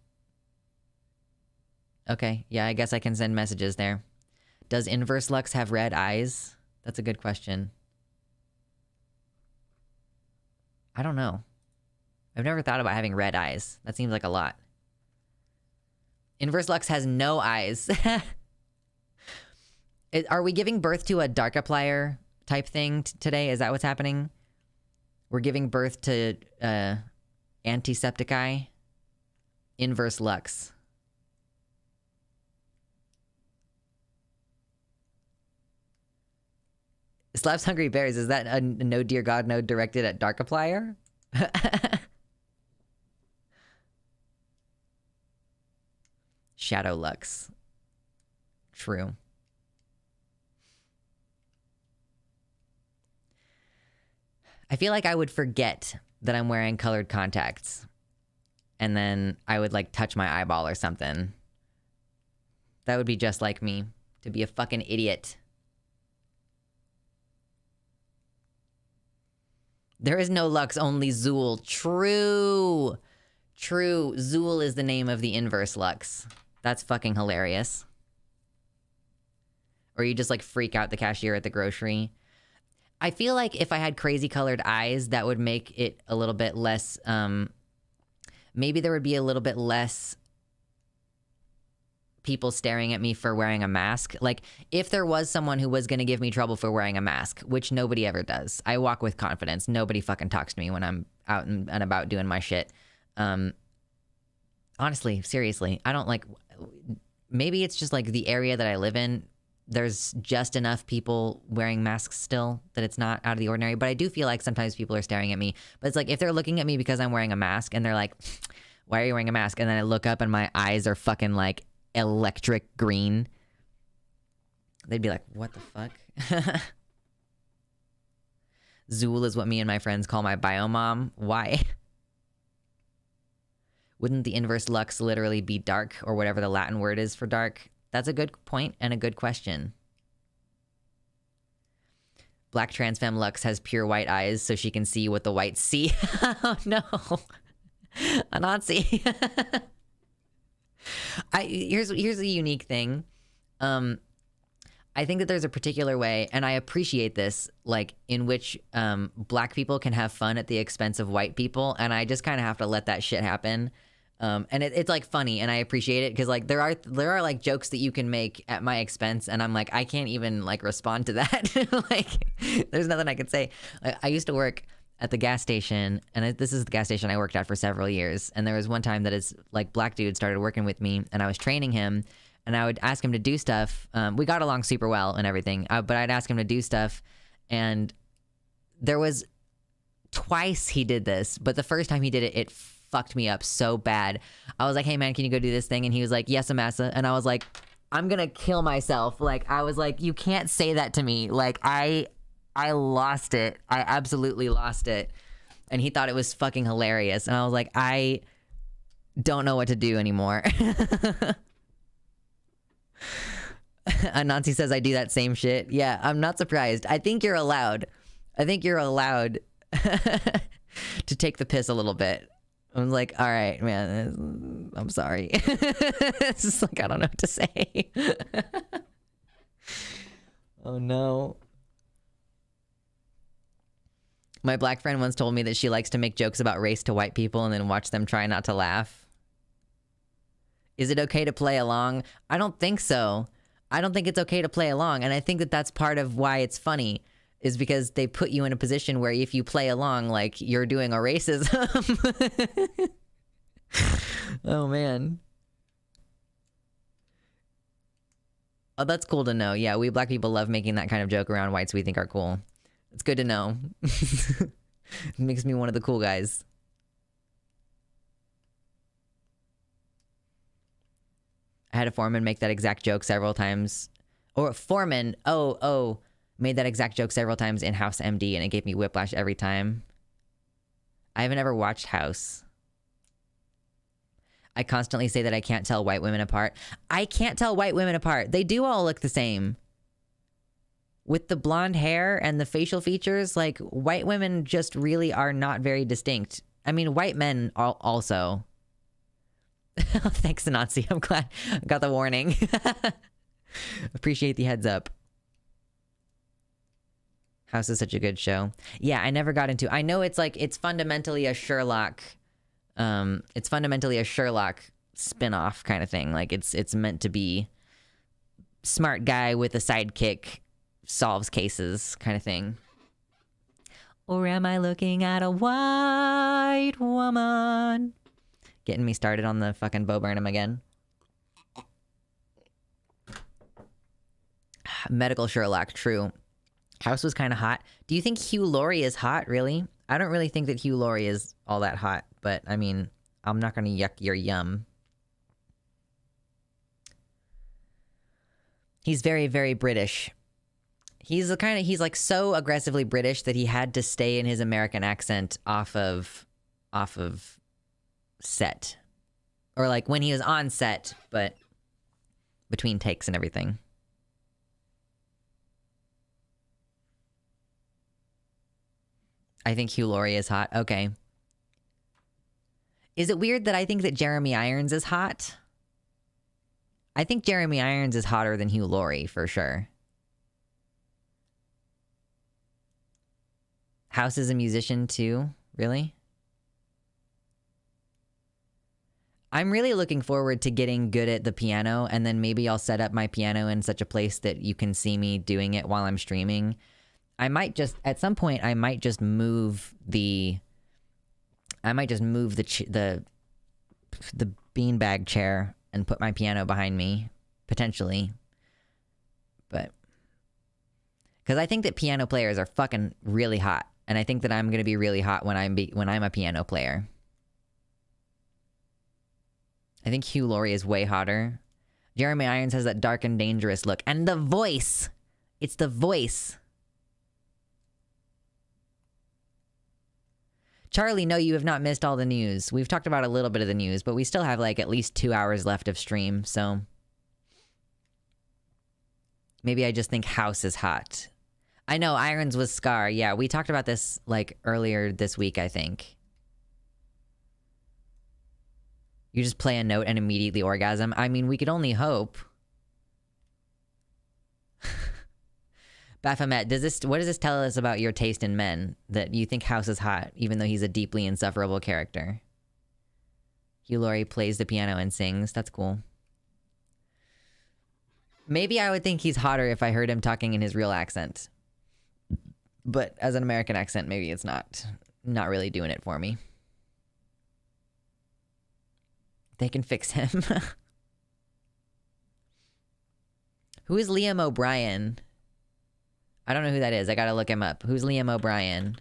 Okay, yeah, I guess I can send messages there. Does Inverse Lux have red eyes? That's a good question. I don't know. I've never thought about having red eyes. That seems like a lot. Inverse Lux has no eyes. Are we giving birth to a Darkiplier type thing today? Is that what's happening? We're giving birth to Antiseptic Eye. Inverse Lux. Slaps Hungry Bears, is that a no dear God no directed at Darkiplier? Shadow Lux. True. I feel like I would forget that I'm wearing colored contacts. And then I would like touch my eyeball or something. That would be just like me. To be a fucking idiot. There is no Lux, only Zool. True. True. Zool is the name of the inverse Lux. That's fucking hilarious. Or you just like freak out the cashier at the grocery. I feel like if I had crazy colored eyes, that would make it a little bit less, maybe there would be a little bit less people staring at me for wearing a mask. Like, if there was someone who was going to give me trouble for wearing a mask, which nobody ever does. I walk with confidence. Nobody fucking talks to me when I'm out and about doing my shit. Honestly, seriously, I don't like, maybe it's just like the area that I live in, there's just enough people wearing masks still that it's not out of the ordinary. But I do feel like sometimes people are staring at me. But it's like, if they're looking at me because I'm wearing a mask and they're like, why are you wearing a mask? And then I look up and my eyes are fucking like electric green. They'd be like, what the fuck? Zool is what me and my friends call my biomom. Why? Wouldn't the inverse Lux literally be dark, or whatever the Latin word is for dark? That's a good point and a good question. Black trans femme Lux has pure white eyes so she can see what the whites see. Oh no. A Nazi. Here's a unique thing. I think that there's a particular way, and I appreciate this, like, in which black people can have fun at the expense of white people, and I just kind of have to let that shit happen. And it's like funny, and I appreciate it because like there are like jokes that you can make at my expense, and I'm like, I can't even like respond to that. Like, there's nothing I could say. I used to work at the gas station, and this is the gas station I worked at for several years. And there was one time that his like black dude started working with me, and I was training him, and I would ask him to do stuff. We got along super well and everything, but I'd ask him to do stuff, and there was twice he did this, but the first time he did it, it fucked me up so bad. I was like, hey man, can you go do this thing? And he was like, yes, Amasa. And I was like, I'm gonna kill myself. Like, I was like, you can't say that to me. Like, I lost it. I absolutely lost it. And he thought it was fucking hilarious. And I was like, I don't know what to do anymore. Anansi says I do that same shit. Yeah, I'm not surprised. I think you're allowed. To take the piss a little bit. I'm like, all right, man, I'm sorry. It's just like, I don't know what to say. Oh no. My black friend once told me that she likes to make jokes about race to white people and then watch them try not to laugh. Is it okay to play along? I don't think so. I don't think it's okay to play along. And I think that that's part of why it's funny, is because they put you in a position where if you play along, like, you're doing a racism. Oh, man. Oh, that's cool to know. Yeah, we black people love making that kind of joke around whites we think are cool. It's good to know. Makes me one of the cool guys. I had a foreman make that exact joke several times. Or foreman, made that exact joke several times in House MD, and it gave me whiplash every time. I haven't ever watched House. I constantly say that I can't tell white women apart. I can't tell white women apart. They do all look the same. With the blonde hair and the facial features, like, white women just really are not very distinct. I mean, white men also. Thanks, Nazi. I'm glad I got the warning. Appreciate the heads up. House is such a good show. Yeah, I never got into. I know it's like it's fundamentally a Sherlock. It's fundamentally a Sherlock spin-off kind of thing. Like it's meant to be smart guy with a sidekick solves cases kind of thing. Or am I looking at a white woman? Getting me started on the fucking Bo Burnham again. Medical Sherlock, true. House was kind of hot. Do you think Hugh Laurie is hot, really? I don't really think that Hugh Laurie is all that hot, but I mean, I'm not going to yuck your yum. He's very, very British. He's like so aggressively British that he had to stay in his American accent off of set. Or like when he was on set, but between takes and everything. I think Hugh Laurie is hot. Okay. Is it weird that I think that Jeremy Irons is hot? I think Jeremy Irons is hotter than Hugh Laurie, for sure. House is a musician, too? Really? I'm really looking forward to getting good at the piano, and then maybe I'll set up my piano in such a place that you can see me doing it while I'm streaming. I might just, at some point, I might just move the beanbag chair and put my piano behind me, potentially. But, because I think that piano players are fucking really hot, and I think that I'm gonna be really hot when I'm a piano player. I think Hugh Laurie is way hotter. Jeremy Irons has that dark and dangerous look, and the voice. It's the voice. Charlie, no, you have not missed all the news. We've talked about a little bit of the news, but we still have like at least 2 hours left of stream, so maybe I just think House is hot. I know, Irons was Scar. Yeah, we talked about this like earlier this week, I think. You just play a note and immediately orgasm. I mean, we could only hope. Baphomet, what does this tell us about your taste in men? That you think House is hot, even though he's a deeply insufferable character. Hugh Laurie plays the piano and sings. That's cool. Maybe I would think he's hotter if I heard him talking in his real accent. But as an American accent, maybe it's not really doing it for me. They can fix him. Who is Liam O'Brien? I don't know who that is. I gotta look him up. Who's Liam O'Brien?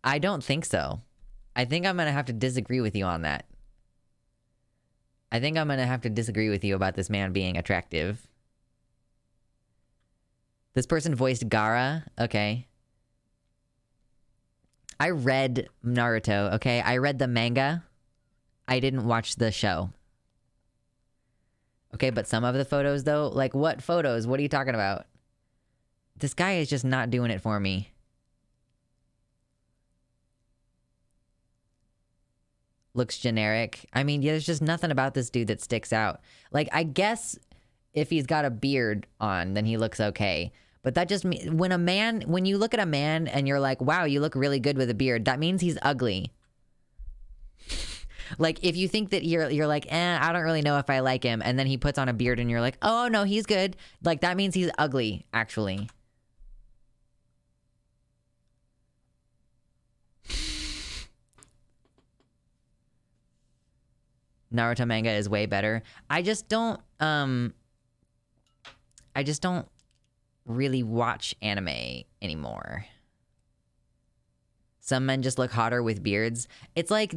I don't think so. I think I'm gonna have to disagree with you on that. I think I'm gonna have to disagree with you about this man being attractive. This person voiced Gaara. Okay. I read Naruto, okay? I read the manga. I didn't watch the show. Okay, but some of the photos, though, like, what photos? What are you talking about? This guy is just not doing it for me. Looks generic. I mean, there's just nothing about this dude that sticks out. Like, I guess if he's got a beard on, then he looks okay. But that just means when you look at a man and you're like, wow, you look really good with a beard, that means he's ugly. Like, if you think that you're like, I don't really know if I like him, and then he puts on a beard and you're like, oh, no, he's good. Like, that means he's ugly, actually. Naruto manga is way better. I just don't really watch anime anymore. Some men just look hotter with beards. It's like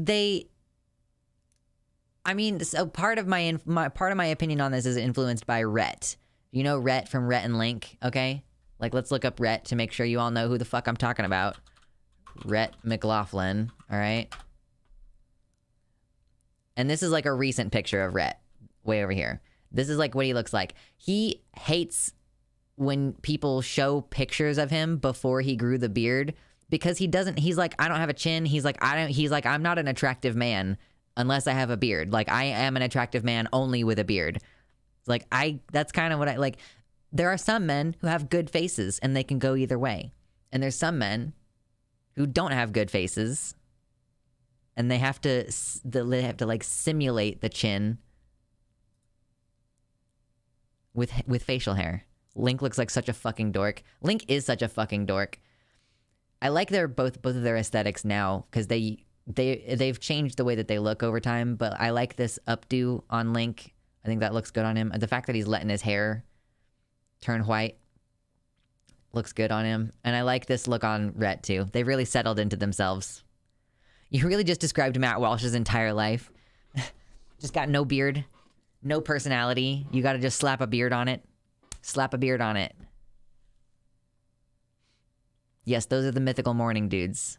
so part of my opinion on this is influenced by Rhett. You know Rhett from Rhett and Link, okay? Like, let's look up Rhett to make sure you all know who the fuck I'm talking about. Rhett McLaughlin, all right? And this is like a recent picture of Rhett, way over here. This is like what he looks like. He hates when people show pictures of him before he grew the beard because he's like, I don't have a chin. He's like, I'm not an attractive man unless I have a beard. Like, I am an attractive man only with a beard. Like, that's kind of what I like. There are some men who have good faces and they can go either way. And there's some men who don't have good faces and they have to like simulate the chin with facial hair. Link looks like such a fucking dork. Link is such a fucking dork. I like both of their aesthetics now because they've changed the way that they look over time, but I like this updo on Link. I think that looks good on him. The fact that he's letting his hair turn white looks good on him. And I like this look on Rhett too. They really settled into themselves. You really just described Matt Walsh's entire life. Just got no beard, no personality. You got to just slap a beard on it. Slap a beard on it. Yes, those are the Mythical Morning dudes.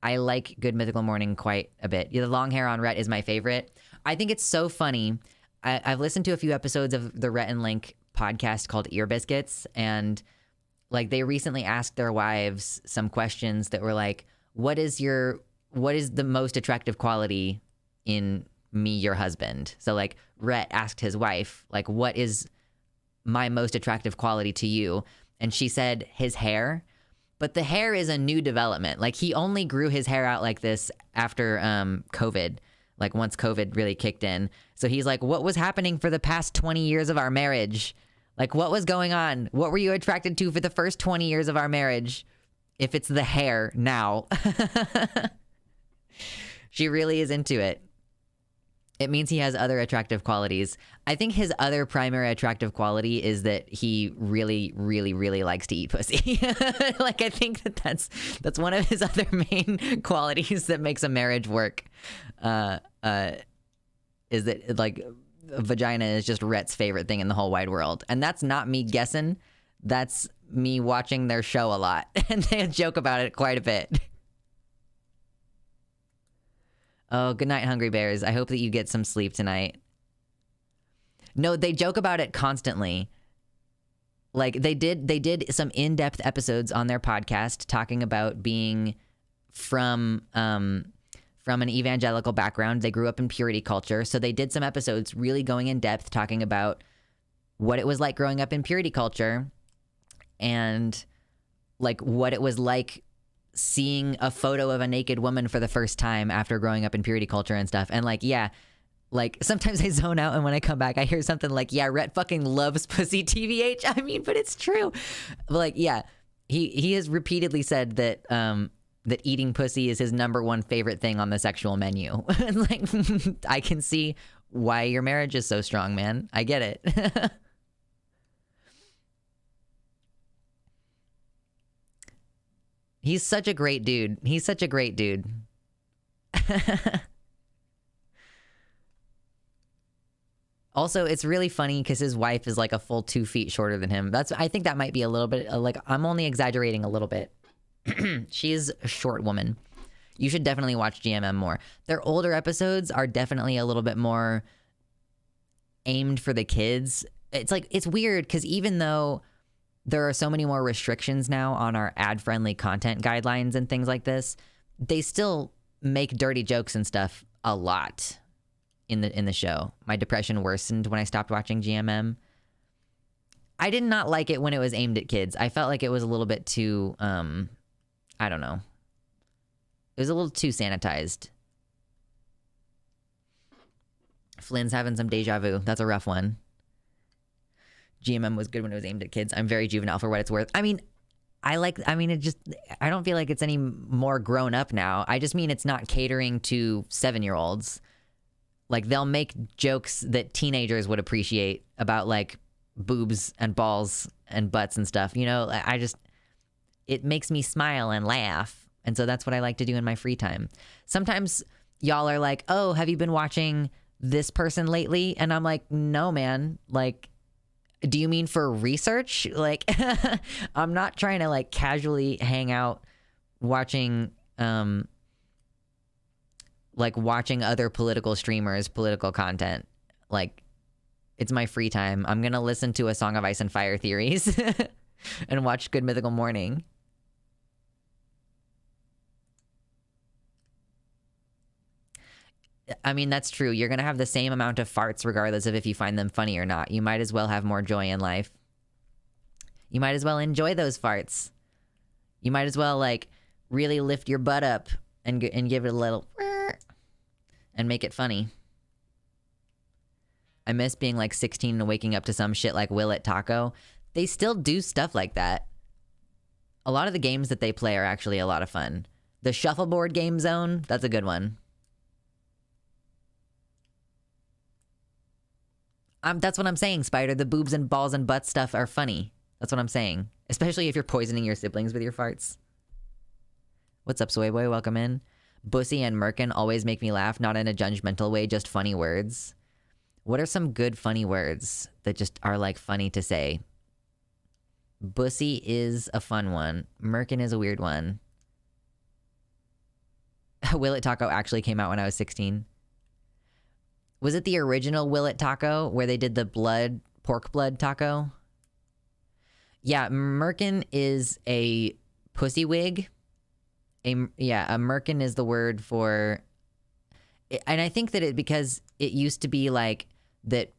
I like good Mythical Morning quite a bit. Yeah, the long hair on Rhett is my favorite. I think it's so funny. I've listened to a few episodes of the Rhett and Link podcast called Ear Biscuits, and like they recently asked their wives some questions that were like, what is the most attractive quality in me, your husband? So like Rhett asked his wife, like, what is my most attractive quality to you? And she said his hair. But the hair is a new development. Like, he only grew his hair out like this after COVID, like once COVID really kicked in. So he's like, what was happening for the past 20 years of our marriage? Like, what was going on? What were you attracted to for the first 20 years of our marriage? If it's the hair now. She really is into it. It means he has other attractive qualities. I think his other primary attractive quality is that he really, really, really likes to eat pussy. Like, I think that's one of his other main qualities that makes a marriage work. Is that, like, a vagina is just Rhett's favorite thing in the whole wide world. And that's not me guessing. That's me watching their show a lot. And they joke about it quite a bit. Oh, good night, Hungry Bears. I hope that you get some sleep tonight. No, they joke about it constantly. Like, they did some in-depth episodes on their podcast talking about being from an evangelical background. They grew up in purity culture. So they did some episodes really going in depth talking about what it was like growing up in purity culture and like what it was like seeing a photo of a naked woman for the first time after growing up in purity culture and stuff. And like, yeah, like sometimes I zone out and when I come back, I hear something like, yeah, Rhett fucking loves pussy, TVH. I mean, but it's true. Like, yeah, he has repeatedly said that, that eating pussy is his number one favorite thing on the sexual menu. Like, I can see why your marriage is so strong, man. I get it. He's such a great dude. He's such a great dude. Also, it's really funny because his wife is like a full 2 feet shorter than him. I think that might be a little bit, like, I'm only exaggerating a little bit. She's a short woman. You should definitely watch GMM more. Their older episodes are definitely a little bit more aimed for the kids. It's like, it's weird because even though there are so many more restrictions now on our ad-friendly content guidelines and things like this, they still make dirty jokes and stuff a lot in the show. My depression worsened when I stopped watching GMM. I did not like it when it was aimed at kids. I felt like it was a little bit too, I don't know. It was a little too sanitized. Flynn's having some deja vu. That's a rough one. GMM was good when it was aimed at kids. I'm very juvenile for what it's worth. I mean, I don't feel like it's any more grown up now. I just mean it's not catering to 7-year-olds. Like they'll make jokes that teenagers would appreciate about like boobs and balls and butts and stuff. You know, it makes me smile and laugh. And so that's what I like to do in my free time. Sometimes y'all are like, oh, have you been watching this person lately? And I'm like, no, man. Like, do you mean for research? Like, I'm not trying to like casually hang out watching, watching other political streamers, political content. Like, it's my free time. I'm going to listen to a Song of Ice and Fire theories and watch Good Mythical Morning. I mean, that's true. You're going to have the same amount of farts regardless of if you find them funny or not. You might as well have more joy in life. You might as well enjoy those farts. You might as well, like, really lift your butt up and give it a little and make it funny. I miss being, like, 16 and waking up to some shit like Will It Taco. They still do stuff like that. A lot of the games that they play are actually a lot of fun. The Shuffleboard Game Zone, that's a good one. That's what I'm saying, Spider. The boobs and balls and butt stuff are funny. That's what I'm saying. Especially if you're poisoning your siblings with your farts. What's up, Soy Boy? Welcome in. Bussy and Merkin always make me laugh, not in a judgmental way, just funny words. What are some good funny words that just are, like, funny to say? Bussy is a fun one. Merkin is a weird one. Will It Taco actually came out when I was 16. Was it the original Will It Taco where they did the pork blood taco? Yeah, Merkin is a pussy wig. A merkin is the word for... And I think that because it used to be like that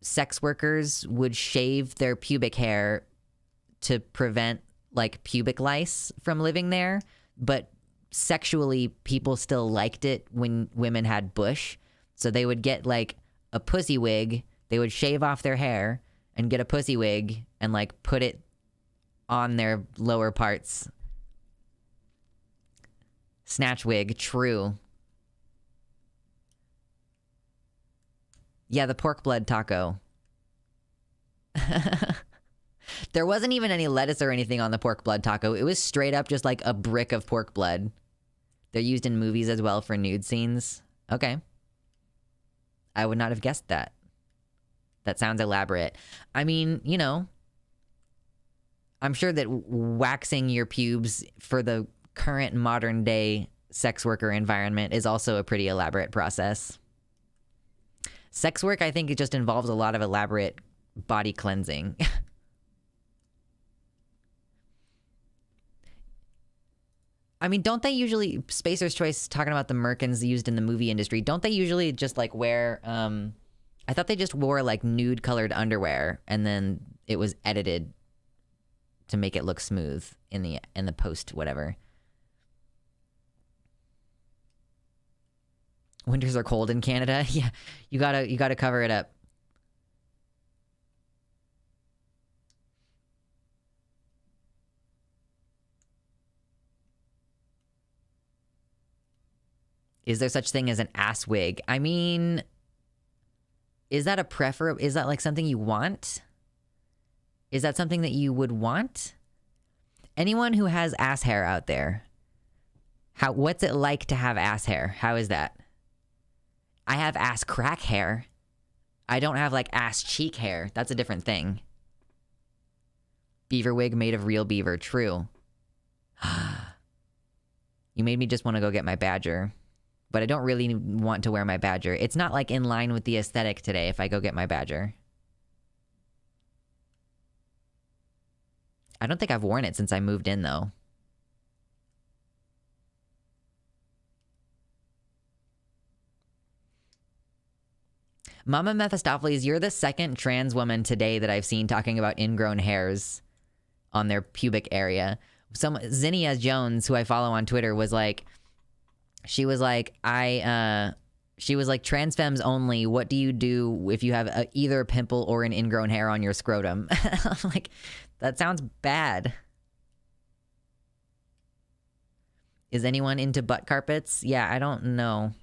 sex workers would shave their pubic hair to prevent like pubic lice from living there. But sexually, people still liked it when women had bush. So they would get like a pussy wig. They would shave off their hair and get a pussy wig and like put it on their lower parts. Snatch wig, true. Yeah, the pork blood taco. There wasn't even any lettuce or anything on the pork blood taco. It was straight up just like a brick of pork blood. They're used in movies as well for nude scenes. Okay. I would not have guessed that. That sounds elaborate. I mean, you know, I'm sure that waxing your pubes for the current modern day sex worker environment is also a pretty elaborate process. Sex work, I think it just involves a lot of elaborate body cleansing. I mean, don't they usually, Spacer's Choice talking about the merkins used in the movie industry, don't they usually just like wear, I thought they just wore like nude colored underwear and then it was edited to make it look smooth in the post whatever. Winters are cold in Canada. Yeah, you gotta cover it up. Is there such thing as an ass wig? I mean, is that is that like something you want? Is that something that you would want? Anyone who has ass hair out there, what's it like to have ass hair? How is that? I have ass crack hair. I don't have like ass cheek hair. That's a different thing. Beaver wig made of real beaver. True. You made me just want to go get my badger. But I don't really want to wear my badger. It's not like in line with the aesthetic today if I go get my badger. I don't think I've worn it since I moved in though. Mama Mephistopheles, you're the second trans woman today that I've seen talking about ingrown hairs on their pubic area. Zinnia Jones, who I follow on Twitter, was like, she was like, trans femmes only. What do you do if you have either a pimple or an ingrown hair on your scrotum? I'm like, that sounds bad. Is anyone into butt carpets? Yeah, I don't know.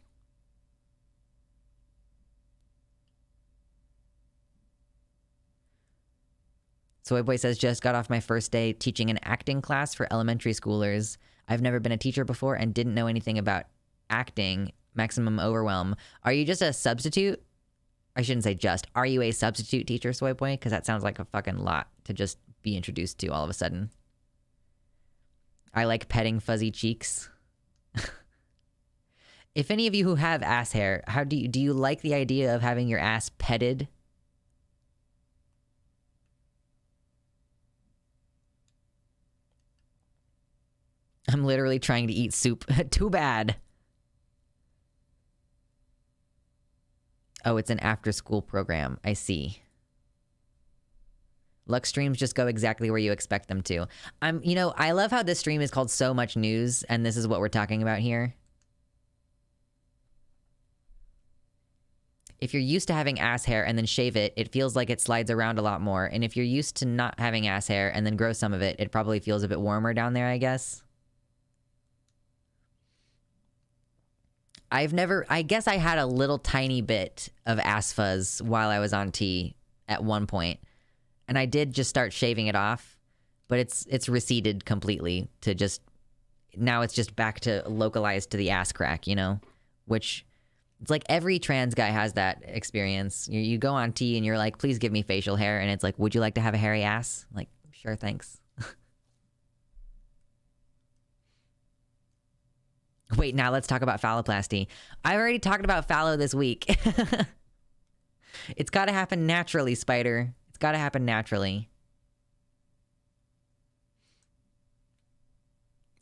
Soy Boy says, just got off my first day teaching an acting class for elementary schoolers. I've never been a teacher before and didn't know anything about acting. Maximum overwhelm. Are you just a substitute? I shouldn't say just. Are you a substitute teacher, Soy Boy? Because that sounds like a fucking lot to just be introduced to all of a sudden. I like petting fuzzy cheeks. If any of you who have ass hair, how do you like the idea of having your ass petted? I'm literally trying to eat soup. Too bad. Oh, it's an after-school program. I see. Lux streams just go exactly where you expect them to. I love how this stream is called So Much News, and this is what we're talking about here. If you're used to having ass hair and then shave it, it feels like it slides around a lot more. And if you're used to not having ass hair and then grow some of it, it probably feels a bit warmer down there, I guess. I guess I had a little tiny bit of ass fuzz while I was on T at one point. And I did just start shaving it off, but it's receded completely to just, now it's just back to localized to the ass crack, which it's like every trans guy has that experience. You go on T and you're like, please give me facial hair. And it's like, would you like to have a hairy ass? I'm like, sure, thanks. Wait, now let's talk about phalloplasty. I've already talked about phallo this week. It's got to happen naturally, Spider. It's got to happen naturally.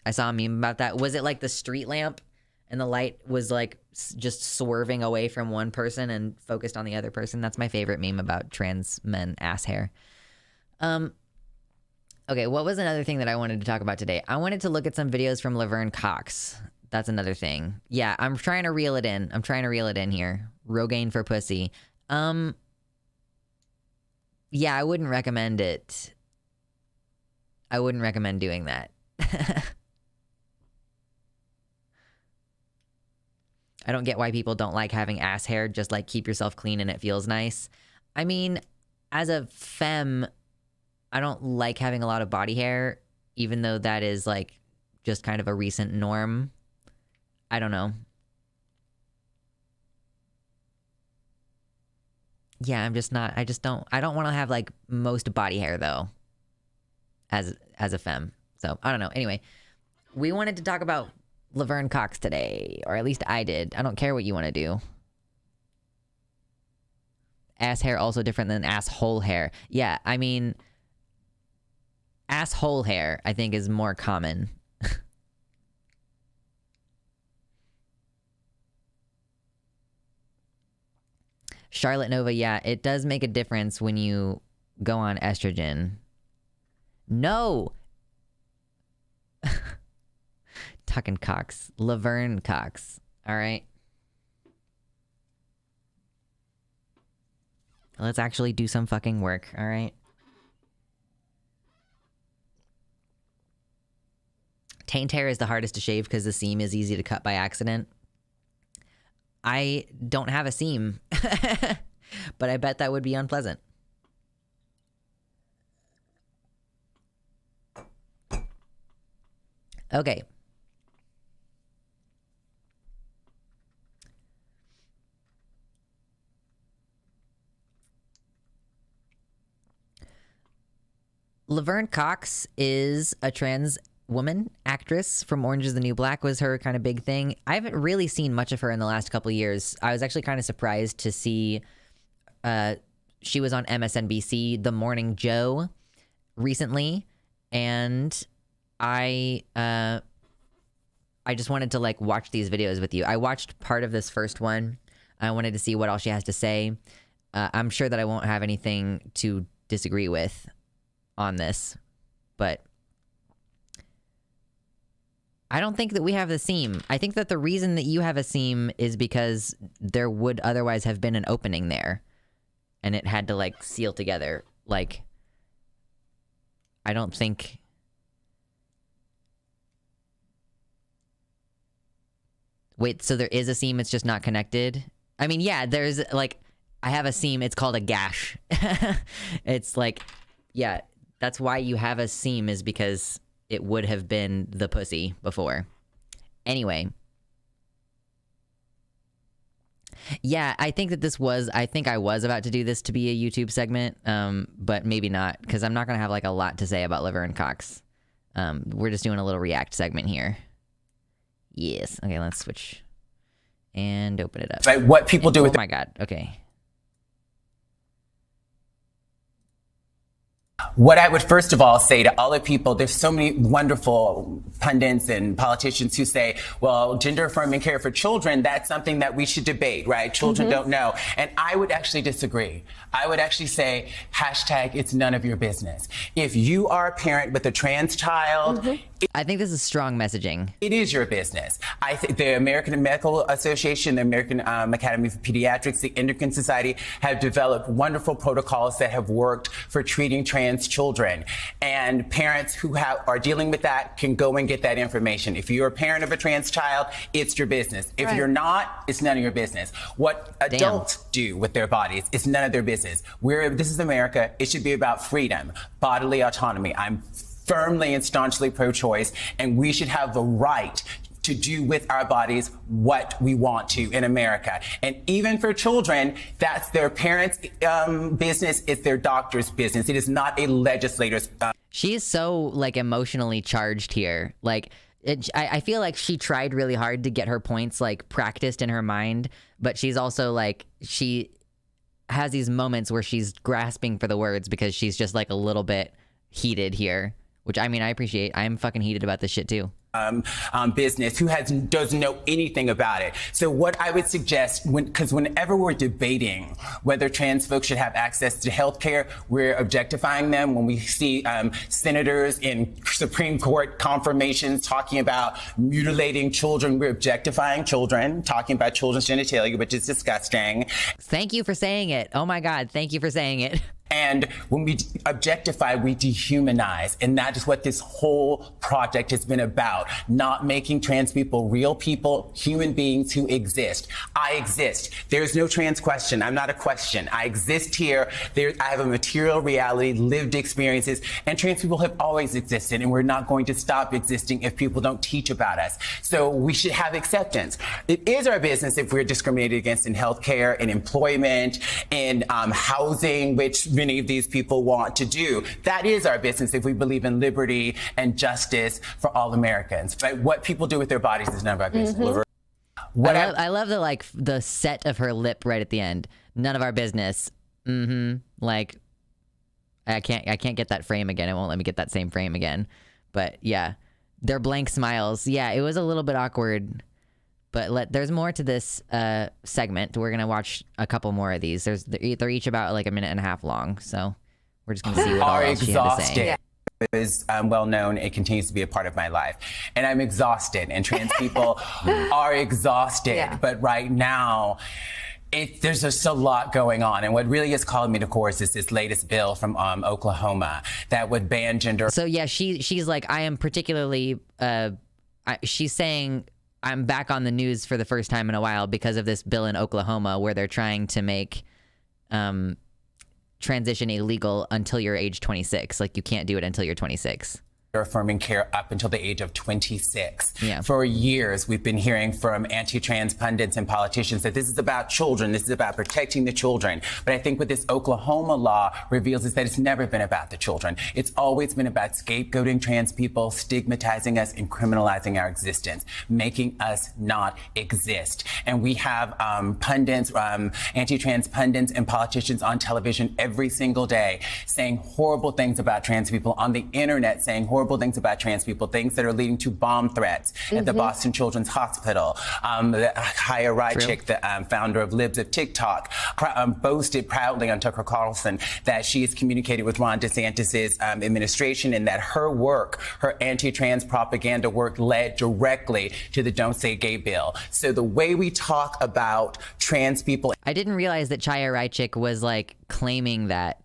I saw a meme about that. Was it like the street lamp and the light was like just swerving away from one person and focused on the other person? That's my favorite meme about trans men ass hair. Okay, what was another thing that I wanted to talk about today? I wanted to look at some videos from Laverne Cox. That's another thing. Yeah, I'm trying to reel it in. I'm trying to reel it in here. Rogaine for pussy. Yeah, I wouldn't recommend it. I wouldn't recommend doing that. I don't get why people don't like having ass hair. Just like keep yourself clean and it feels nice. I mean, as a femme, I don't like having a lot of body hair, even though that is like just kind of a recent norm. I don't know. Yeah, I'm just not, I don't want to have like most body hair though, as a femme. So I don't know. Anyway, we wanted to talk about Laverne Cox today, or at least I did. I don't care what you want to do. Ass hair also different than asshole hair. Yeah, I mean, asshole hair I think is more common. Charlotte Nova, yeah, it does make a difference when you go on estrogen. No! Tuckin' Cox. Laverne Cox. All right. Let's actually do some fucking work, all right? Taint hair is the hardest to shave because the seam is easy to cut by accident. I don't have a seam, but I bet that would be unpleasant. Okay. Laverne Cox is a trans woman actress from Orange is the New Black. Was her kind of big thing. I haven't really seen much of her in the last couple of years. I was actually kind of surprised to see she was on MSNBC The Morning Joe recently, and I just wanted to like watch these videos with you. I watched part of this first one. I wanted to see what all she has to say. I'm sure that I won't have anything to disagree with on this, but I don't think that we have the seam. I think that the reason that you have a seam is because there would otherwise have been an opening there and it had to like seal together. Like, I don't think... Wait, so there is a seam, it's just not connected? I mean, yeah, there's like, I have a seam, it's called a gash. It's like, yeah, That's why you have a seam, is because it would have been the pussy before. Anyway. Yeah, I think I was about to do this to be a YouTube segment, but maybe not, because I'm not going to have like a lot to say about liver and cocks. We're just doing a little react segment here. Yes. Okay, let's switch and open it up. Right, what people do with Oh my God. Okay. What I would first of all say to all the people, there's so many wonderful pundits and politicians who say, well, gender affirming care for children, that's something that we should debate, right? Children don't know. And I would actually disagree. I would actually say, hashtag, it's none of your business. If you are a parent with a trans child, I think this is strong messaging. it is your business. I think the American Medical Association, the American Academy for Pediatrics, the Endocrine Society have developed wonderful protocols that have worked for treating trans children. And parents who are dealing with that can go and get that information. If you're a parent of a trans child, it's your business. If you're not, it's none of your business. What adults do with their bodies is none of their business. This is America. It should be about freedom, bodily autonomy. I'm firmly and staunchly pro-choice, and we should have the right to do with our bodies what we want to in America. And even for children, that's their parents' business, it's their doctor's business. It is not a legislator's. She is so like emotionally charged here. Like, I feel like she tried really hard to get her points like practiced in her mind, but she's also like, she has these moments where she's grasping for the words because she's just like a little bit heated here, which I mean, I appreciate. I'm fucking heated about this shit too. Business who doesn't know anything about it. So what I would suggest, because whenever we're debating whether trans folks should have access to health care, we're objectifying them. When we see senators in Supreme Court confirmations talking about mutilating children, we're objectifying children, talking about children's genitalia, which is disgusting. Thank you for saying it. Oh my God, thank you for saying it. And when we objectify, we dehumanize. And that is what this whole project has been about. Not making trans people real people, human beings who exist. I exist. There's no trans question. I'm not a question. I exist here. I have a material reality, lived experiences, and trans people have always existed. And we're not going to stop existing if people don't teach about us. So we should have acceptance. It is our business if we're discriminated against in healthcare, in employment, in housing, which many of these people want to do. That is our business if we believe in liberty and justice for all Americans. Right? What people do with their bodies is none of our business. I love the like the set of her lip right at the end. None of our business. Like I can't get that frame again. It won't let me get that same frame again. But yeah, they're blank smiles. Yeah, it was a little bit awkward. But there's more to this segment. We're gonna watch a couple more of these. They're each about like a minute and a half long. So we're just gonna see what all else she had to say. It is well known. It continues to be a part of my life, and I'm exhausted. And trans people are exhausted. Yeah. But right now, there's just a lot going on. And what really has called me to course is this latest bill from Oklahoma that would ban gender. So yeah, she's like, I am particularly. She's saying, I'm back on the news for the first time in a while because of this bill in Oklahoma where they're trying to make transition illegal until you're age 26. Like, you can't do it until you're 26. Affirming care up until the age of 26. Yeah. For years, we've been hearing from anti-trans pundits and politicians that this is about children, this is about protecting the children. But I think what this Oklahoma law reveals is that it's never been about the children. It's always been about scapegoating trans people, stigmatizing us, and criminalizing our existence, making us not exist. And we have pundits, anti-trans pundits and politicians on television every single day saying horrible things about trans people, on the internet saying horrible things about trans people, things that are leading to bomb threats at the Boston Children's Hospital. Chaya Rychik, the founder of Libs of TikTok, boasted proudly on Tucker Carlson that she has communicated with Ron DeSantis' administration and that her work, her anti-trans propaganda work, led directly to the Don't Say Gay bill. So the way we talk about trans people. I didn't realize that Chaya Rychik was like claiming that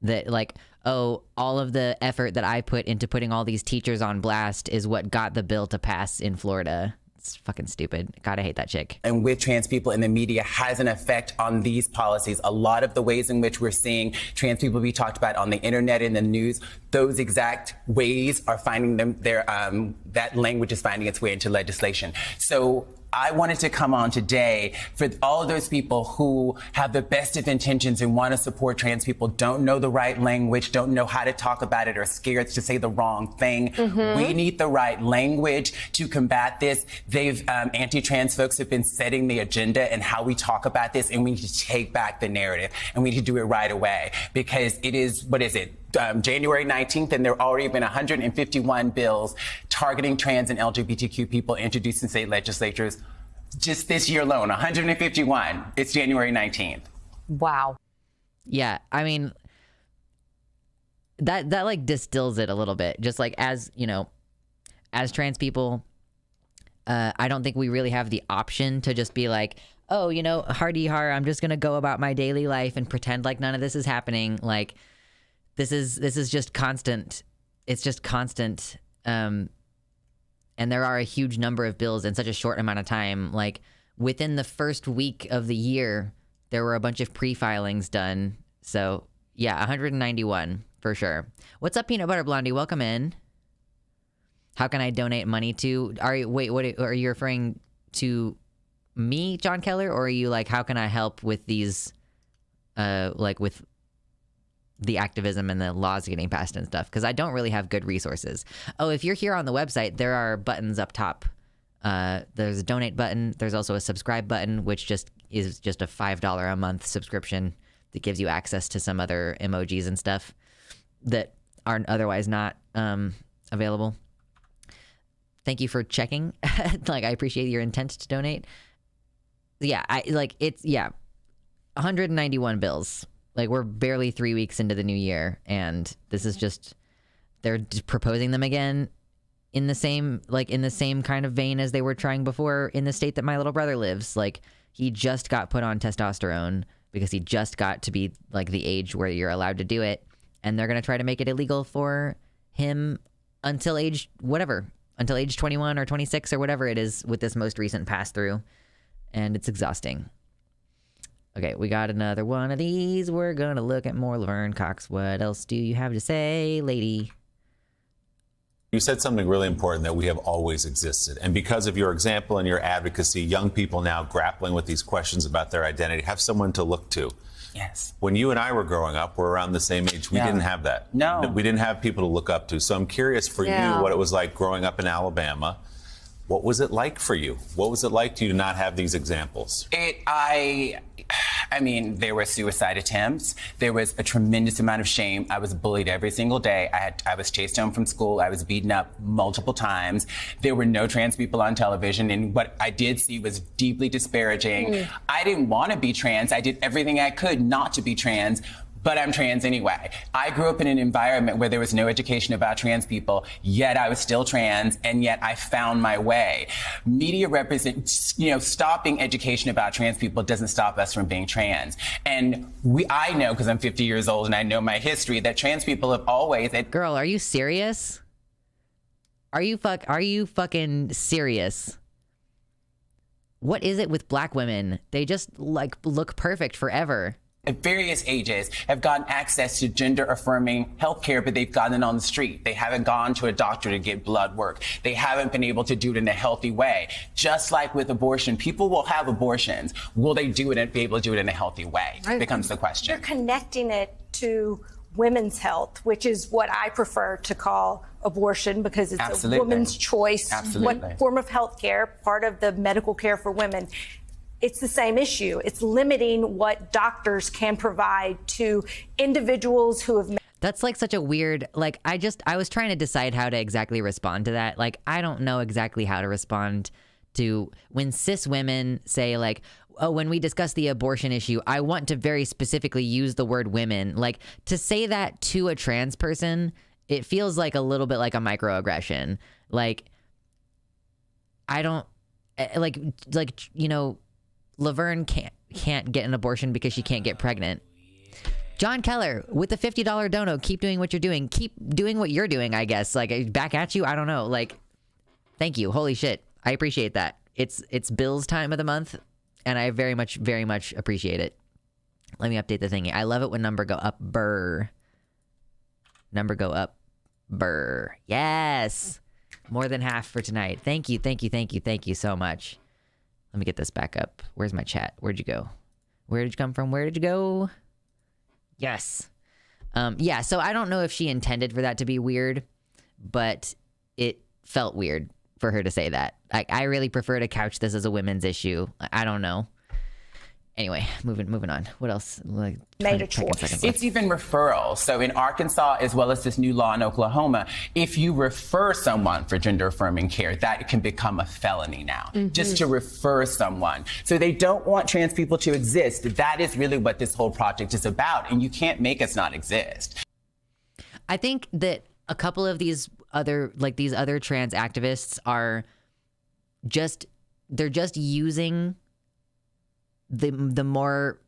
like, oh, all of the effort that I put into putting all these teachers on blast is what got the bill to pass in Florida. It's fucking stupid. God, I hate that chick. And with trans people in the media has an effect on these policies. A lot of the ways in which we're seeing trans people be talked about on the internet, in the news, those exact ways are finding that language is finding its way into legislation. So I wanted to come on today for all of those people who have the best of intentions and want to support trans people, don't know the right language, don't know how to talk about it, or scared to say the wrong thing. We need the right language to combat this. Anti-trans folks have been setting the agenda and how we talk about this, and we need to take back the narrative, and we need to do it right away, because it is, January 19th, and there have already been 151 bills targeting trans and LGBTQ people introduced in state legislatures just this year alone. 151. It's January 19th. Wow. Yeah, I mean, that like distills it a little bit. Just like, as you know, as trans people, I don't think we really have the option to just be like, oh, you know, hardy har, I'm just gonna go about my daily life and pretend like none of this is happening. Like, this is just constant. It's just constant. And there are a huge number of bills in such a short amount of time. Like, within the first week of the year, there were a bunch of pre-filings done. So yeah, 191 for sure. What's up, Peanut Butter Blondie? Welcome in. How can I donate money to? What are you referring to me, John Keller, or are you like, how can I help with these, like with the activism and the laws getting passed and stuff? Because I don't really have good resources. Oh, if you're here on the website, there are buttons up top. There's a donate button. There's also a subscribe button, which is just a $5 a month subscription that gives you access to some other emojis and stuff that are otherwise not available. Thank you for checking. Like, I appreciate your intent to donate. Yeah, 191 bills. Like, we're barely 3 weeks into the new year, and this is just, they're just proposing them again in the same kind of vein as they were trying before in the state that my little brother lives. Like, he just got put on testosterone because he just got to be like the age where you're allowed to do it, and they're going to try to make it illegal for him until age 21 or 26 or whatever it is with this most recent pass through, and it's exhausting. Okay, we got another one of these. We're going to look at more Laverne Cox. What else do you have to say, lady? You said something really important, that we have always existed. And because of your example and your advocacy, young people now grappling with these questions about their identity have someone to look to. Yes. When you and I were growing up, we're around the same age. We didn't have that. No. We didn't have people to look up to. So I'm curious for you what it was like growing up in Alabama. What was it like for you? What was it like to you to not have these examples? I mean, there were suicide attempts. There was a tremendous amount of shame. I was bullied every single day. I was chased home from school. I was beaten up multiple times. There were no trans people on television, and what I did see was deeply disparaging. I didn't want to be trans. I did everything I could not to be trans, but I'm trans anyway. I grew up in an environment where there was no education about trans people, yet I was still trans, and yet I found my way. Media stopping education about trans people doesn't stop us from being trans. And I know, because I'm 50 years old and I know my history, that trans people have always... Girl, are you serious? Are you fucking serious? What is it with black women? They just like look perfect forever. At various ages have gotten access to gender-affirming healthcare, but they've gotten it on the street. They haven't gone to a doctor to get blood work. They haven't been able to do it in a healthy way. Just like with abortion, people will have abortions. Will they do it and be able to do it in a healthy way? Becomes the question. You're connecting it to women's health, which is what I prefer to call abortion, because it's a woman's choice. What form of health care, part of the medical care for women. It's the same issue. It's limiting what doctors can provide to individuals who have... That's like such a weird, like, I was trying to decide how to exactly respond to that. Like, I don't know exactly how to respond to when cis women say, like, oh, when we discuss the abortion issue, I want to very specifically use the word women. Like, to say that to a trans person, it feels like a little bit like a microaggression. Like, I don't, like, you know, Laverne can't get an abortion because she can't get pregnant. John Keller with the $50 dono. Keep doing what you're doing. Keep doing what you're doing, I guess. Like, back at you. I don't know. Like, thank you. Holy shit. I appreciate that. It's Bill's time of the month, and I very much appreciate it. Let me update the thingy. I love it when number go up. Number go up. Yes. More than half for tonight. Thank you so much. Let me get this back up. Where's my chat? Where'd you go? Where did you come from? Where did you go? Yes. Yeah, so I don't know if she intended for that to be weird, but it felt weird for her to say that. Like, I really prefer to couch this as a women's issue. I don't know. Anyway, moving on. What else? Like, made a choice. It's even referral. So in Arkansas, as well as this new law in Oklahoma, if you refer someone for gender affirming care, that can become a felony now, just to refer someone. So they don't want trans people to exist. That is really what this whole project is about. And you can't make us not exist. I think that a couple of these other trans activists are they're just using the more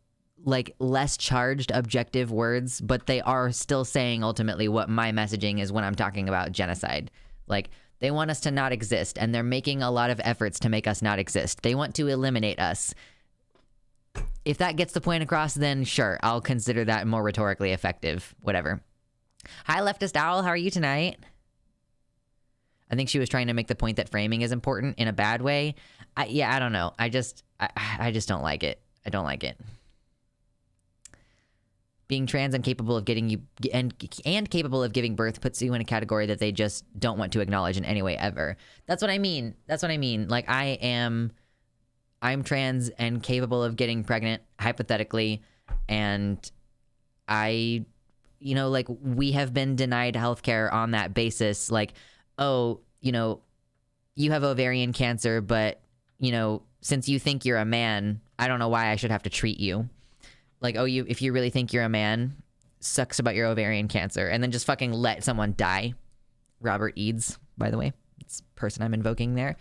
like less charged objective words, but they are still saying ultimately what my messaging is when I'm talking about genocide. Like, they want us to not exist, and they're making a lot of efforts to make us not exist. They want to eliminate us. If that gets the point across, then sure, I'll consider that more rhetorically effective. Whatever. Hi, Leftist Owl. How are you tonight? I think she was trying to make the point that framing is important in a bad way. I don't know. I just don't like it. I don't like it. Being trans and capable of getting capable of giving birth puts you in a category that they just don't want to acknowledge in any way ever. That's what I mean. Like, I'm trans and capable of getting pregnant, hypothetically, and like, we have been denied healthcare on that basis. Like, oh, you have ovarian cancer, but, since you think you're a man, I don't know why I should have to treat you. Like, oh, if you really think you're a man, sucks about your ovarian cancer, and then just fucking let someone die. Robert Eads, by the way, it's the person I'm invoking there.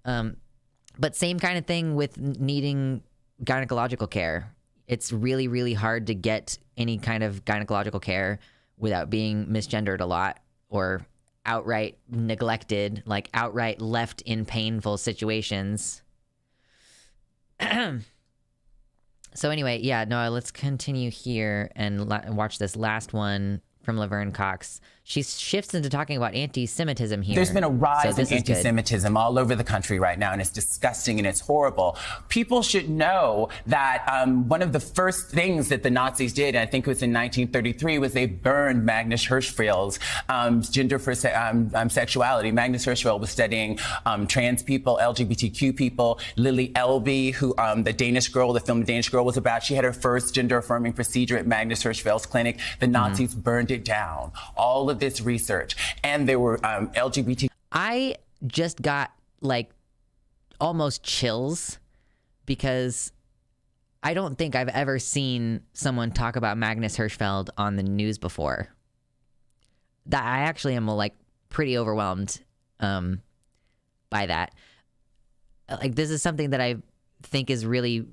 But same kind of thing with needing gynecological care. It's really, really hard to get any kind of gynecological care without being misgendered a lot or outright neglected, like outright left in painful situations. So anyway, yeah, no, let's continue here and watch this last one from Laverne Cox. She shifts into talking about anti-Semitism here. There's been a rise in anti-Semitism all over the country right now, and it's disgusting and it's horrible. People should know that one of the first things that the Nazis did, and I think it was in 1933, was they burned Magnus Hirschfeld's gender for sexuality. Magnus Hirschfeld was studying trans people, LGBTQ people. Lily Elby, who the Danish Girl, the film Danish Girl was about, she had her first gender-affirming procedure at Magnus Hirschfeld's clinic. The Nazis burned it down. All of this research, and there were LGBT. I just got like almost chills because I don't think I've ever seen someone talk about Magnus Hirschfeld on the news before. That I actually am like pretty overwhelmed by that. Like, this is something that I think is really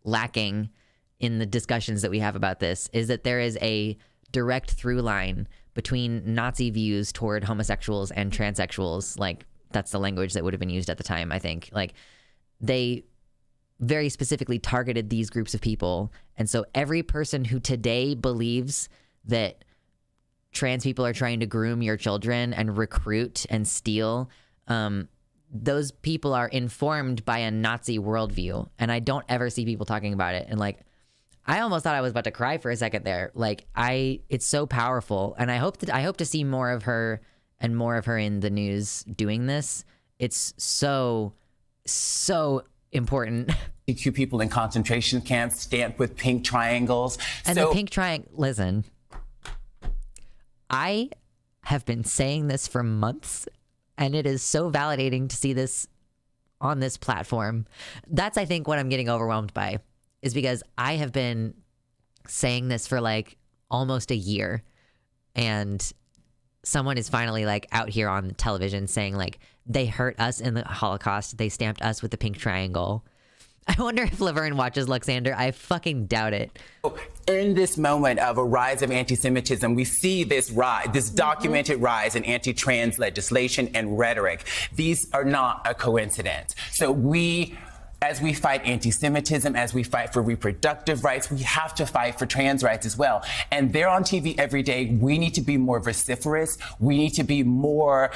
lacking in the discussions that we have about this, is that there is a direct through line between Nazi views toward homosexuals and transsexuals. Like, that's the language that would have been used at the time, I think. Like, they very specifically targeted these groups of people. And so every person who today believes that trans people are trying to groom your children and recruit and steal, those people are informed by a Nazi worldview. And I don't ever see people talking about it. And like, I almost thought I was about to cry for a second there. Like, it's so powerful, and I hope to see more of her and more of her in the news doing this. It's so important. LGBTQ people in concentration camps stamped with pink triangles. And the pink triangle. Listen, I have been saying this for months, and it is so validating to see this on this platform. That's, I think, what I'm getting overwhelmed by. Is because I have been saying this for like almost a year, and someone is finally like out here on television saying like, they hurt us in the Holocaust, they stamped us with the pink triangle. I wonder if Laverne watches Luxander. I fucking doubt it. In this moment of a rise of anti-Semitism, we see this rise, this documented rise in anti-trans legislation and rhetoric. These are not a coincidence. So as we fight anti-Semitism, as we fight for reproductive rights, we have to fight for trans rights as well. And they're on TV every day. We need to be more vociferous. We need to be more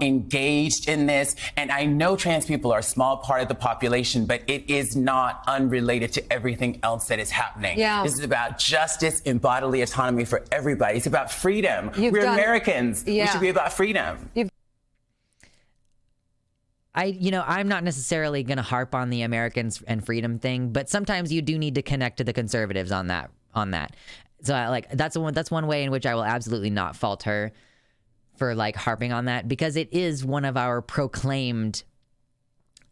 engaged in this. And I know trans people are a small part of the population, but it is not unrelated to everything else that is happening. Yeah. This is about justice and bodily autonomy for everybody. It's about freedom. We're Americans. Yeah. We should be about freedom. I'm not necessarily going to harp on the Americans and freedom thing, but sometimes you do need to connect to the conservatives on that. So that's one way in which I will absolutely not fault her for like harping on that, because it is one of our proclaimed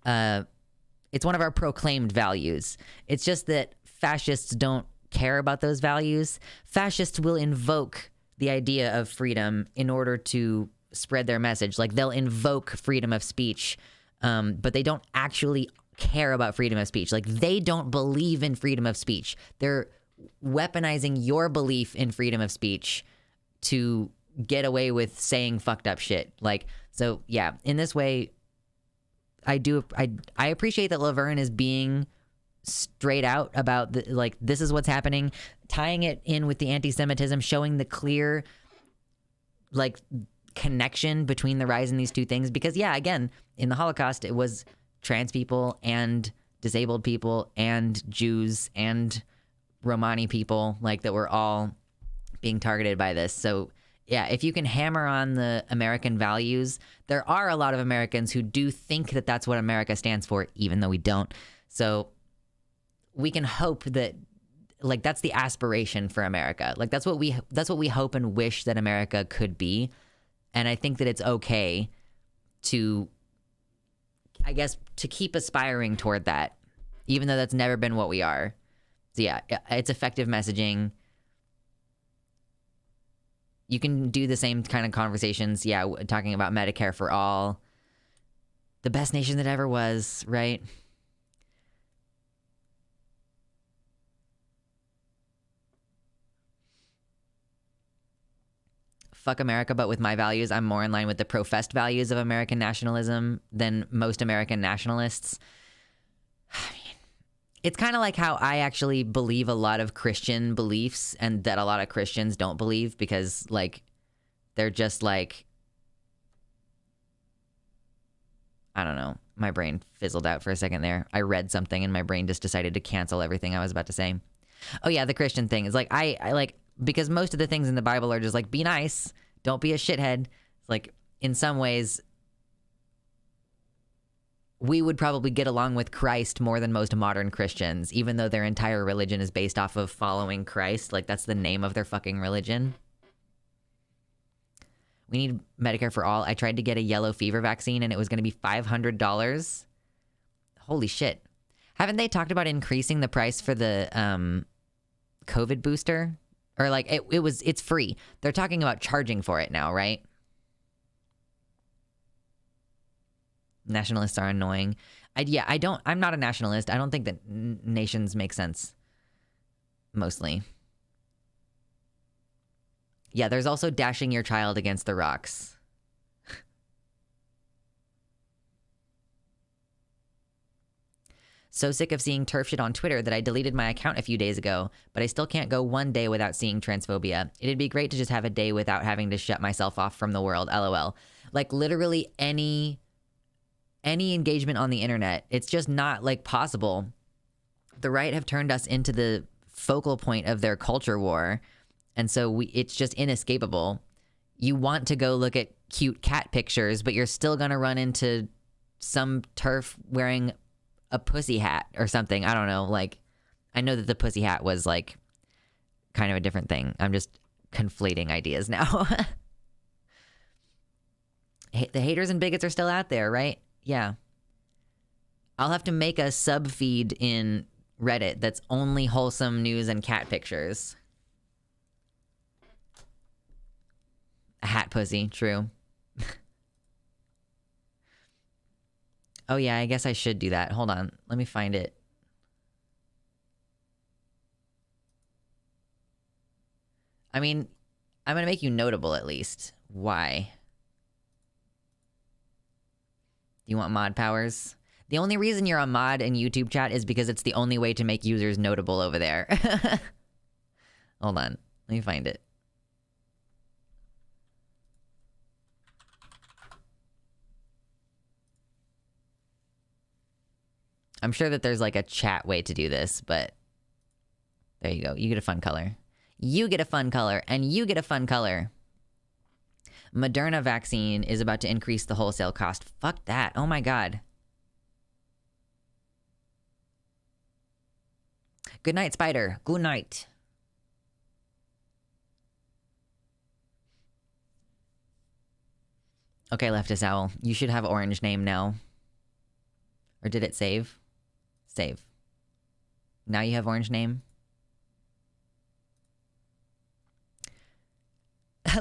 values. It's just that fascists don't care about those values. Fascists will invoke the idea of freedom in order to spread their message. Like they'll invoke freedom of speech, but they don't actually care about freedom of speech. Like they don't believe in freedom of speech. They're weaponizing your belief in freedom of speech to get away with saying fucked up shit. Like, so yeah, in this way, I appreciate that Laverne is being straight out about this is what's happening, tying it in with the anti-Semitism, showing the clear connection between the rise in these two things. Because yeah, again, in the Holocaust, it was trans people and disabled people and Jews and Romani people that were all being targeted by this. So yeah, if you can hammer on the American values, there are a lot of Americans who do think that that's what America stands for, even though we don't. So we can hope that that's the aspiration for America. That's what we hope and wish that America could be. And I think that it's okay to keep aspiring toward that, even though that's never been what we are. So yeah, it's effective messaging. You can do the same kind of conversations, yeah, talking about Medicare for all. The best nation that ever was, right? Fuck America, but with my values, I'm more in line with the professed values of American nationalism than most American nationalists. I mean, it's kind of like how I actually believe a lot of Christian beliefs and that a lot of Christians don't believe because, they're just I don't know. My brain fizzled out for a second there. I read something and my brain just decided to cancel everything I was about to say. Oh yeah, the Christian thing is I because most of the things in the Bible are just be nice, don't be a shithead. It's in some ways, we would probably get along with Christ more than most modern Christians, even though their entire religion is based off of following Christ. That's the name of their fucking religion. We need Medicare for all. I tried to get a yellow fever vaccine and it was going to be $500. Holy shit. Haven't they talked about increasing the price for the COVID booster? Or it's free. They're talking about charging for it now, right? Nationalists are annoying. I'm not a nationalist. I don't think that nations make sense. Mostly. Yeah, there's also dashing your child against the rocks. So sick of seeing turf shit on Twitter that I deleted my account a few days ago, but I still can't go one day without seeing transphobia. It'd be great to just have a day without having to shut myself off from the world, LOL. Literally any engagement on the internet, it's just not possible. The right have turned us into the focal point of their culture war, and so it's just inescapable. You want to go look at cute cat pictures, but you're still gonna run into some turf wearing a pussy hat or something. I don't know. I know that the pussy hat was kind of a different thing. I'm just conflating ideas now. The haters and bigots are still out there, right? Yeah. I'll have to make a sub feed in Reddit that's only wholesome news and cat pictures. A hat pussy, true. Oh yeah, I guess I should do that. Hold on, let me find it. I mean, I'm going to make you notable at least. Why? Do you want mod powers? The only reason you're a mod in YouTube chat is because it's the only way to make users notable over there. Hold on. Let me find it. I'm sure that there's like a chat way to do this, but there you go. You get a fun color. You get a fun color, and you get a fun color. Moderna vaccine is about to increase the wholesale cost. Fuck that. Oh my god. Good night, Spider. Good night. Okay, Leftist Owl. You should have orange name now. Or did it save? Save. Now you have orange name.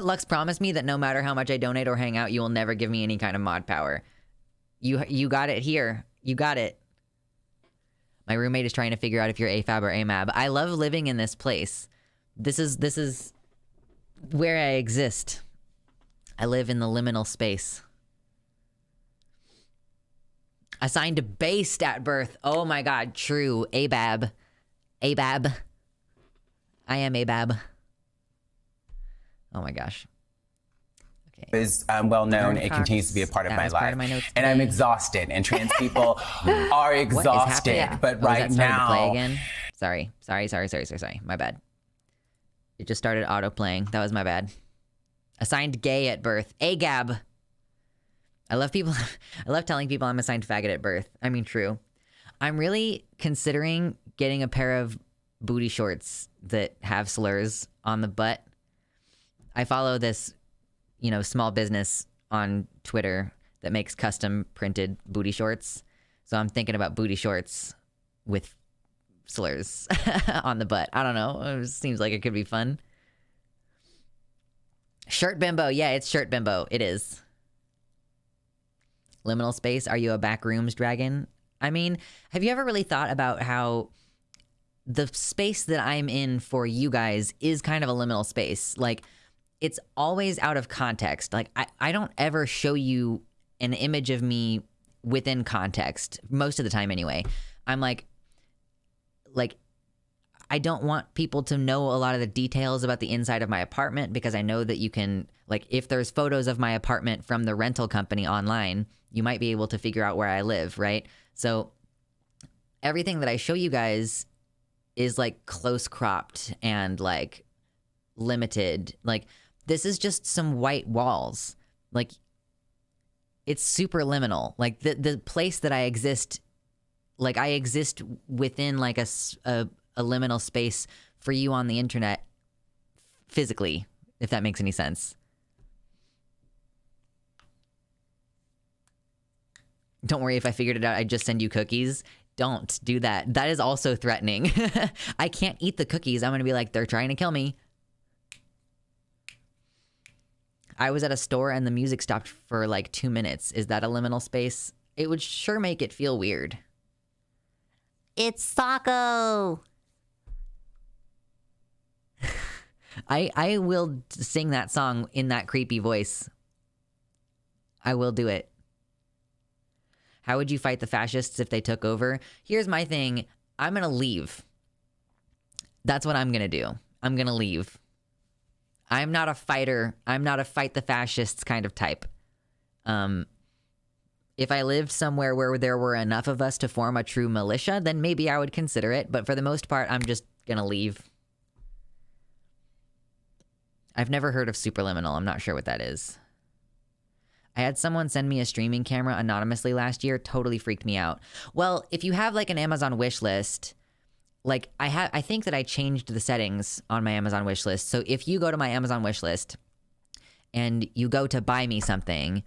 Lux promised me that no matter how much I donate or hang out, you will never give me any kind of mod power. You got it here. You got it. My roommate is trying to figure out if you're AFAB or AMAB. I love living in this place. This is where I exist. I live in the liminal space. Assigned to based at birth. Oh my god, true. ABAB. ABAB. I am ABAB. Oh my gosh. Okay. Is well known. It continues to be a part of my life. And I'm exhausted. And trans people are exhausted. But right now. Play again? Sorry. My bad. It just started auto playing. That was my bad. Assigned gay at birth. AGAB. I love telling people I'm assigned faggot at birth. I mean, true. I'm really considering getting a pair of booty shorts that have slurs on the butt. I follow this, small business on Twitter that makes custom printed booty shorts. So I'm thinking about booty shorts with slurs on the butt. I don't know. It seems like it could be fun. Shirt bimbo. Yeah, it's shirt bimbo. It is. Liminal space. Are you a backrooms dragon? I mean, have you ever really thought about how the space that I'm in for you guys is kind of a liminal space? Like, it's always out of context. Like, I don't ever show you an image of me within context, most of the time anyway. I'm like, I don't want people to know a lot of the details about the inside of my apartment because I know that you can, like, if there's photos of my apartment from the rental company online, you might be able to figure out where I live, right? So everything that I show you guys is like close cropped and like limited. Like, this is just some white walls. Like, it's super liminal. Like, the place that I exist, like, I exist within like a liminal space for you on the internet physically, if that makes any sense. Don't worry, if I figured it out, I'd just send you cookies. Don't do that. That is also threatening. I can't eat the cookies. I'm going to be like, they're trying to kill me. I was at a store and the music stopped for like 2 minutes. Is that a liminal space? It would sure make it feel weird. It's Sako! I will sing that song in that creepy voice. I will do it. How would you fight the fascists if they took over? Here's my thing. I'm going to leave. That's what I'm going to do. I'm going to leave. I'm not a fighter. I'm not a fight the fascists kind of type. If I lived somewhere where there were enough of us to form a true militia, then maybe I would consider it. But for the most part, I'm just going to leave. I've never heard of superliminal. I'm not sure what that is. I had someone send me a streaming camera anonymously last year. Totally freaked me out. Well, if you have like an Amazon wish list, like I think that I changed the settings on my Amazon wish list. So if you go to my Amazon wish list and you go to buy me something,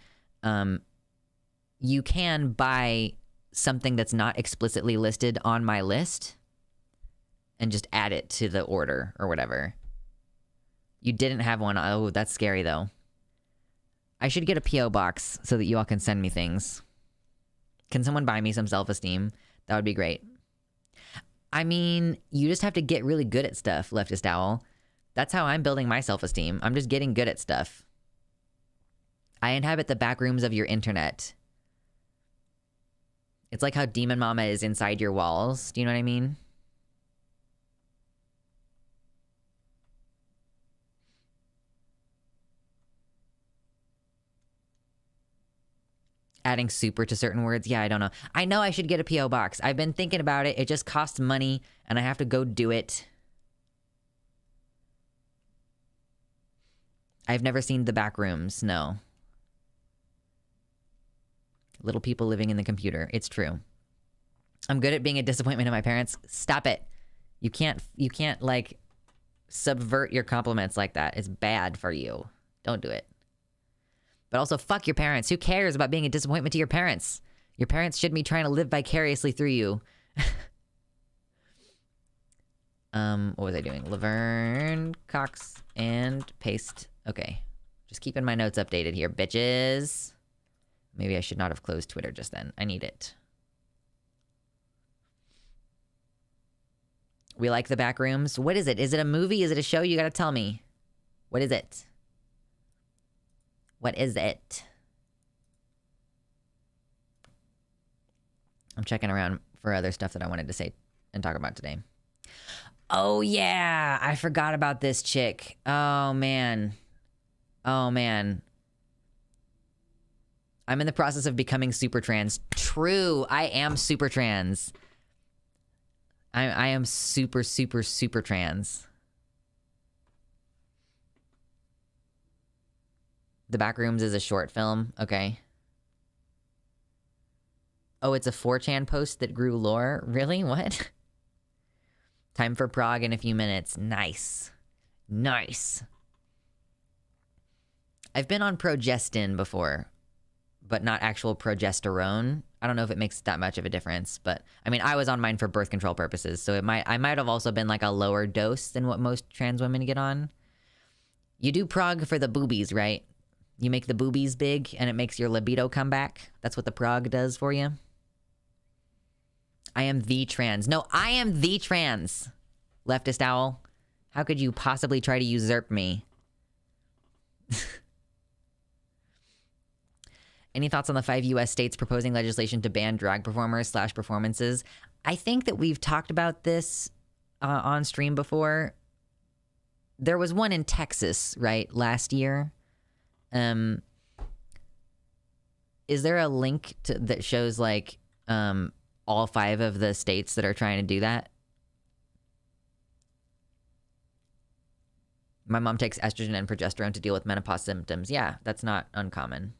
you can buy something that's not explicitly listed on my list and just add it to the order or whatever. You didn't have one. Oh, that's scary though. I should get a P.O. box so that you all can send me things. Can someone buy me some self-esteem? That would be great. I mean, you just have to get really good at stuff, Leftist Owl. That's how I'm building my self-esteem. I'm just getting good at stuff. I inhabit the back rooms of your internet. It's like how Demon Mama is inside your walls. Do you know what I mean? Adding super to certain words. Yeah, I don't know. I know I should get a P.O. box. I've been thinking about it. It just costs money, and I have to go do it. I've never seen the back rooms. No. Little people living in the computer. It's true. I'm good at being a disappointment to my parents. Stop it. You can't like subvert your compliments like that. It's bad for you. Don't do it. But also, fuck your parents. Who cares about being a disappointment to your parents? Your parents should be trying to live vicariously through you. What was I doing? Laverne, Cox, and paste. Okay. Just keeping my notes updated here, bitches. Maybe I should not have closed Twitter just then. I need it. We like the back rooms. What is it? Is it a movie? Is it a show? You gotta tell me. What is it? What is it? I'm checking around for other stuff that I wanted to say and talk about today. Oh, yeah. I forgot about this chick. Oh, man. Oh, man. I'm in the process of becoming super trans. True. I am super trans. I am super, super, super trans. The Backrooms is a short film. Okay. Oh, it's a 4chan post that grew lore? Really? What? Time for Prague in a few minutes. Nice. Nice. I've been on progestin before, but not actual progesterone. I don't know if it makes that much of a difference, but I mean, I was on mine for birth control purposes, so I might have also been like a lower dose than what most trans women get on. You do Prague for the boobies, right? You make the boobies big and it makes your libido come back. That's what the Prague does for you. I am the trans. No, I am the trans. Leftist owl. How could you possibly try to usurp me? Any thoughts on the 5 U.S. states proposing legislation to ban drag performers / performances? I think that we've talked about this on stream before. There was one in Texas, right, last year. Is there a link that shows like all 5 of the states that are trying to do that? My mom takes estrogen and progesterone to deal with menopause symptoms. Yeah, that's not uncommon.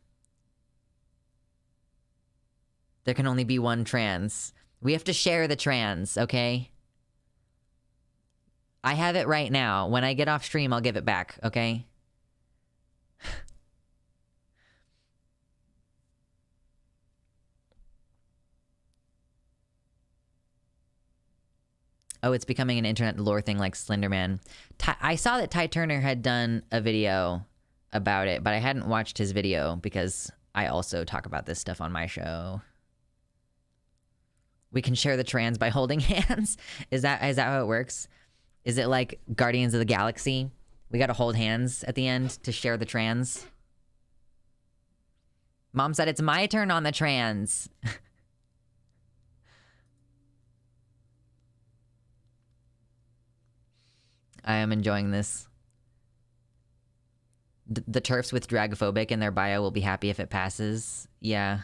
There can only be one trans. We have to share the trans, okay? I have it right now. When I get off stream, I'll give it back, okay? Oh, it's becoming an internet lore thing like Slenderman. I saw that Ty Turner had done a video about it, but I hadn't watched his video because I also talk about this stuff on my show. We can share the trans by holding hands. Is that how it works? Is it like Guardians of the Galaxy? We gotta hold hands at the end to share the trans? Mom said it's my turn on the trans. I am enjoying this. The TERFs with dragophobic in their bio will be happy if it passes. Yeah.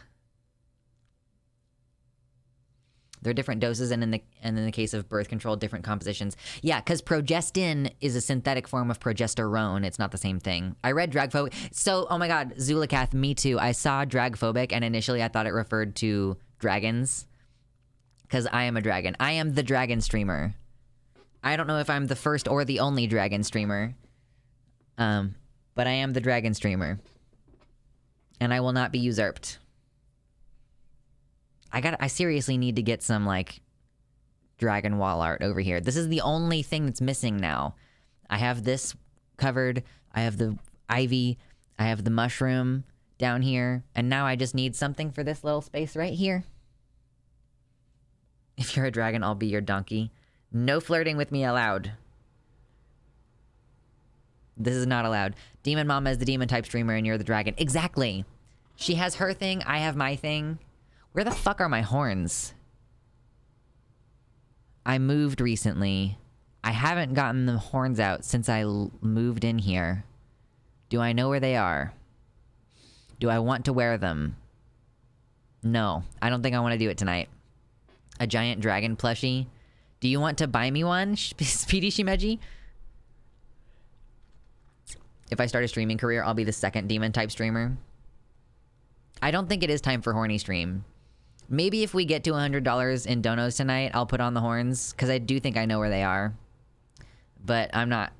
There are different doses, and in the case of birth control, different compositions. Yeah, because progestin is a synthetic form of progesterone. It's not the same thing. I read dragphobic. So, oh my God, Zulikath, me too. I saw dragphobic, and initially I thought it referred to dragons. Because I am a dragon. I am the dragon streamer. I don't know if I'm the first or the only dragon streamer. But I am the dragon streamer. And I will not be usurped. I seriously need to get some, like, dragon wall art over here. This is the only thing that's missing now. I have this covered. I have the ivy. I have the mushroom down here. And now I just need something for this little space right here. If you're a dragon, I'll be your donkey. No flirting with me allowed. This is not allowed. Demon Mama is the demon type streamer and you're the dragon. Exactly. She has her thing. I have my thing. Where the fuck are my horns? I moved recently. I haven't gotten the horns out since I moved in here. Do I know where they are? Do I want to wear them? No, I don't think I want to do it tonight. A giant dragon plushie. Do you want to buy me one, Speedy Shimeji? If I start a streaming career, I'll be the second demon type streamer. I don't think it is time for horny stream. Maybe if we get to $100 in donos tonight, I'll put on the horns, because I do think I know where they are. But I'm not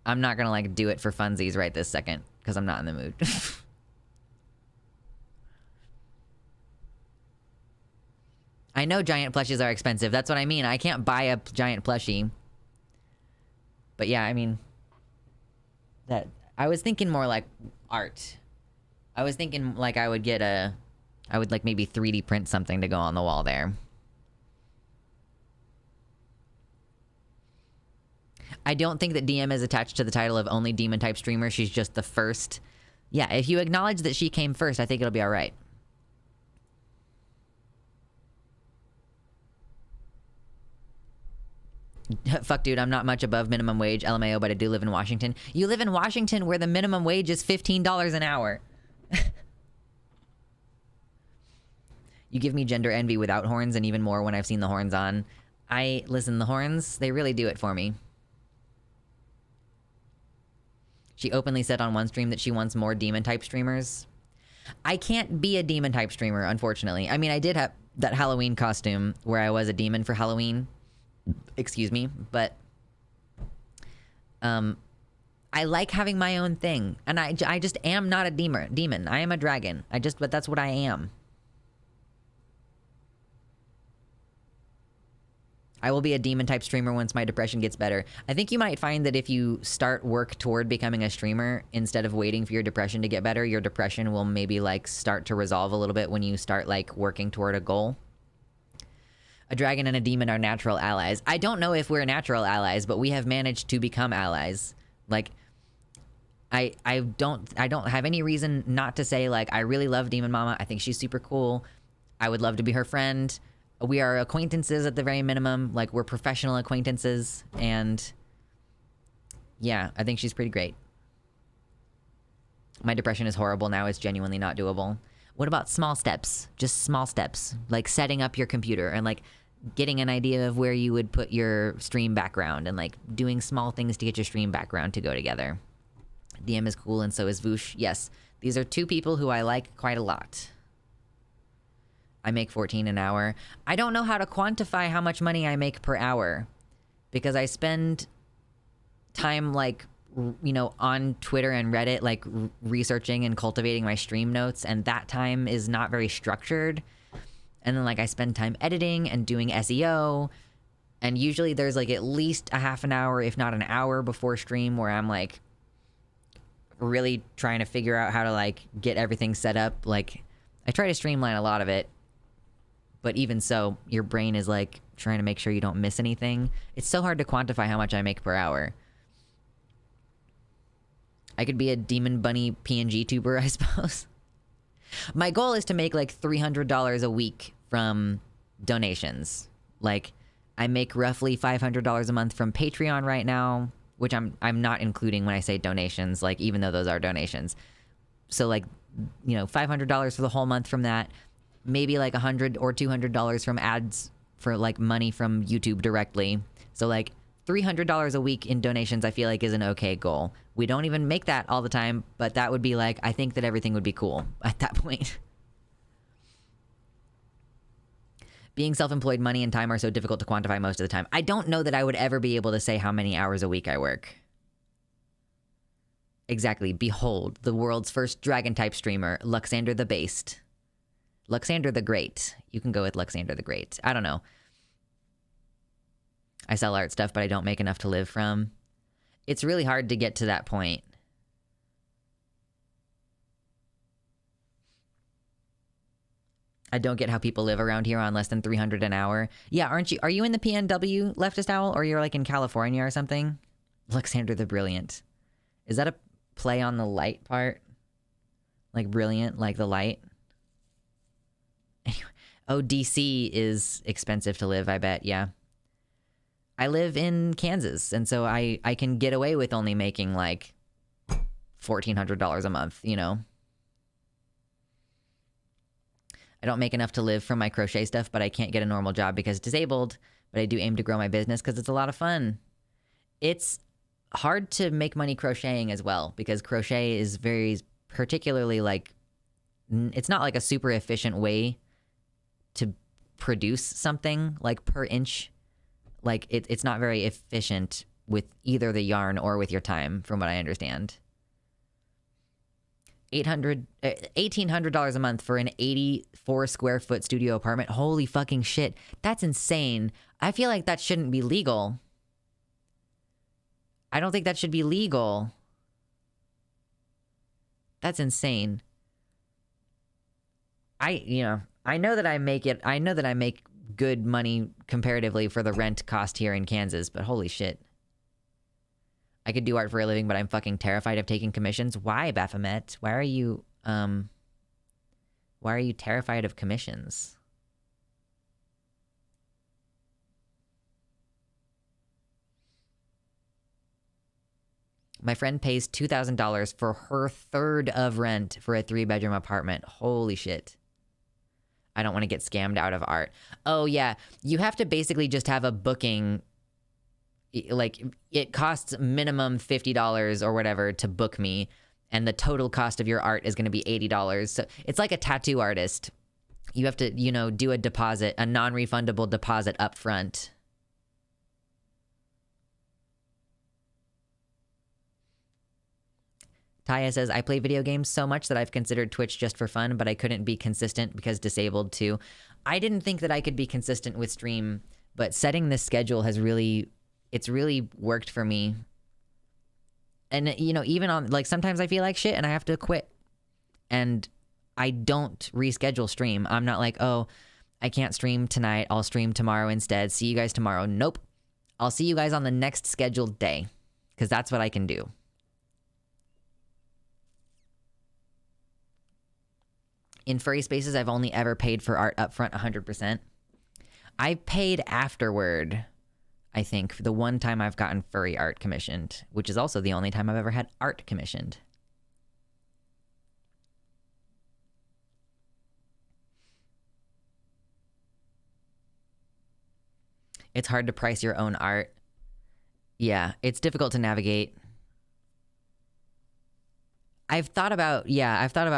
gonna like do it for funsies right this second, because I'm not in the mood. I know giant plushies are expensive. That's what I mean. I can't buy a giant plushie. But yeah, I mean, that I was thinking more like art. I was thinking like I would like maybe 3D print something to go on the wall there. I don't think that DM is attached to the title of only demon type streamer. She's just the first. Yeah, if you acknowledge that she came first, I think it'll be all right. Fuck, dude, I'm not much above minimum wage, LMAO, but I do live in Washington. You live in Washington where the minimum wage is $15 an hour. You give me gender envy without horns and even more when I've seen the horns on. Listen, the horns, they really do it for me. She openly said on one stream that she wants more demon-type streamers. I can't be a demon-type streamer, unfortunately. I mean, I did have that Halloween costume where I was a demon for Halloween. Excuse me, but I like having my own thing, and I just am not a demon. I am a dragon. But that's what I am. I will be a demon type streamer once my depression gets better. I think you might find that if you start work toward becoming a streamer instead of waiting for your depression to get better, your depression will maybe like start to resolve a little bit when you start like working toward a goal. A dragon and a demon are natural allies. I don't know if we're natural allies, but we have managed to become allies. Like, I don't have any reason not to say, like, I really love Demon Mama. I think she's super cool. I would love to be her friend. We are acquaintances at the very minimum. Like, we're professional acquaintances. And, yeah, I think she's pretty great. My depression is horrible now. It's genuinely not doable. What about small steps? Just small steps. Like, setting up your computer and, like, getting an idea of where you would put your stream background and like doing small things to get your stream background to go together. DM is cool and so is Voosh. Yes, these are two people who I like quite a lot. I make $14 an hour. I don't know how to quantify how much money I make per hour because I spend time like, you know, on Twitter and Reddit, like researching and cultivating my stream notes, and that time is not very structured. And then, like, I spend time editing and doing SEO. And usually there's, like, at least a half an hour, if not an hour before stream where I'm, like, really trying to figure out how to, like, get everything set up. Like, I try to streamline a lot of it. But even so, your brain is, like, trying to make sure you don't miss anything. It's so hard to quantify how much I make per hour. I could be a Demon Bunny PNG tuber, I suppose. My goal is to make like $300 a week from donations. Like, I make roughly $500 a month from Patreon right now, which I'm not including when I say donations, like even though those are donations. So like, you know, $500 for the whole month from that, maybe like $100 or $200 from ads for like money from YouTube directly. So like $300 a week in donations, I feel like is an okay goal. We don't even make that all the time, but that would be like, I think that everything would be cool at that point. Being self-employed, money and time are so difficult to quantify most of the time. I don't know that I would ever be able to say how many hours a week I work. Exactly. Behold, the world's first dragon-type streamer, Luxander the Based. Luxander the Great. You can go with Luxander the Great. I don't know. I sell art stuff, but I don't make enough to live from. It's really hard to get to that point. I don't get how people live around here on less than $300 an hour. Yeah, aren't you? Are you in the PNW, Leftist Owl, or you're like in California or something? Luxander the Brilliant. Is that a play on the light part? Like brilliant, like the light? Anyway. Oh, DC is expensive to live, I bet. Yeah. I live in Kansas, and so I can get away with only making like $1,400 a month, you know? I don't make enough to live from my crochet stuff, but I can't get a normal job because disabled, but I do aim to grow my business because it's a lot of fun. It's hard to make money crocheting as well because crochet is very particularly like, it's not like a super efficient way to produce something like per inch. Like it's not very efficient with either the yarn or with your time from what I understand. $1,800 a month for an 84 square foot studio apartment. Holy fucking shit. That's insane. I feel like that shouldn't be legal. I don't think that should be legal. That's insane. I know that I make good money comparatively for the rent cost here in Kansas, but holy shit. I could do art for a living, but I'm fucking terrified of taking commissions. Why, Baphomet? Why are you terrified of commissions? My friend pays $2,000 for her third of rent for a 3-bedroom apartment. Holy shit. I don't want to get scammed out of art. Oh yeah, you have to basically just have a booking. Like it costs minimum $50 or whatever to book me, and the total cost of your art is going to be $80. So it's like a tattoo artist. You have to, do a deposit, a non-refundable deposit up front. Taya says, I play video games so much that I've considered Twitch just for fun, but I couldn't be consistent because disabled too. I didn't think that I could be consistent with stream, but setting this schedule has really worked for me. And, even on, like, sometimes I feel like shit and I have to quit. And I don't reschedule stream. I'm not like, oh, I can't stream tonight. I'll stream tomorrow instead. See you guys tomorrow. Nope. I'll see you guys on the next scheduled day because that's what I can do. In furry spaces, I've only ever paid for art upfront 100%. I've paid afterward, I think, the one time I've gotten furry art commissioned, which is also the only time I've ever had art commissioned. It's hard to price your own art. Yeah, it's difficult to navigate. I've thought about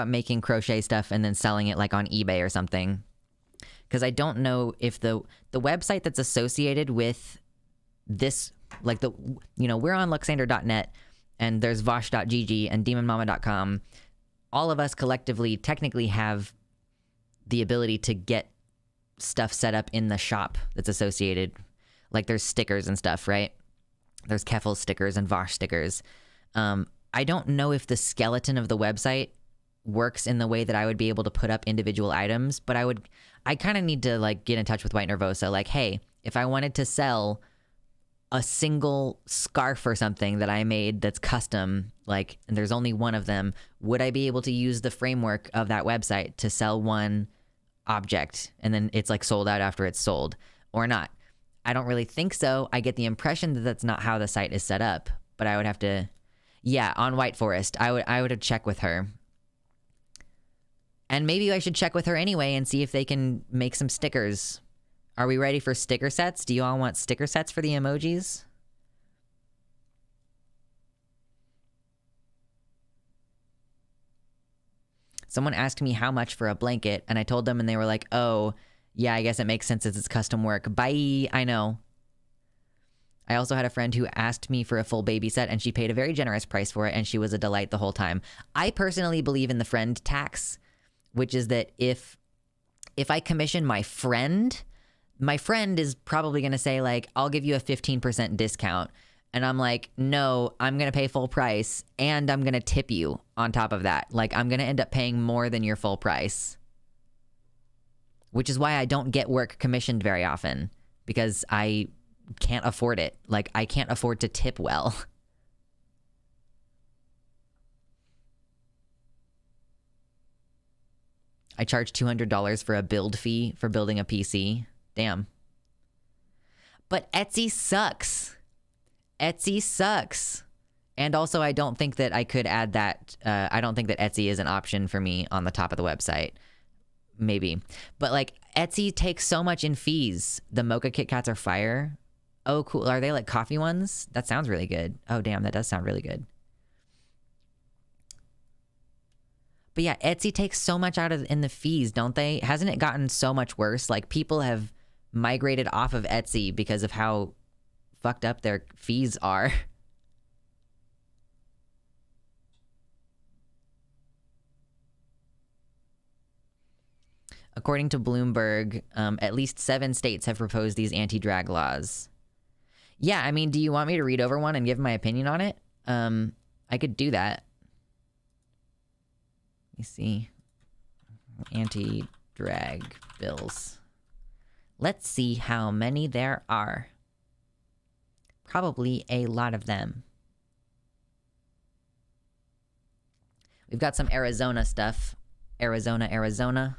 making crochet stuff and then selling it like on eBay or something. Because I don't know if the website that's associated with this, like we're on Luxander.net and there's Vosh.gg and DemonMama.com. All of us collectively technically have the ability to get stuff set up in the shop that's associated. Like there's stickers and stuff, right? There's Keffel stickers and Vosh stickers. I don't know if the skeleton of the website works in the way that I would be able to put up individual items, but I kind of need to like get in touch with White Nervosa. Like, hey, if I wanted to sell a single scarf or something that I made that's custom, like, and there's only one of them, would I be able to use the framework of that website to sell one object and then it's like sold out after it's sold or not? I don't really think so. I get the impression that that's not how the site is set up, but I would have to... Yeah, on White Forest. I would check with her. And maybe I should check with her anyway and see if they can make some stickers. Are we ready for sticker sets? Do you all want sticker sets for the emojis? Someone asked me how much for a blanket, and I told them, and they were like, oh, yeah, I guess it makes sense as it's custom work. Bye. I know. I also had a friend who asked me for a full baby set, and she paid a very generous price for it, and she was a delight the whole time. I personally believe in the friend tax, which is that if I commission my friend is probably going to say, like, I'll give you a 15% discount. And I'm like, no, I'm going to pay full price, and I'm going to tip you on top of that. Like, I'm going to end up paying more than your full price. Which is why I don't get work commissioned very often, because I can't afford it. Like, I can't afford to tip well. I charge $200 for a build fee for building a PC. Damn. But Etsy sucks. Etsy sucks. And also, I don't think that I could add that. I don't think that Etsy is an option for me on the top of the website. Maybe. But like, Etsy takes so much in fees. The Mocha Kit Kats are fire. Oh, cool. Are they like coffee ones? That sounds really good. Oh, damn. That does sound really good. But yeah, Etsy takes so much out of in the fees, don't they? Hasn't it gotten so much worse? Like, people have migrated off of Etsy because of how fucked up their fees are. According to Bloomberg, at least 7 states have proposed these anti-drag laws. Yeah, I mean, do you want me to read over one and give my opinion on it? I could do that. Let me see. Anti-drag bills. Let's see how many there are. Probably a lot of them. We've got some Arizona stuff. Arizona.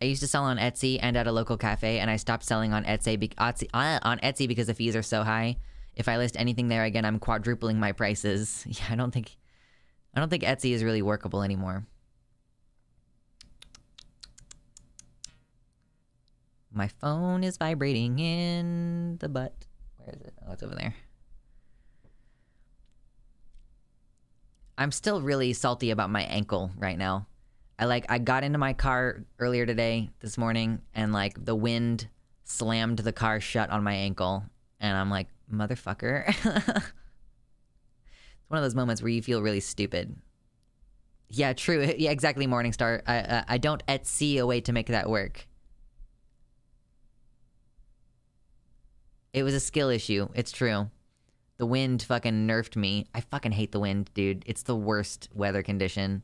I used to sell on Etsy and at a local cafe, and I stopped selling on Etsy because the fees are so high. If I list anything there again, I'm quadrupling my prices. Yeah, I don't think Etsy is really workable anymore. My phone is vibrating in the butt. Where is it? Oh, it's over there. I'm still really salty about my ankle right now. I got into my car earlier this morning, and like the wind slammed the car shut on my ankle, and I'm like, motherfucker. It's one of those moments where you feel really stupid. Yeah, true. Yeah, exactly, Morningstar. I don't Etsy a way to make that work. It was a skill issue. It's true. The wind fucking nerfed me. I fucking hate the wind, dude. It's the worst weather condition.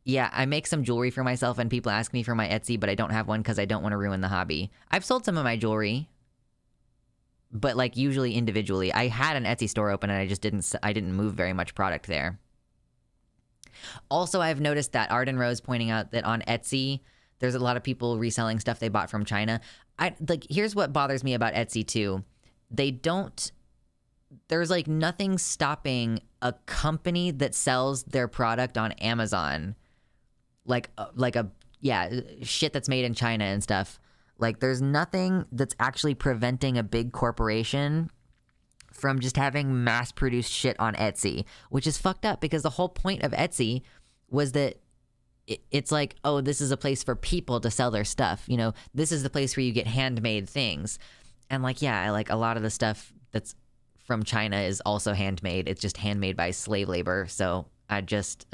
Yeah, I make some jewelry for myself, and people ask me for my Etsy, but I don't have one because I don't want to ruin the hobby. I've sold some of my jewelry, but like usually individually. I had an Etsy store open, and I didn't move very much product there. Also, I've noticed that Arden Rose pointing out that on Etsy, there's a lot of people reselling stuff they bought from China. Here's what bothers me about Etsy too. There's like nothing stopping a company that sells their product on Amazon, shit that's made in China and stuff. Like, there's nothing that's actually preventing a big corporation from just having mass-produced shit on Etsy, which is fucked up because the whole point of Etsy was that it's like, oh, this is a place for people to sell their stuff. You know, this is the place where you get handmade things. And like, yeah, a lot of the stuff that's from China is also handmade. It's just handmade by slave labor. So I just,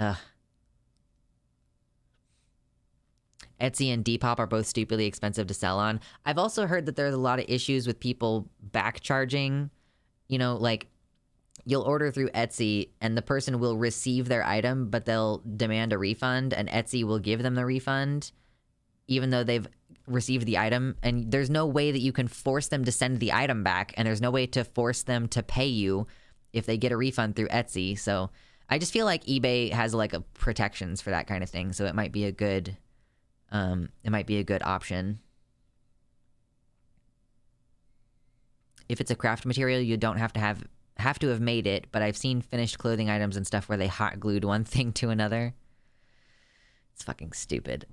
Etsy and Depop are both stupidly expensive to sell on. I've also heard that there's a lot of issues with people back charging. You know, like, you'll order through Etsy and the person will receive their item, but they'll demand a refund, and Etsy will give them the refund even though they've received the item. And there's no way that you can force them to send the item back, and there's no way to force them to pay you if they get a refund through Etsy. So I just feel like eBay has like a protections for that kind of thing. So it might be a good option. If it's a craft material, you don't have to have made it, but I've seen finished clothing items and stuff where they hot glued one thing to another. It's fucking stupid.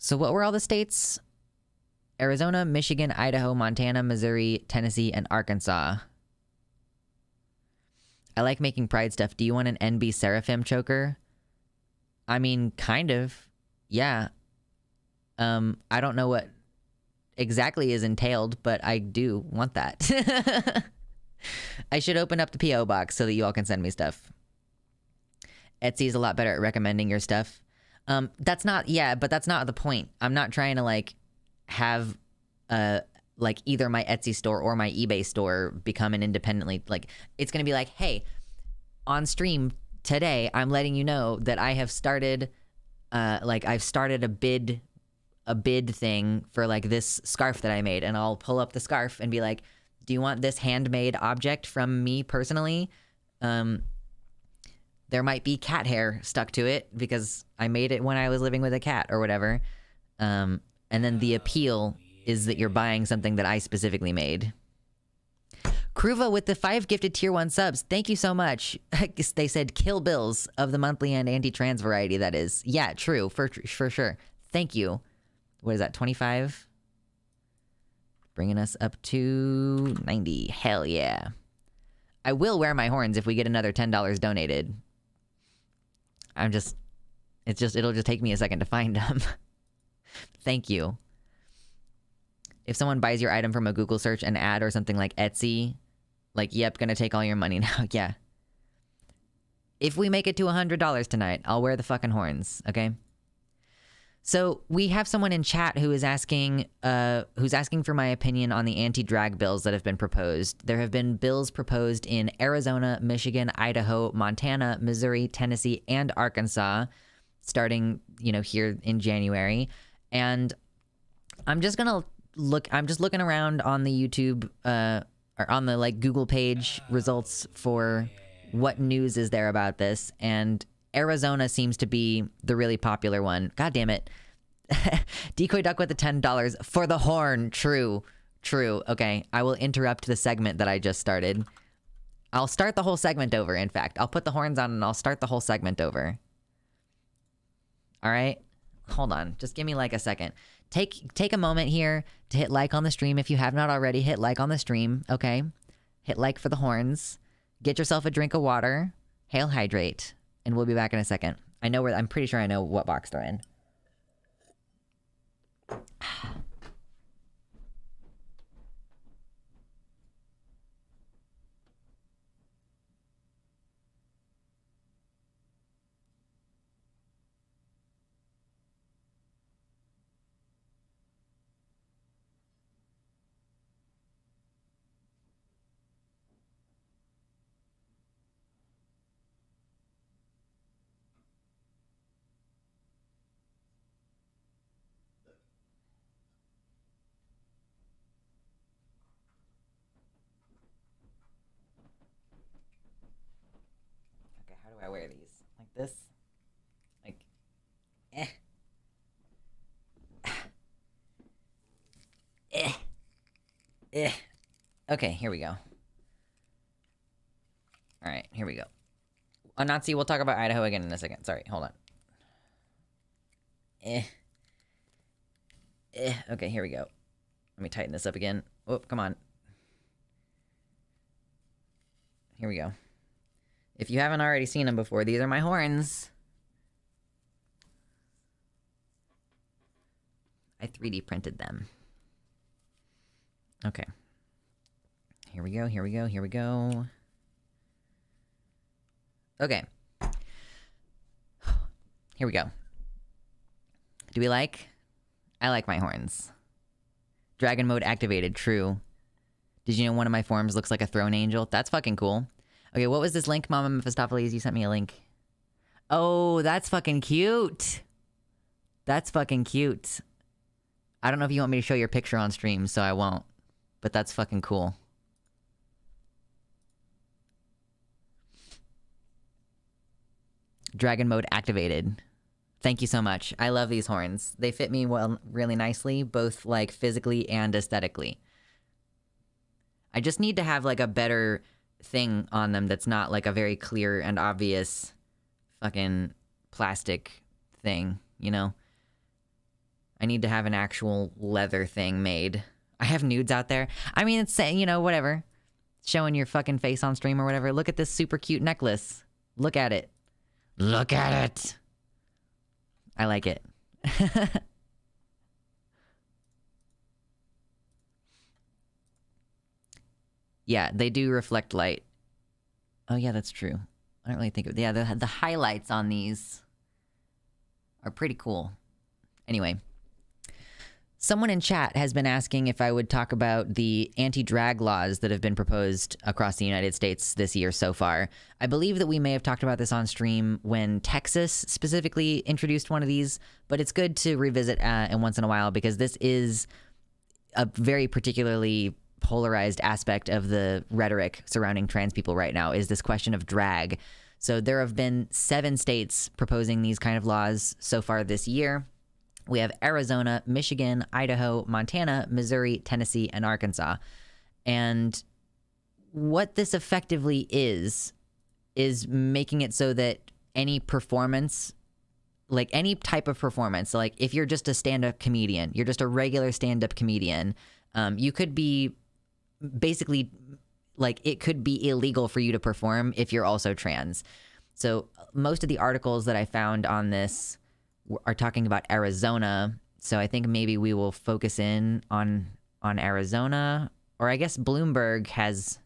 So what were all the states? Arizona, Michigan, Idaho, Montana, Missouri, Tennessee, and Arkansas. I like making pride stuff. Do you want an NB Seraphim choker? I mean, kind of. Yeah. I don't know what exactly is entailed, but I do want that. I should open up the P.O. box so that you all can send me stuff. Etsy is a lot better at recommending your stuff. That's not, yeah, but that's not the point. I'm not trying to like have like either my Etsy store or my eBay store become an independently, like it's going to be like, hey, on stream today, I'm letting you know that I have started, like I've started a bid thing for like this scarf that I made, and I'll pull up the scarf and be like, do you want this handmade object from me personally? There might be cat hair stuck to it because I made it when I was living with a cat or whatever. And then the appeal is that you're buying something that I specifically made. Kruva with the 5 gifted tier 1 subs. Thank you so much. They said Kill Bills of the monthly and anti-trans variety, that is. Yeah, true, for sure. Thank you. What is that, 25? Bringing us up to 90. Hell yeah. I will wear my horns if we get another $10 donated. It'll just take me a second to find them. Thank you. If someone buys your item from a Google search and ad or something like Etsy, like, yep, gonna take all your money now. Yeah. If we make it to $100 tonight, I'll wear the fucking horns, okay? So we have someone in chat who is asking for my opinion on the anti-drag bills that have been proposed. There have been bills proposed in Arizona, Michigan, Idaho, Montana, Missouri, Tennessee, and Arkansas, starting, here in January. And I'm just looking around on the YouTube, or on the like Google page results for what news is there about this. And Arizona seems to be the really popular one. God damn it. Decoy Duck with the $10 for the horn. True. Okay, I will interrupt the segment that I just started. I'll start the whole segment over, in fact. I'll put the horns on and I'll start the whole segment over. All right? Hold on. Just give me like a second. Take a moment here to hit like on the stream. If you have not already, hit like on the stream, okay? Hit like for the horns. Get yourself a drink of water. Hail hydrate. And we'll be back in a second. I'm pretty sure I know what box they're in. I wear these like this, like okay, here we go. All right, here we go. Nazi, we'll talk about Idaho again in a second. Sorry, hold on. Okay, here we go. Let me tighten this up again. Oh, come on. Here we go. If you haven't already seen them before, these are my horns. I 3D printed them. Okay. Here we go. Okay. Here we go. Do we like? I like my horns. Dragon mode activated, true. Did you know one of my forms looks like a throne angel? That's fucking cool. Okay, what was this link, Mama Mephistopheles? You sent me a link. Oh, that's fucking cute. That's fucking cute. I don't know if you want me to show your picture on stream, so I won't. But that's fucking cool. Dragon mode activated. Thank you so much. I love these horns. They fit me really nicely, both like physically and aesthetically. I just need to have like a better thing on them that's not like a very clear and obvious fucking plastic thing, I need to have an actual leather thing made. I have nudes out there. I mean, it's saying, whatever. Showing your fucking face on stream or whatever. Look at this super cute necklace. Look at it. Look at it. I like it. Yeah, they do reflect light. Oh, yeah, that's true. I don't really think of it. Yeah, the highlights on these are pretty cool. Anyway, someone in chat has been asking if I would talk about the anti-drag laws that have been proposed across the United States this year so far. I believe that we may have talked about this on stream when Texas specifically introduced one of these, but it's good to revisit once in a while because this is a very particularly polarized aspect of the rhetoric surrounding trans people right now, is this question of drag. So there have been 7 states proposing these kind of laws so far this year. We have Arizona, Michigan, Idaho, Montana, Missouri, Tennessee, and Arkansas. And what this effectively is making it so that any performance, like any type of performance, like if you're just a stand-up comedian, you're just a regular stand-up comedian, you could be basically, like, it could be illegal for you to perform if you're also trans. So most of the articles that I found on this are talking about Arizona. So I think maybe we will focus in on Arizona, or I guess Bloomberg has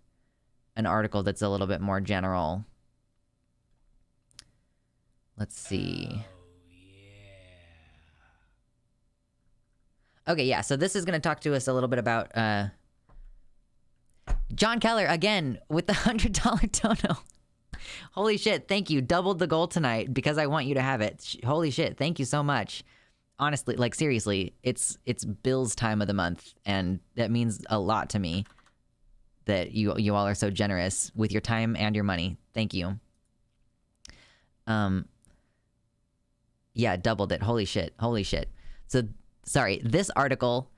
an article that's a little bit more general. Let's see. Okay, yeah, so this is going to talk to us a little bit about John Keller, again, with the $100 dono. Holy shit, thank you. Doubled the goal tonight because I want you to have it. Holy shit, thank you so much. Honestly, like seriously, it's Bill's time of the month, and that means a lot to me that you all are so generous with your time and your money. Thank you. Yeah, doubled it. Holy shit. So, sorry, this article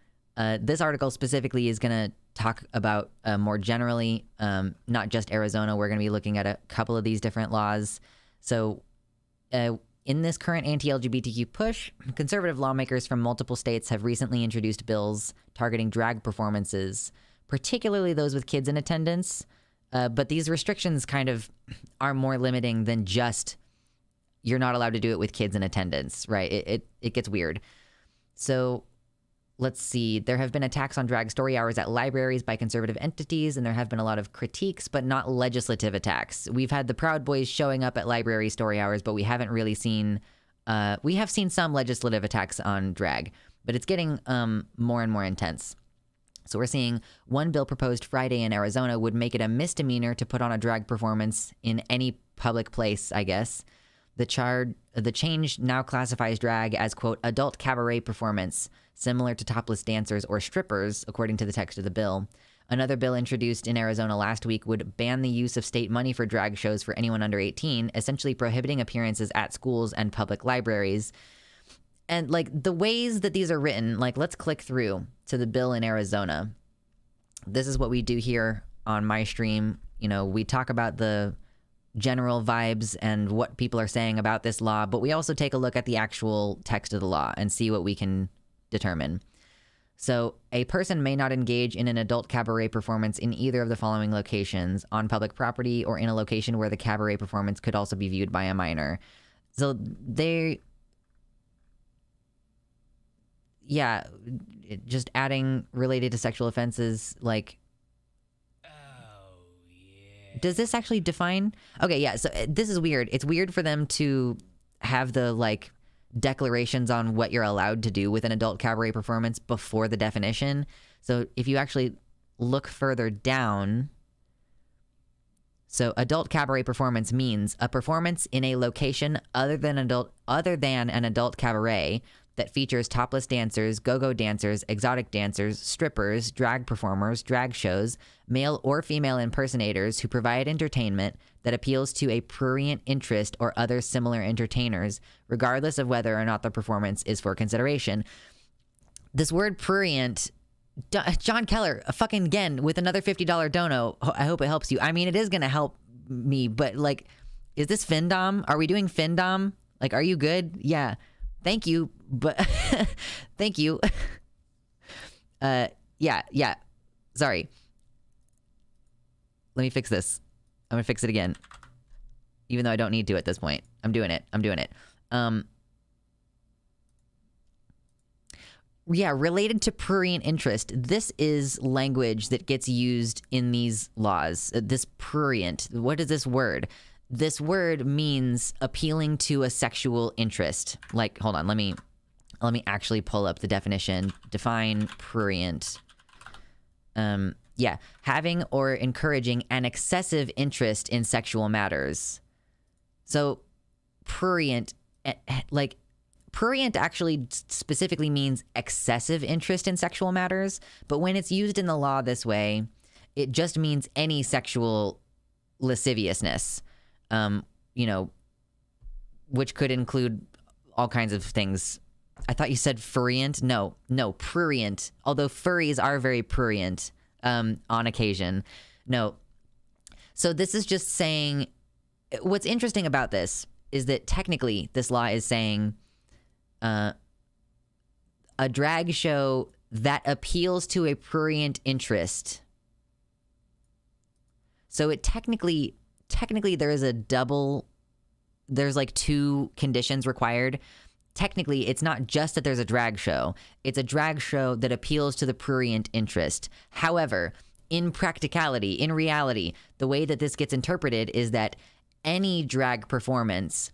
specifically is going to talk about more generally, not just Arizona. We're going to be looking at a couple of these different laws. So in this current anti-LGBTQ push, conservative lawmakers from multiple states have recently introduced bills targeting drag performances, particularly those with kids in attendance. But these restrictions kind of are more limiting than just you're not allowed to do it with kids in attendance, right? It gets weird. So let's see. There have been attacks on drag story hours at libraries by conservative entities, and there have been a lot of critiques, but not legislative attacks. We've had the Proud Boys showing up at library story hours, but we haven't really seen, we have seen some legislative attacks on drag, but it's getting more and more intense. So we're seeing one bill proposed Friday in Arizona would make it a misdemeanor to put on a drag performance in any public place, I guess. The change now classifies drag as, quote, adult cabaret performance, similar to topless dancers or strippers, according to the text of the bill. Another bill introduced in Arizona last week would ban the use of state money for drag shows for anyone under 18, essentially prohibiting appearances at schools and public libraries. And, like, the ways that these are written, like, let's click through to the bill in Arizona. This is what we do here on my stream. You know, we talk about the general vibes and what people are saying about this law, but we also take a look at the actual text of the law and see what we can determine. So a person may not engage in an adult cabaret performance in either of the following locations: on public property or in a location where the cabaret performance could also be viewed by a minor. So just adding related to sexual offenses, like, does this actually define? Okay, yeah, so this is weird. It's weird for them to have the, like, declarations on what you're allowed to do with an adult cabaret performance before the definition. So if you actually look further down, so adult cabaret performance means a performance in a location other than an adult cabaret that features topless dancers, go-go dancers, exotic dancers, strippers, drag performers, drag shows, male or female impersonators who provide entertainment that appeals to a prurient interest or other similar entertainers, regardless of whether or not the performance is for consideration. This word prurient, John Keller, fucking again, with another $50 dono. I hope it helps you. I mean, it is going to help me, but, like, is this Findom? Are we doing Findom? Like, are you good? Yeah. Thank you, but thank you. Yeah. Sorry. Let me fix this. I'm gonna fix it again, even though I don't need to at this point. I'm doing it. Yeah, related to prurient interest. This is language that gets used in these laws. This prurient. What is this word? this word means appealing to a sexual interest. Like, hold on, let me actually pull up the definition. Define prurient. Having or encouraging an excessive interest in sexual matters. So prurient, prurient actually specifically means excessive interest in sexual matters, but when it's used in the law this way, it just means any sexual lasciviousness, which could include all kinds of things. I thought you said furrient. No, prurient. Although furries are very prurient on occasion. No. So this is just saying, what's interesting about this is that technically this law is saying a drag show that appeals to a prurient interest. So it technically there is there's like two conditions required. Technically, it's not just that there's a drag show. It's a drag show that appeals to the prurient interest. However, in practicality, in reality, the way that this gets interpreted is that any drag performance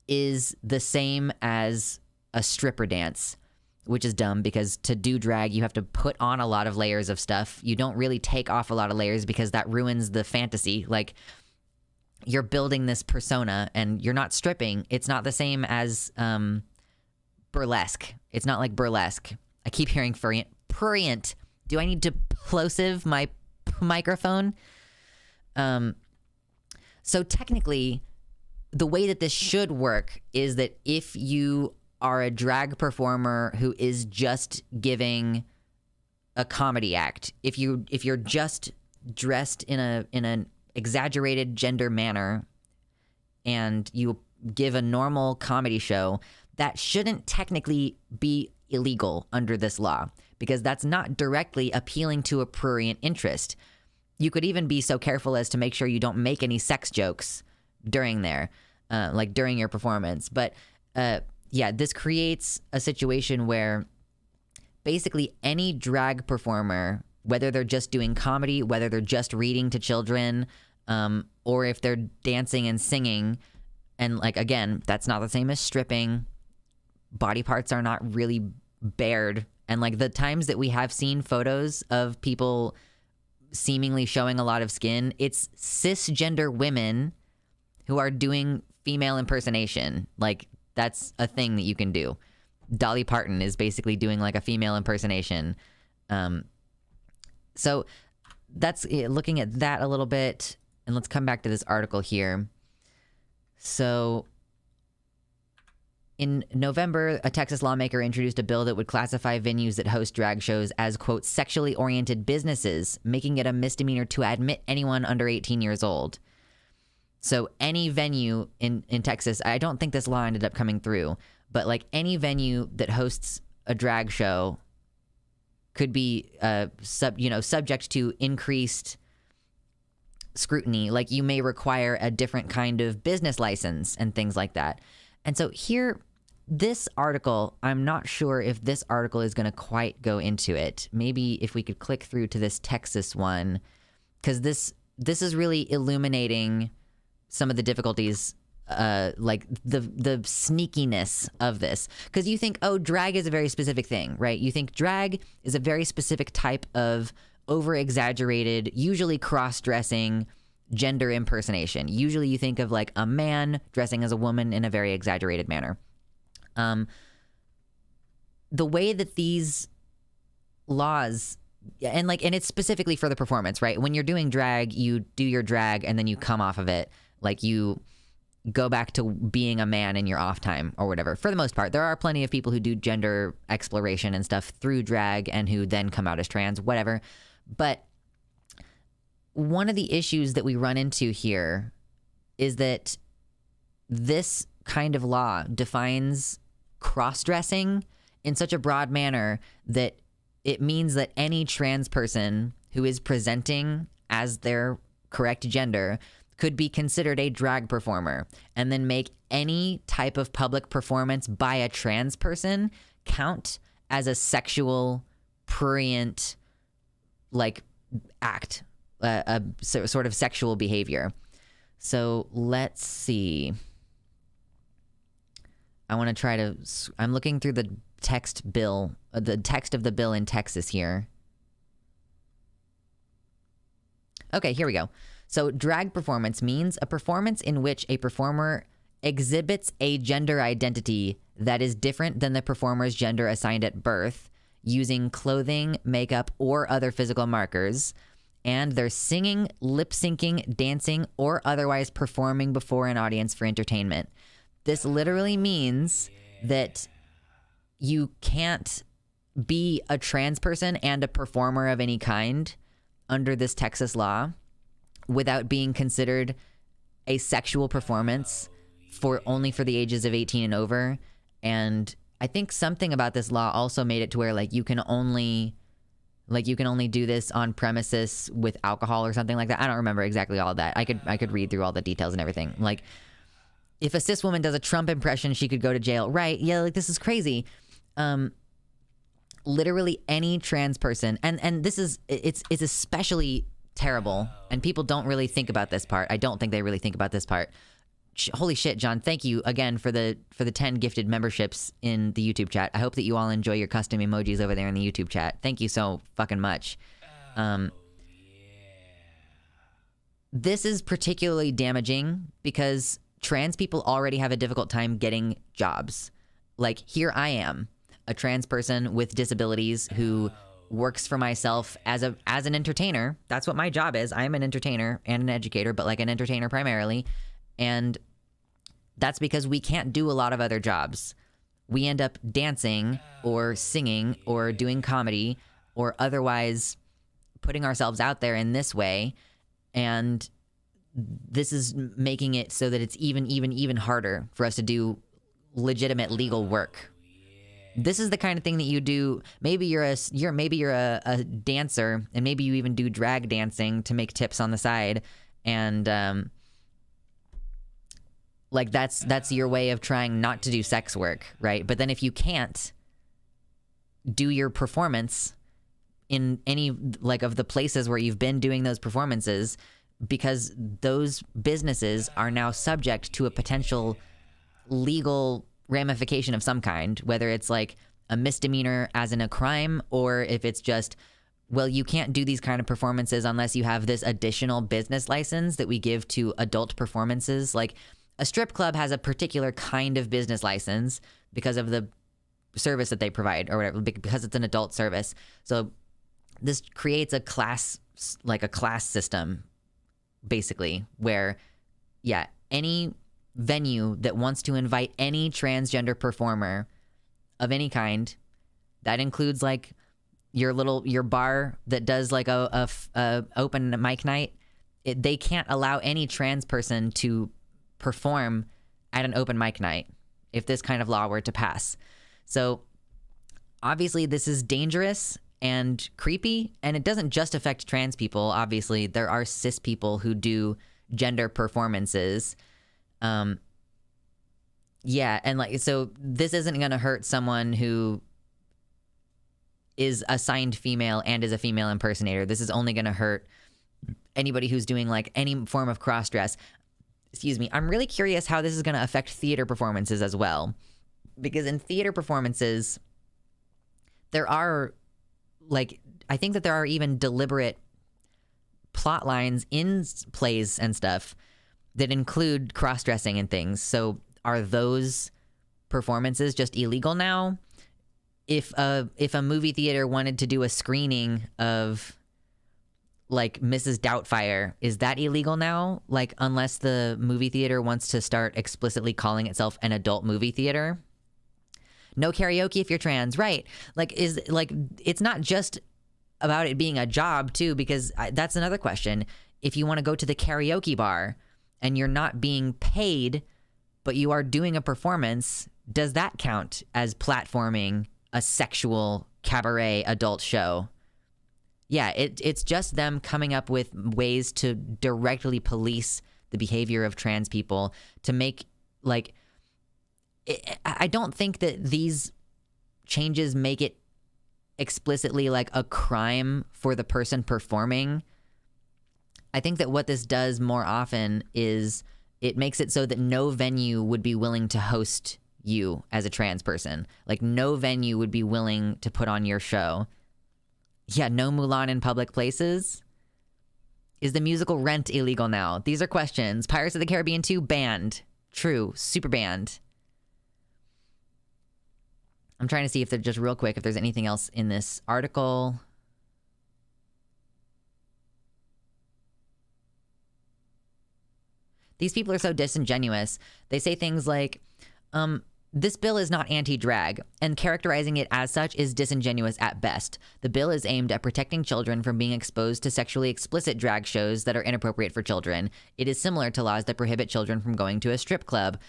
is the same as a stripper dance, which is dumb because to do drag, you have to put on a lot of layers of stuff. You don't really take off a lot of layers because that ruins the fantasy. Like, you're building this persona and you're not stripping. It's not the same as burlesque. It's not like burlesque. I keep hearing prurient. Do I need to plosive my microphone? So technically, the way that this should work is that if you are a drag performer who is just giving a comedy act, if you're just dressed in an exaggerated gender manner and you give a normal comedy show, that shouldn't technically be illegal under this law because that's not directly appealing to a prurient interest. You could even be so careful as to make sure you don't make any sex jokes during during your performance. But this creates a situation where basically any drag performer, whether they're just doing comedy, whether they're just reading to children, or if they're dancing and singing, and like, again, that's not the same as stripping. Body parts are not really bared. And like the times that we have seen photos of people seemingly showing a lot of skin, it's cisgender women who are doing female impersonation. Like, that's a thing that you can do. Dolly Parton is basically doing like a female impersonation. So that's looking at that a little bit. And let's come back to this article here. So in November, a Texas lawmaker introduced a bill that would classify venues that host drag shows as, quote, sexually oriented businesses, making it a misdemeanor to admit anyone under 18 years old. So any venue in Texas, I don't think this law ended up coming through, but like any venue that hosts a drag show could be subject to increased scrutiny. Like, you may require a different kind of business license and things like that. And so here, this article, I'm not sure if this article is going to quite go into it. Maybe if we could click through to this Texas one, because this is really illuminating some of the difficulties, like the sneakiness of this. Because you think, oh, drag is a very specific thing, right? You think drag is a very specific type of over-exaggerated, usually cross-dressing gender impersonation. Usually you think of like a man dressing as a woman in a very exaggerated manner. The way that these laws, and it's specifically for the performance, right? When you're doing drag, you do your drag and then you come off of it. Like, you go back to being a man in your off time or whatever. For the most part, there are plenty of people who do gender exploration and stuff through drag and who then come out as trans, whatever. But one of the issues that we run into here is that this kind of law defines cross-dressing in such a broad manner that it means that any trans person who is presenting as their correct gender could be considered a drag performer, and then make any type of public performance by a trans person count as a sexual prurient act, a sort of sexual behavior. So let's see. I want to try to, I'm looking through the text of the bill in Texas here. Okay, here we go. So drag performance means a performance in which a performer exhibits a gender identity that is different than the performer's gender assigned at birth, using clothing, makeup, or other physical markers, and they're singing, lip syncing, dancing, or otherwise performing before an audience for entertainment. This literally means that you can't be a trans person and a performer of any kind under this Texas law without being considered a sexual performance only for the ages of 18 and over. And I think something about this law also made it to where you can only do this on premises with alcohol or something like that. I don't remember exactly all of that. I could read through all the details and everything. If a cis woman does a Trump impression, she could go to jail. Right. Yeah. This is crazy. Literally any trans person. And this is, it's especially terrible. And people don't really think about this part. I don't think they really think about this part. Holy shit, John. Thank you again for the 10 gifted memberships in the YouTube chat. I hope that you all enjoy your custom emojis over there in the YouTube chat. Thank you so fucking much. This is particularly damaging because trans people already have a difficult time getting jobs. Here I am, a trans person with disabilities who works for myself as an entertainer. That's what my job is. I'm an entertainer and an educator, but an entertainer primarily. And that's because we can't do a lot of other jobs. We end up dancing or singing or doing comedy or otherwise putting ourselves out there in this way. And this is making it so that it's even harder for us to do legitimate legal work. This is the kind of thing that you do. Maybe you're a dancer, and maybe you even do drag dancing to make tips on the side. And that's your way of trying not to do sex work, right? But then if you can't do your performance in any of the places where you've been doing those performances, because those businesses are now subject to a potential legal ramification of some kind, whether it's a misdemeanor as in a crime, or if it's just, well, you can't do these kind of performances unless you have this additional business license that we give to adult performances. A strip club has a particular kind of business license because of the service that they provide or whatever, because it's an adult service. So this creates a class system, basically, where, any venue that wants to invite any transgender performer of any kind, that includes your bar that does a open mic night, they can't allow any trans person to perform at an open mic night if this kind of law were to pass. So obviously this is dangerous and creepy, and it doesn't just affect trans people. Obviously there are cis people who do gender performances. And so this isn't going to hurt someone who is assigned female and is a female impersonator. This is only going to hurt anybody who's doing any form of cross-dress. Excuse me. I'm really curious how this is going to affect theater performances as well. Because in theater performances, there are, I think that there are even deliberate plot lines in plays and stuff that include cross-dressing and things. So are those performances just illegal now? If a movie theater wanted to do a screening of Mrs. Doubtfire, is that illegal now? Unless the movie theater wants to start explicitly calling itself an adult movie theater? No karaoke if you're trans, right? It's not just about it being a job too, because that's another question. If you want to go to the karaoke bar and you're not being paid, but you are doing a performance, does that count as platforming a sexual cabaret adult show? Yeah, it's just them coming up with ways to directly police the behavior of trans people to make, I don't think that these changes make it explicitly a crime for the person performing. I think that what this does more often is it makes it so that no venue would be willing to host you as a trans person. Like, no venue would be willing to put on your show. Yeah, no Mulan in public places. Is the musical Rent illegal now? These are questions. Pirates of the Caribbean 2 banned. True. Super banned. I'm trying to see if there's just real quick, if there's anything else in this article. These people are so disingenuous. They say things like, this bill is not anti-drag, and characterizing it as such is disingenuous at best. The bill is aimed at protecting children from being exposed to sexually explicit drag shows that are inappropriate for children. It is similar to laws that prohibit children from going to a strip club,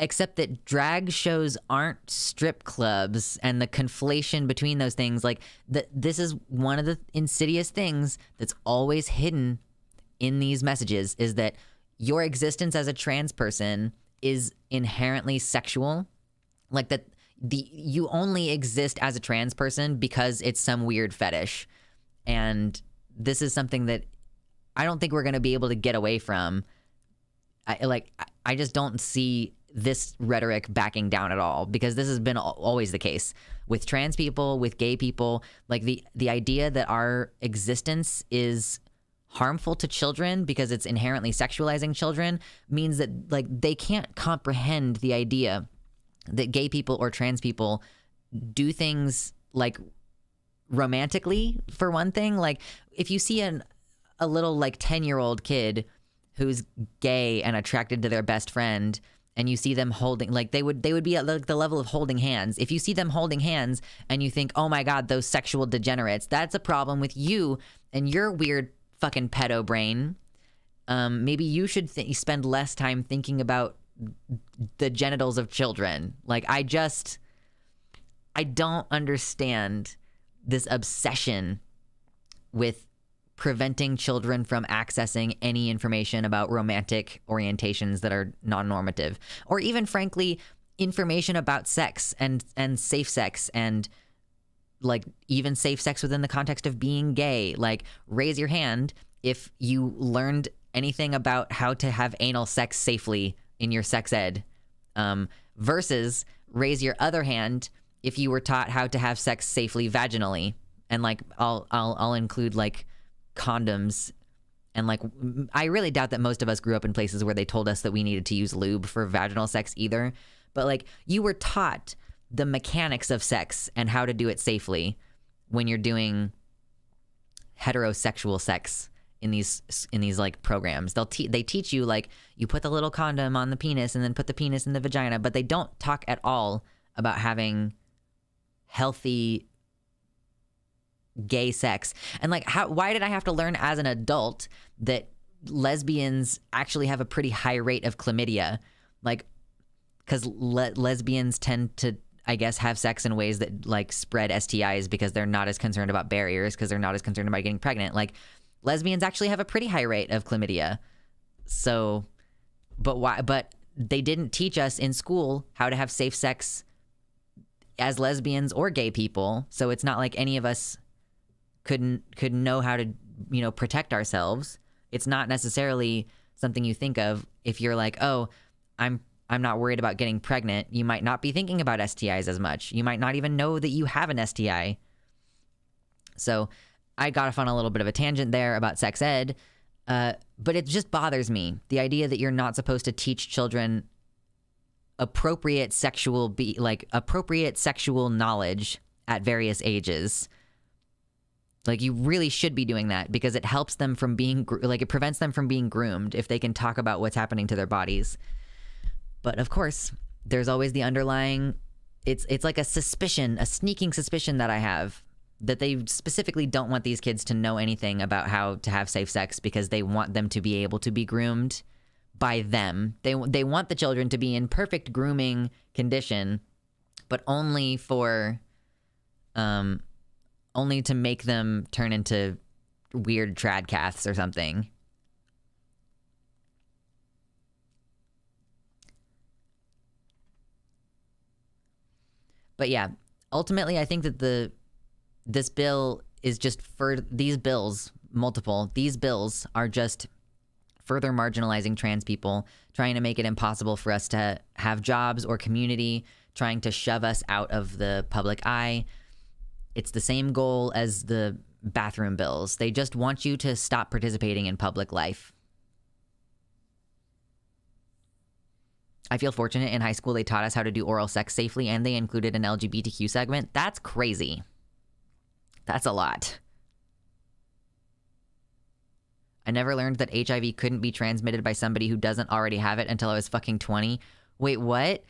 except that drag shows aren't strip clubs, and the conflation between those things, like, this is one of the insidious things that's always hidden in these messages, is that your existence as a trans person is inherently sexual. Like, that you only exist as a trans person because it's some weird fetish. And this is something that I don't think we're going to be able to get away from. I just don't see this rhetoric backing down at all, because this has been always the case with trans people, with gay people. Like, the idea that our existence is harmful to children because it's inherently sexualizing children means that, like, they can't comprehend the idea that gay people or trans people do things, like, romantically, for one thing. Like, if you see a little, like, 10-year-old kid who's gay and attracted to their best friend, and you see them holding, like, they would be at, like, the level of holding hands. If you see them holding hands and you think, oh my God, those sexual degenerates, that's a problem with you and your weird fucking pedo brain. Maybe you should spend less time thinking about the genitals of children. Like, I don't understand this obsession with preventing children from accessing any information about romantic orientations that are non-normative, or even, frankly, information about sex and safe sex, and, like, even safe sex within the context of being gay. Like, raise your hand if you learned anything about how to have anal sex safely in your sex ed, versus raise your other hand if you were taught how to have sex safely vaginally. And, like, I'll include, like, condoms. And, like, I really doubt that most of us grew up in places where they told us that we needed to use lube for vaginal sex either. But, like, you were taught the mechanics of sex and how to do it safely when you're doing heterosexual sex in these like programs. They teach you, like, you put the little condom on the penis and then put the penis in the vagina, but they don't talk at all about having healthy gay sex. And, like, why did I have to learn as an adult that lesbians actually have a pretty high rate of chlamydia? Like, because lesbians tend to, I guess, have sex in ways that, like, spread STIs because they're not as concerned about barriers, because they're not as concerned about getting pregnant. Like, lesbians actually have a pretty high rate of chlamydia. So, but why? But they didn't teach us in school how to have safe sex as lesbians or gay people. So it's not like any of us could know how to, you know, protect ourselves. It's not necessarily something you think of if you're like, oh, I'm not worried about getting pregnant. You might not be thinking about STIs as much. You might not even know that you have an STI. So I got off on a little bit of a tangent there about sex ed, but it just bothers me, the idea that you're not supposed to teach children appropriate sexual knowledge at various ages. Like, you really should be doing that, because it helps them from being, like, it prevents them from being groomed if they can talk about what's happening to their bodies. But of course, there's always the underlying, it's like a sneaking suspicion that I have, that they specifically don't want these kids to know anything about how to have safe sex, because they want them to be able to be groomed by them. They want the children to be in perfect grooming condition, but only to make them turn into weird tradcaths or something. But yeah, ultimately, I think that this bill is just, for these bills, multiple. These bills are just further marginalizing trans people, trying to make it impossible for us to have jobs or community, trying to shove us out of the public eye. It's the same goal as the bathroom bills. They just want you to stop participating in public life. I feel fortunate in high school they taught us how to do oral sex safely, and they included an LGBTQ segment. That's crazy. That's a lot. I never learned that HIV couldn't be transmitted by somebody who doesn't already have it until I was fucking 20. Wait, what?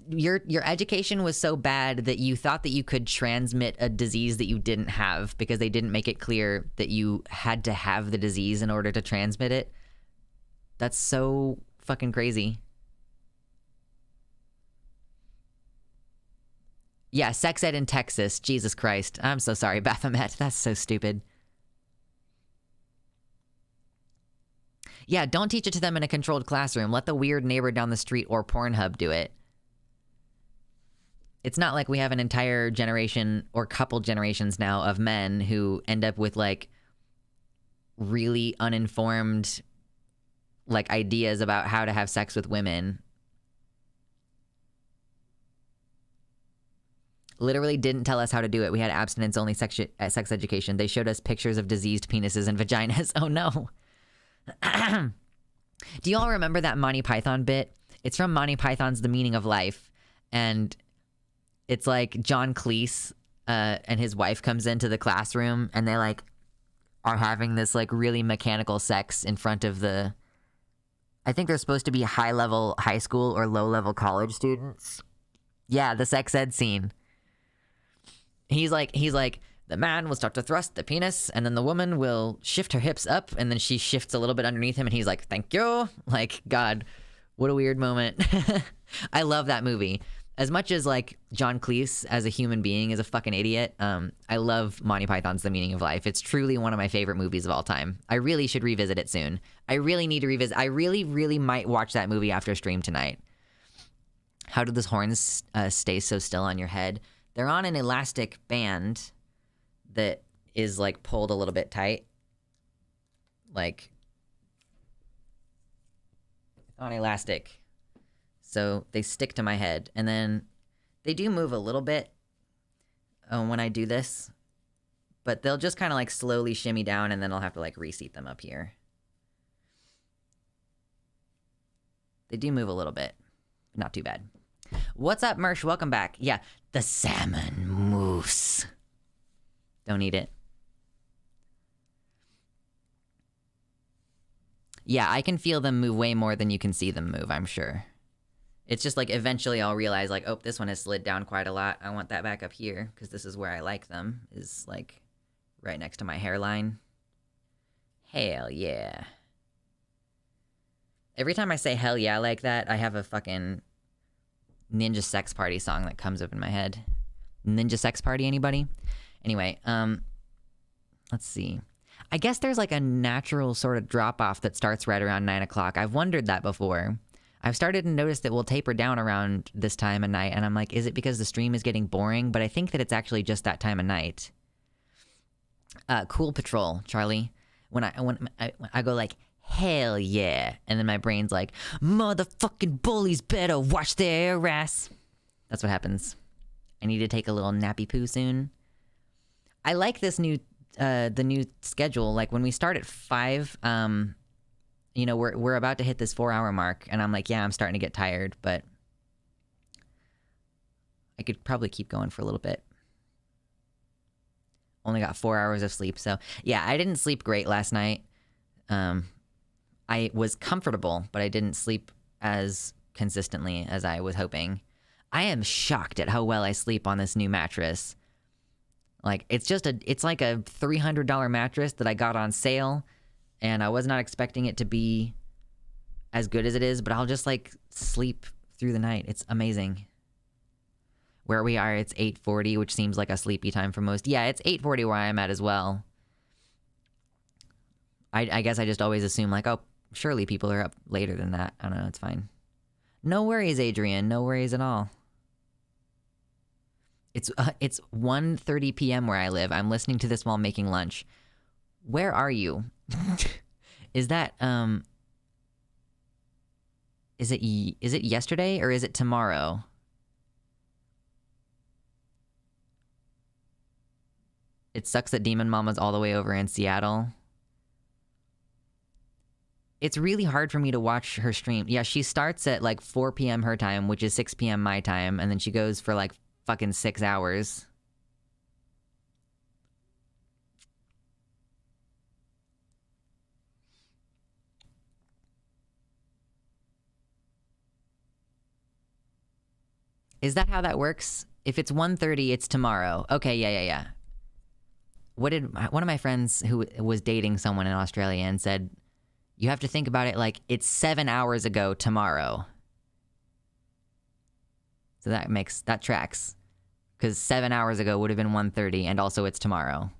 Your education was so bad that you thought that you could transmit a disease that you didn't have because they didn't make it clear that you had to have the disease in order to transmit it? That's so fucking crazy. Yeah, sex ed in Texas. Jesus Christ. I'm so sorry, Baphomet. That's so stupid. Yeah, don't teach it to them in a controlled classroom. Let the weird neighbor down the street or Pornhub do it. It's not like we have an entire generation or couple generations now of men who end up with like really uninformed like ideas about how to have sex with women. Literally didn't tell us how to do it. We had abstinence-only sex education. They showed us pictures of diseased penises and vaginas. Oh, no. Do you all remember that Monty Python bit? It's from Monty Python's The Meaning of Life. And it's like John Cleese and his wife comes into the classroom and they like are having this like really mechanical sex in front of the... I think they're supposed to be high-level high school or low-level college students. Yeah, the sex ed scene. He's like, the man will start to thrust the penis, and then the woman will shift her hips up, and then she shifts a little bit underneath him, and he's like, thank you. Like, God, what a weird moment. I love that movie. As much as, like, John Cleese as a human being is a fucking idiot, I love Monty Python's The Meaning of Life. It's truly one of my favorite movies of all time. I really should revisit it soon. I really need to revisit. I really, really might watch that movie after stream tonight. How do those horns stay so still on your head? They're on an elastic band that is like pulled a little bit tight. Like on elastic. So they stick to my head. And then they do move a little bit when I do this. But they'll just kind of like slowly shimmy down and then I'll have to like reseat them up here. They do move a little bit. Not too bad. What's up, Mersh? Welcome back. Yeah, the salmon moose. Don't eat it. Yeah, I can feel them move way more than you can see them move, I'm sure. It's just like eventually I'll realize like, oh, this one has slid down quite a lot. I want that back up here because this is where I like them, is like right next to my hairline. Hell yeah. Every time I say hell yeah like that, I have a fucking Ninja Sex Party song that comes up in my head. Ninja Sex Party, anybody? Anyway, let's see. I guess there's like a natural sort of drop off that starts right around 9 o'clock. I've wondered that before. I've started to notice that we'll taper down around this time of night, and I'm like, is it because the stream is getting boring? But I think that it's actually just that time of night. Cool Patrol, Charlie. When I go like, hell yeah, and then my brain's like, motherfucking bullies better watch their ass. That's what happens. I need to take a little nappy poo soon. I like this new the new schedule. Like when we start at 5, you know, we're about to hit this 4-hour mark, and I'm like, yeah, I'm starting to get tired, but I could probably keep going for a little bit. Only got 4 hours of sleep, so yeah, I didn't sleep great last night. I was comfortable, but I didn't sleep as consistently as I was hoping. I am shocked at how well I sleep on this new mattress. Like, it's like a $300 mattress that I got on sale, and I was not expecting it to be as good as it is, but I'll just, like, sleep through the night. It's amazing. Where we are, it's 8:40, which seems like a sleepy time for most. Yeah, it's 8:40 where I'm at as well. I guess I just always assume, like, oh, surely people are up later than that. I don't know, it's fine. No worries, Adrian. No worries at all. It's 1:30 p.m. where I live. I'm listening to this while making lunch. Where are you? Is that is it yesterday or is it tomorrow? It sucks that Demon Mama's all the way over in Seattle. It's really hard for me to watch her stream. Yeah, she starts at like 4 p.m. her time, which is 6 p.m. my time, and then she goes for like fucking 6 hours. Is that how that works? If it's 1:30, it's tomorrow. Okay, yeah. One of my friends who was dating someone in Australia and said, you have to think about it like it's 7 hours ago tomorrow. So that tracks. Because 7 hours ago would have been 1:30, and also it's tomorrow.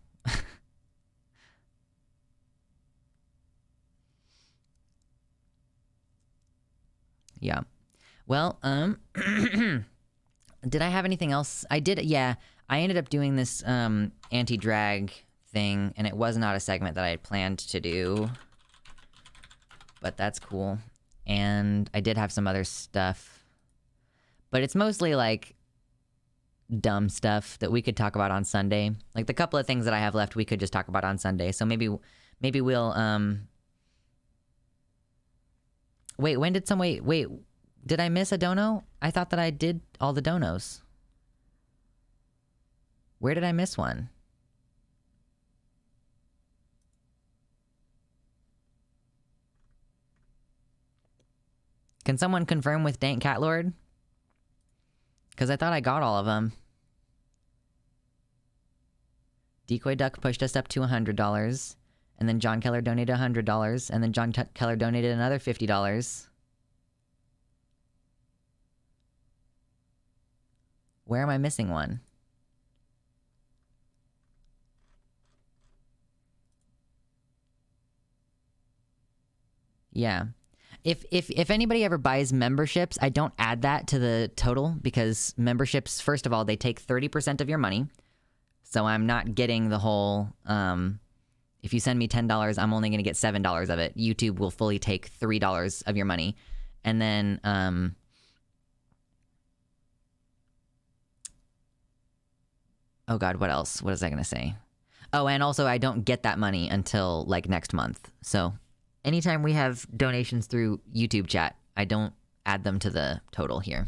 Yeah. Well, did I have anything else? I did, yeah. I ended up doing this anti-drag thing, and it was not a segment that I had planned to do. But that's cool. And I did have some other stuff. But it's mostly, like, dumb stuff that we could talk about on Sunday. Like, the couple of things that I have left we could just talk about on Sunday. So maybe we'll, Wait, when did wait, did I miss a dono? I thought that I did all the donos. Where did I miss one? Can someone confirm with Dank Catlord? Because I thought I got all of them. Decoy Duck pushed us up to $100. And then John Keller donated $100. And then John Keller donated another $50. Where am I missing one? Yeah. If anybody ever buys memberships, I don't add that to the total because memberships, first of all, they take 30% of your money. So I'm not getting the whole, if you send me $10, I'm only going to get $7 of it. YouTube will fully take $3 of your money. And then, oh God, what else? What was I going to say? Oh, and also I don't get that money until like next month. So anytime we have donations through YouTube chat, I don't add them to the total here.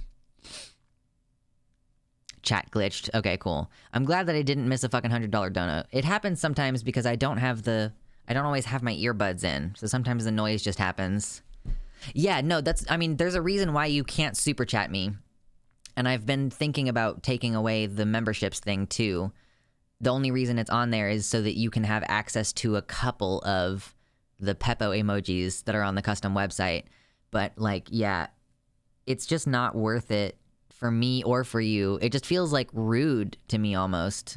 Chat glitched. Okay, cool. I'm glad that I didn't miss a fucking $100 dono. It happens sometimes because I don't always have my earbuds in. So sometimes the noise just happens. Yeah, no, there's a reason why you can't super chat me. And I've been thinking about taking away the memberships thing too. The only reason it's on there is so that you can have access to a couple of the Peppo emojis that are on the custom website. But like, yeah, it's just not worth it for me or for you. It just feels like rude to me almost.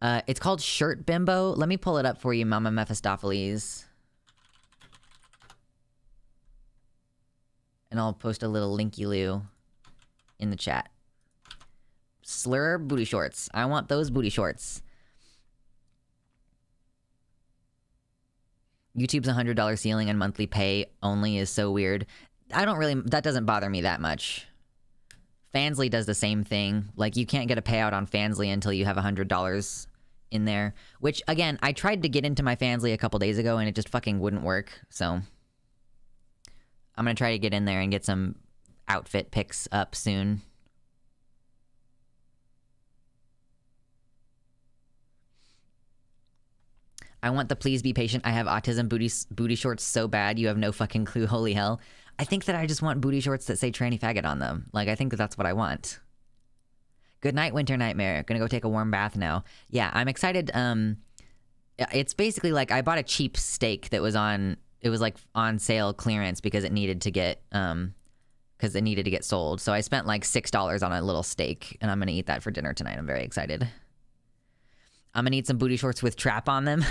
It's called Shirt Bimbo. Let me pull it up for you, Mama Mephistopheles. And I'll post a little linky-loo in the chat. Slur booty shorts. I want those booty shorts. YouTube's $100 ceiling and monthly pay only is so weird. That doesn't bother me that much. Fansly does the same thing. Like, you can't get a payout on Fansly until you have $100 in there. Which, again, I tried to get into my Fansly a couple days ago and it just fucking wouldn't work. So, I'm gonna try to get in there and get some outfit picks up soon. I want the please be patient. I have autism booty shorts so bad you have no fucking clue. Holy hell. I think that I just want booty shorts that say tranny faggot on them. Like, I think that's what I want. Good night, Winter Nightmare. Gonna go take a warm bath now. Yeah, I'm excited. It's basically like I bought a cheap steak that was on sale clearance because it needed to get sold. So I spent like $6 on a little steak and I'm gonna eat that for dinner tonight. I'm very excited. I'm gonna eat some booty shorts with trap on them.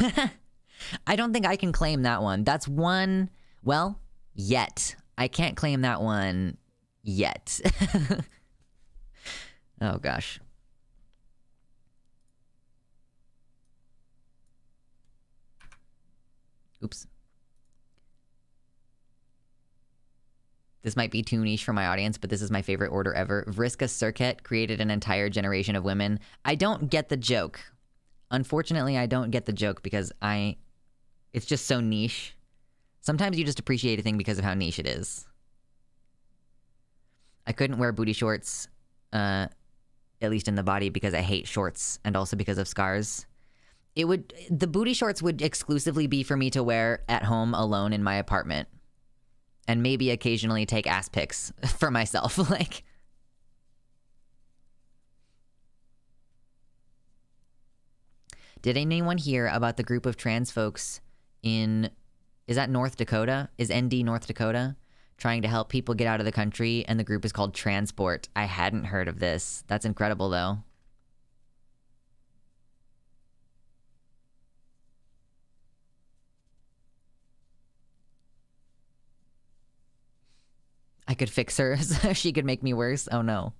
I don't think I can claim that one. That's one, well, yet. I can't claim that one yet. Oh, gosh. Oops. This might be too niche for my audience, but this is my favorite order ever. Vriska Serket created an entire generation of women. I don't get the joke. Unfortunately, I don't get the joke because it's just so niche. Sometimes you just appreciate a thing because of how niche it is. I couldn't wear booty shorts, at least in the body, because I hate shorts and also because of scars. The booty shorts would exclusively be for me to wear at home alone in my apartment. And maybe occasionally take ass pics for myself. Like, did anyone hear about the group of trans folks is that North Dakota? Is ND North Dakota? Trying to help people get out of the country, and the group is called Transport. I hadn't heard of this. That's incredible, though. I could fix her so she could make me worse. Oh no.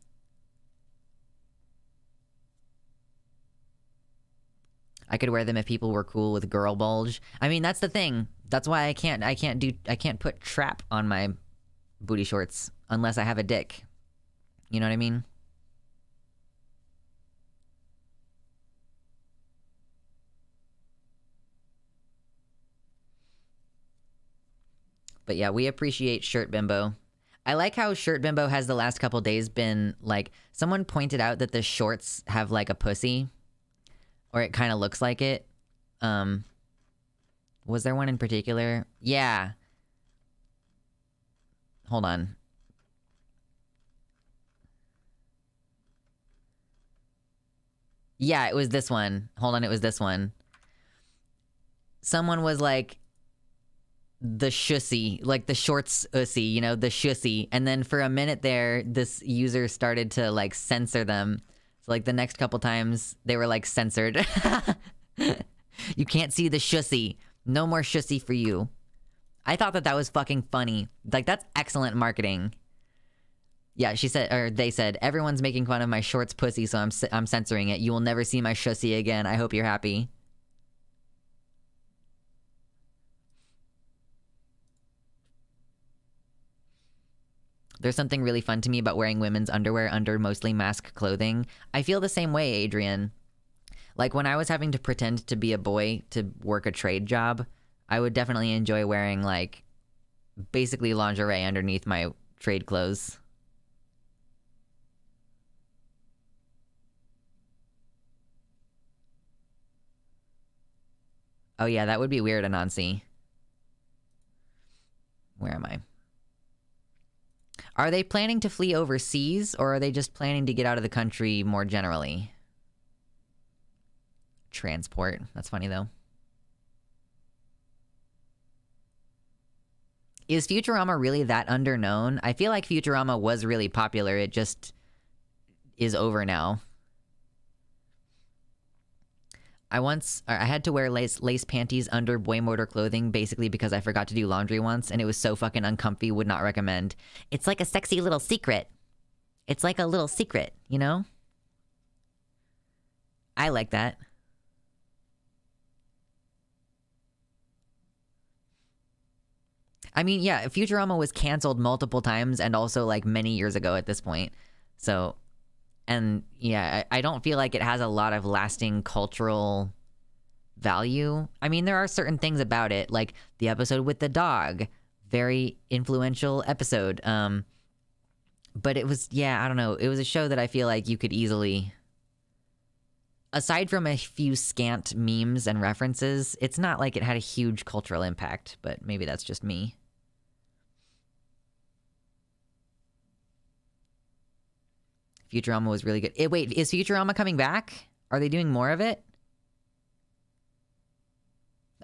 I could wear them if people were cool with girl bulge. I mean, that's the thing. That's why I can't put trap on my booty shorts unless I have a dick. You know what I mean? But yeah, we appreciate Shirt Bimbo. I like how Shirt Bimbo has the last couple days been like, someone pointed out that the shorts have like a pussy, or it kind of looks like it. Was there one in particular? Yeah. Hold on. Yeah, it was this one. Hold on, it was this one. Someone was like, the shussy, like the shorts ussy, you know, the shussy. And then for a minute there, this user started to like censor them. So like the next couple times they were like censored. You can't see the shussy. No more shussy for you. I thought that was fucking funny. Like, that's excellent marketing. Yeah, she said, or they said, everyone's making fun of my shorts pussy, so I'm censoring it. You will never see my shussy again. I hope you're happy. There's something really fun to me about wearing women's underwear under mostly mask clothing. I feel the same way, Adrian. Like, when I was having to pretend to be a boy to work a trade job, I would definitely enjoy wearing, like, basically lingerie underneath my trade clothes. Oh yeah, that would be weird, Anansi. Where am I? Are they planning to flee overseas, or are they just planning to get out of the country more generally? Transport. That's funny, though. Is Futurama really that underknown? I feel like Futurama was really popular. It just is over now. I had to wear lace panties under boy motor clothing basically because I forgot to do laundry once, and it was so fucking uncomfy, would not recommend. It's like a sexy little secret. It's like a little secret, you know? I like that. I mean, yeah, Futurama was canceled multiple times and also like many years ago at this point. So, and yeah, I don't feel like it has a lot of lasting cultural value. I mean, there are certain things about it, like the episode with the dog, very influential episode. But it was, yeah, I don't know. It was a show that I feel like you could easily, aside from a few scant memes and references, it's not like it had a huge cultural impact, but maybe that's just me. Futurama was really good. Wait, is Futurama coming back? Are they doing more of it?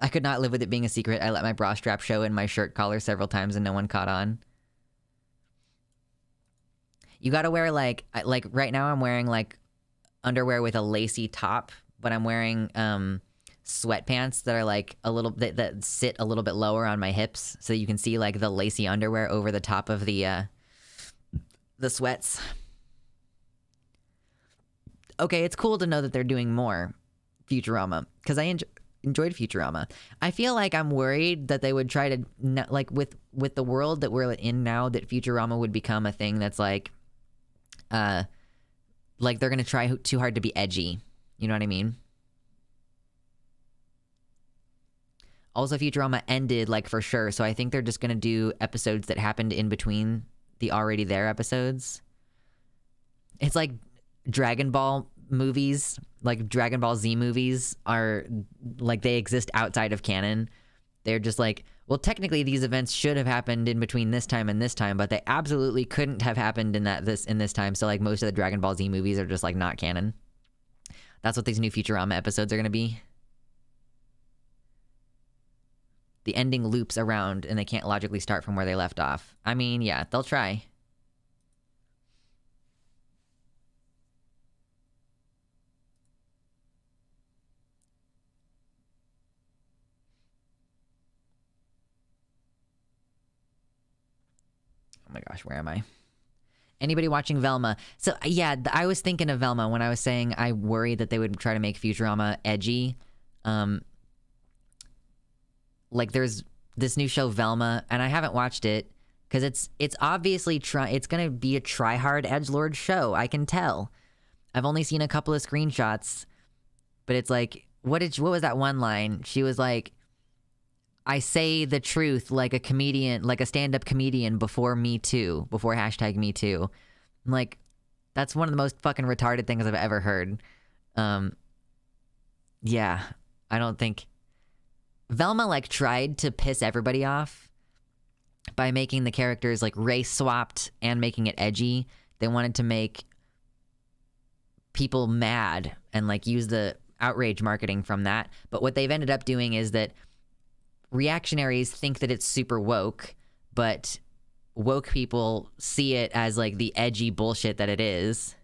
I could not live with it being a secret. I let my bra strap show in my shirt collar several times and no one caught on. You gotta wear like right now I'm wearing like underwear with a lacy top, but I'm wearing sweatpants that are like a little that sit a little bit lower on my hips, so you can see like the lacy underwear over the top of the sweats. Okay, it's cool to know that they're doing more Futurama because enjoyed Futurama. I feel like I'm worried that they would try to like with the world that we're in now, that Futurama would become a thing that's like they're gonna try too hard to be edgy. You know what I mean? Also, Futurama ended like for sure, so I think they're just gonna do episodes that happened in between the already there episodes. It's like Dragon Ball movies, like Dragon Ball Z movies are like they exist outside of canon. They're just like, well, technically these events should have happened in between this time and this time, but they absolutely couldn't have happened in this time. So like most of the Dragon Ball Z movies are just like not canon. That's what these new Futurama episodes are going to be. The ending loops around and they can't logically start from where they left off. I mean, yeah, they'll try. Oh my gosh, where am I? Anybody watching Velma? So yeah, I was thinking of Velma when I was saying I worry that they would try to make Futurama edgy. Like there's this new show Velma, and I haven't watched it because it's obviously it's gonna be a try-hard edgelord show. I can tell. I've only seen a couple of screenshots, but it's like what was that one line? She was like, I say the truth like a comedian, like a stand-up comedian before Me Too, before hashtag Me Too. I'm like, that's one of the most fucking retarded things I've ever heard. Yeah, I don't think... Velma, like, tried to piss everybody off by making the characters, like, race-swapped and making it edgy. They wanted to make people mad and, like, use the outrage marketing from that. But what they've ended up doing is that reactionaries think that it's super woke, but woke people see it as like the edgy bullshit that it is.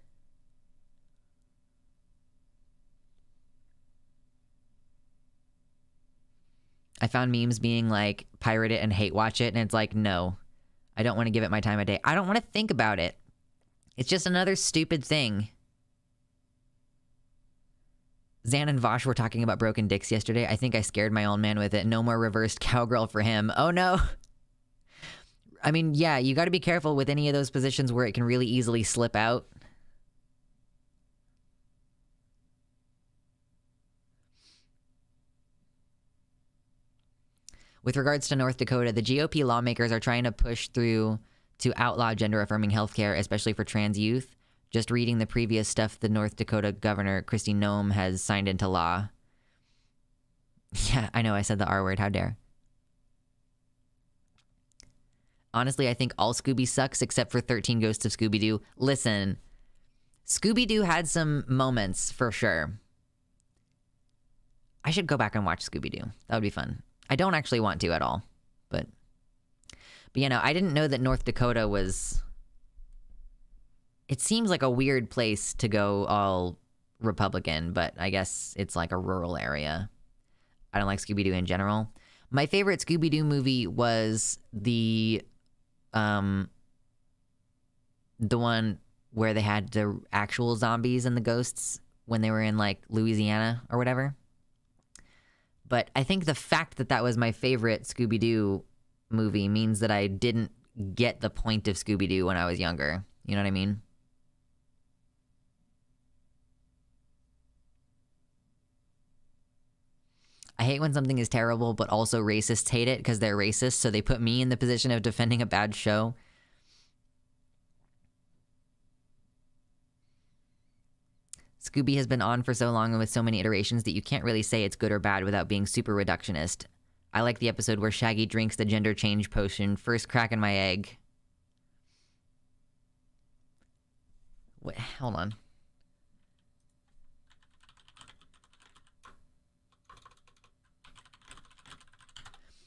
I found memes being like, pirate it and hate watch it, and it's like, no, I don't want to give it my time of day. I don't want to think about it. It's just another stupid thing. Zan and Vosh were talking about broken dicks yesterday. I think I scared my old man with it. No more reversed cowgirl for him. Oh no. I mean, yeah, you got to be careful with any of those positions where it can really easily slip out. With regards to North Dakota, the GOP lawmakers are trying to push through to outlaw gender-affirming healthcare, especially for trans youth. Just reading the previous stuff, the North Dakota governor, Kristi Noem, has signed into law. Yeah, I know, I said the R word, how dare. Honestly, I think all Scooby sucks except for 13 Ghosts of Scooby-Doo. Listen, Scooby-Doo had some moments, for sure. I should go back and watch Scooby-Doo. That would be fun. I don't actually want to at all, but you know, I didn't know that North Dakota was... It seems like a weird place to go all Republican, but I guess it's like a rural area. I don't like Scooby-Doo in general. My favorite Scooby-Doo movie was the one where they had the actual zombies and the ghosts when they were in like Louisiana or whatever. But I think the fact that that was my favorite Scooby-Doo movie means that I didn't get the point of Scooby-Doo when I was younger. You know what I mean? I hate when something is terrible, but also racists hate it because they're racist, so they put me in the position of defending a bad show. Scooby has been on for so long and with so many iterations that you can't really say it's good or bad without being super reductionist. I like the episode where Shaggy drinks the gender change potion, first crack in my egg. Wait, hold on.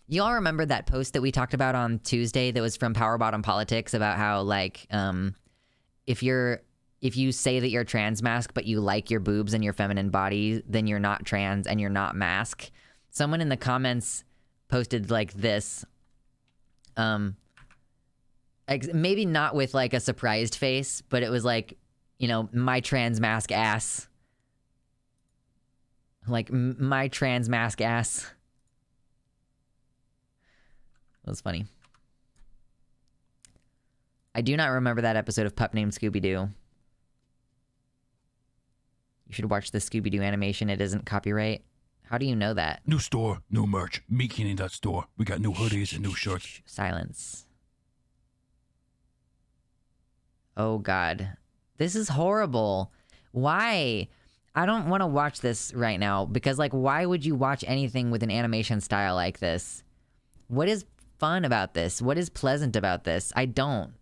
You all remember that post that we talked about on Tuesday that was from Power Bottom Politics about how, like, if you say that you're trans mask, but you like your boobs and your feminine body, then you're not trans and you're not mask. Someone in the comments posted like this, maybe not with like a surprised face, but it was like, you know, my trans mask ass. Like, my trans mask ass. That was funny. I do not remember that episode of Pup Named Scooby-Doo. You should watch the Scooby-Doo animation. It isn't copyright. How do you know that? New store, new merch. Meet Kenny.store. We got new hoodies and new shirts. Silence. Oh, God. This is horrible. Why? I don't want to watch this right now because, like, why would you watch anything with an animation style like this? What is fun about this? What is pleasant about this? I don't.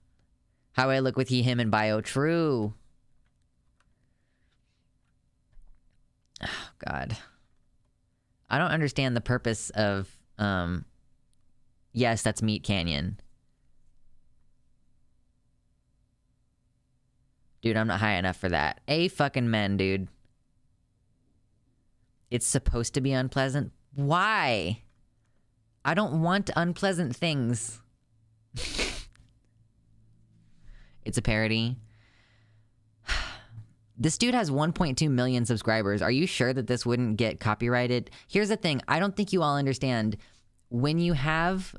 How I look with he, him, and bio. True. Oh, God. I don't understand the purpose of, yes, that's Meat Canyon. Dude, I'm not high enough for that. Fucking men, dude. It's supposed to be unpleasant. Why? I don't want unpleasant things. It's a parody. This dude has 1.2 million subscribers. Are you sure that this wouldn't get copyrighted? Here's the thing. I don't think you all understand. When you have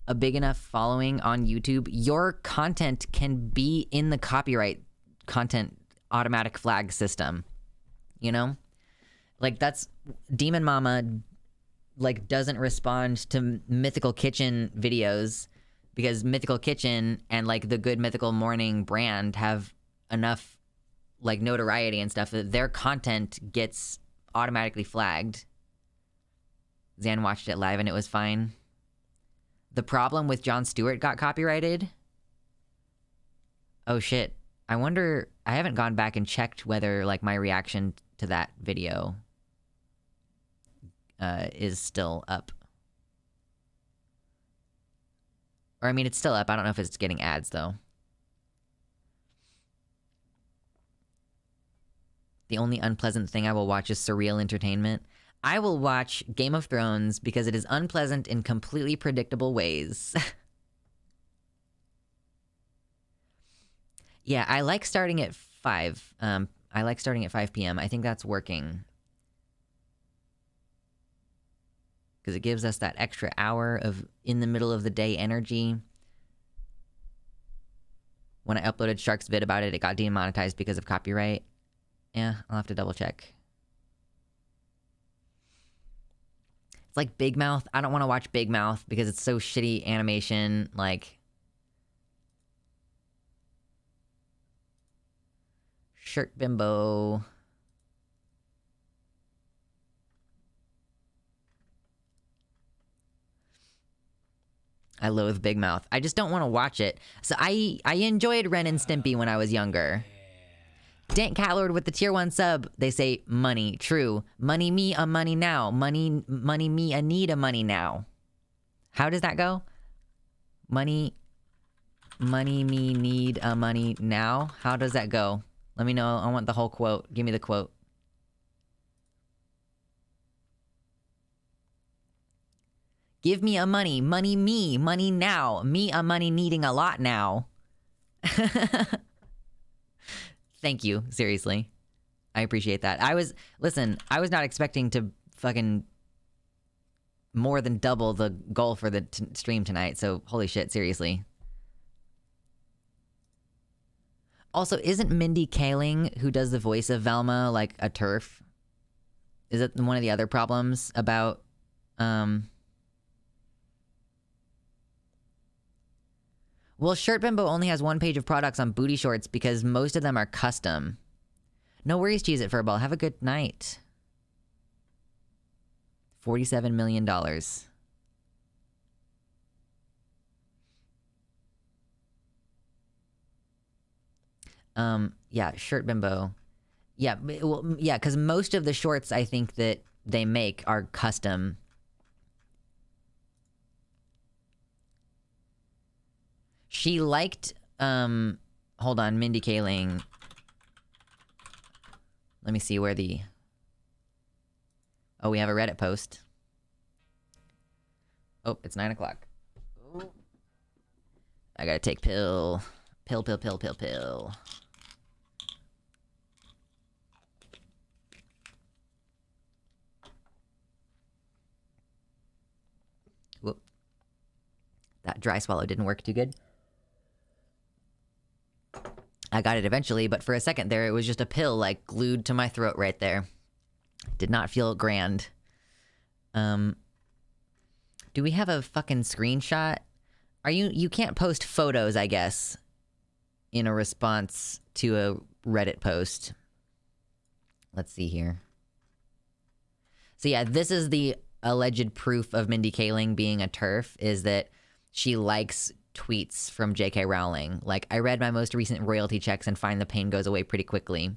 a big enough following on YouTube, your content can be in the copyright content automatic flag system. You know? Like, that's... Demon Mama, like, doesn't respond to Mythical Kitchen videos because Mythical Kitchen and, like, the Good Mythical Morning brand have enough, like, notoriety and stuff that their content gets automatically flagged. Zan watched it live and it was fine. The problem with Jon Stewart got copyrighted. Oh shit. I wonder, I haven't gone back and checked whether, like, my reaction to that video is still up. Or, I mean, it's still up. I don't know if it's getting ads, though. The only unpleasant thing I will watch is surreal entertainment. I will watch Game of Thrones because it is unpleasant in completely predictable ways. Yeah, I like starting at 5. I like starting at 5 p.m. I think that's working. Because it gives us that extra hour of in the middle of the day energy. When I uploaded Shark's vid about it, it got demonetized because of copyright. Yeah, I'll have to double check. It's like Big Mouth. I don't want to watch Big Mouth because it's so shitty animation. Like... Shirt Bimbo. I loathe Big Mouth. I just don't want to watch it. So I enjoyed Ren and Stimpy when I was younger. Dant Catlord with the tier 1 sub. They say money. True. Money me a money now. Money me a need a money now. How does that go? Money me need a money now. How does that go? Let me know. I want the whole quote. Give me the quote. Give me a money. Money me. Money now. Me a money needing a lot now. Thank you. Seriously. I appreciate that. Listen, I was not expecting to fucking more than double the goal for the stream tonight. So, holy shit. Seriously. Also, isn't Mindy Kaling, who does the voice of Velma, like a TERF? Is it one of the other problems about, Well, Shirt Bimbo only has 1 page of products on booty shorts because most of them are custom. No worries, Cheese It Furball. Have a good night. $47 million. Yeah, Shirt Bimbo. Yeah, well, yeah, because most of the shorts I think that they make are custom. She liked, hold on, Mindy Kaling. Let me see where the... Oh, we have a Reddit post. Oh, it's 9 o'clock. I gotta take pill. Pill. That dry swallow didn't work too good. I got it eventually, but for a second there, it was just a pill like glued to my throat right there. Did not feel grand. Do we have a fucking screenshot? You can't post photos, I guess, in a response to a Reddit post. Let's see here. So yeah, this is the alleged proof of Mindy Kaling being a TERF, is that she likes tweets from J.K. Rowling. Like, I read my most recent royalty checks and find the pain goes away pretty quickly.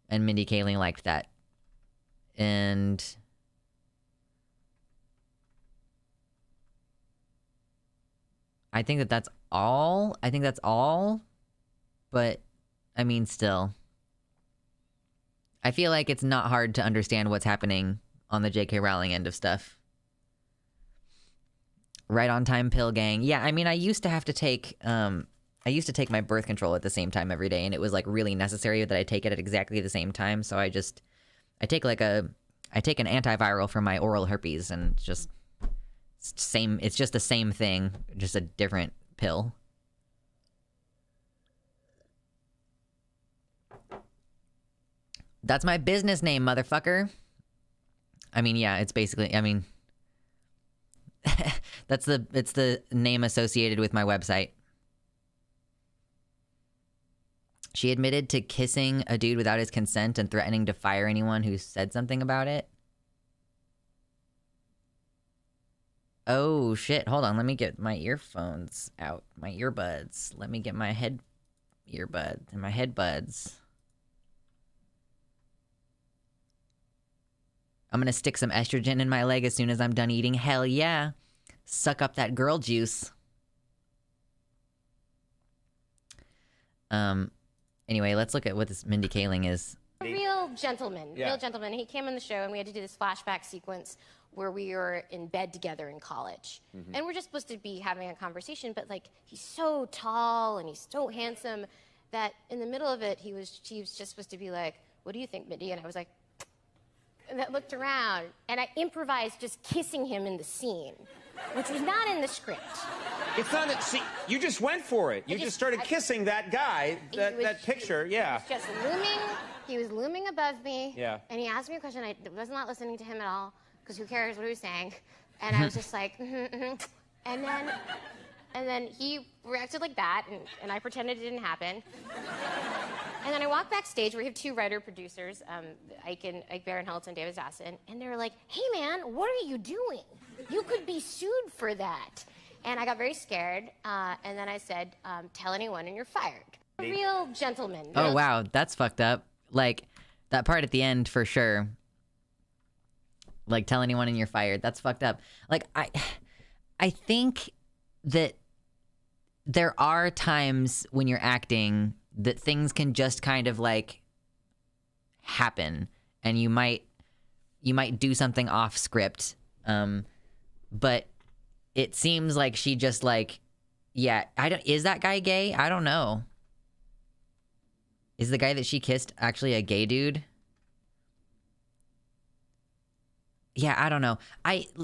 And Mindy Kaling liked that. And I think that that's all. But, I mean, still. I feel like it's not hard to understand what's happening on the J.K. Rowling end of stuff. Right on time pill gang. Yeah, I mean, I used to take my birth control at the same time every day, and it was like really necessary that I take it at exactly the same time. So I take an antiviral for my oral herpes, and it's just the same thing, just a different pill. That's my business name, motherfucker. I mean, yeah, it's basically, I mean, it's the name associated with my website. She admitted to kissing a dude without his consent and threatening to fire anyone who said something about it. Oh, shit. Hold on. Let me get my earphones out. My earbuds. Let me get my head earbuds and my headbuds. I'm gonna stick some estrogen in my leg as soon as I'm done eating. Hell yeah. Suck up that girl juice. Anyway, let's look at what this Mindy Kaling is. Real gentleman. He came on the show and we had to do this flashback sequence where we were in bed together in college. Mm-hmm. And we're just supposed to be having a conversation, but like he's so tall and he's so handsome that in the middle of it, he was just supposed to be like, "What do you think, Mindy?" And I was like, and I looked around and I improvised just kissing him in the scene, which was not in the script. It's not that, see, you just went for it. You just started kissing that guy, that picture, yeah. He was just looming, he was looming above me. Yeah. And he asked me a question, I was not listening to him at all, because who cares what he was saying. And I was just like, And then he reacted like that, and I pretended it didn't happen. And then I walked backstage. We have two writer-producers, Ike Barinholtz and David Zassin, and they were like, "Hey, man, what are you doing? You could be sued for that." And I got very scared, and then I said, "Tell anyone and you're fired." A real gentleman. Oh, wow, that's fucked up. Like, that part at the end, for sure. Like, tell anyone and you're fired. That's fucked up. Like, I think that there are times when you're acting that things can just kind of like happen, and you might do something off script, but it seems like she just like, yeah, is that guy gay? I don't know. Is the guy that she kissed actually a gay dude? Yeah, I don't know.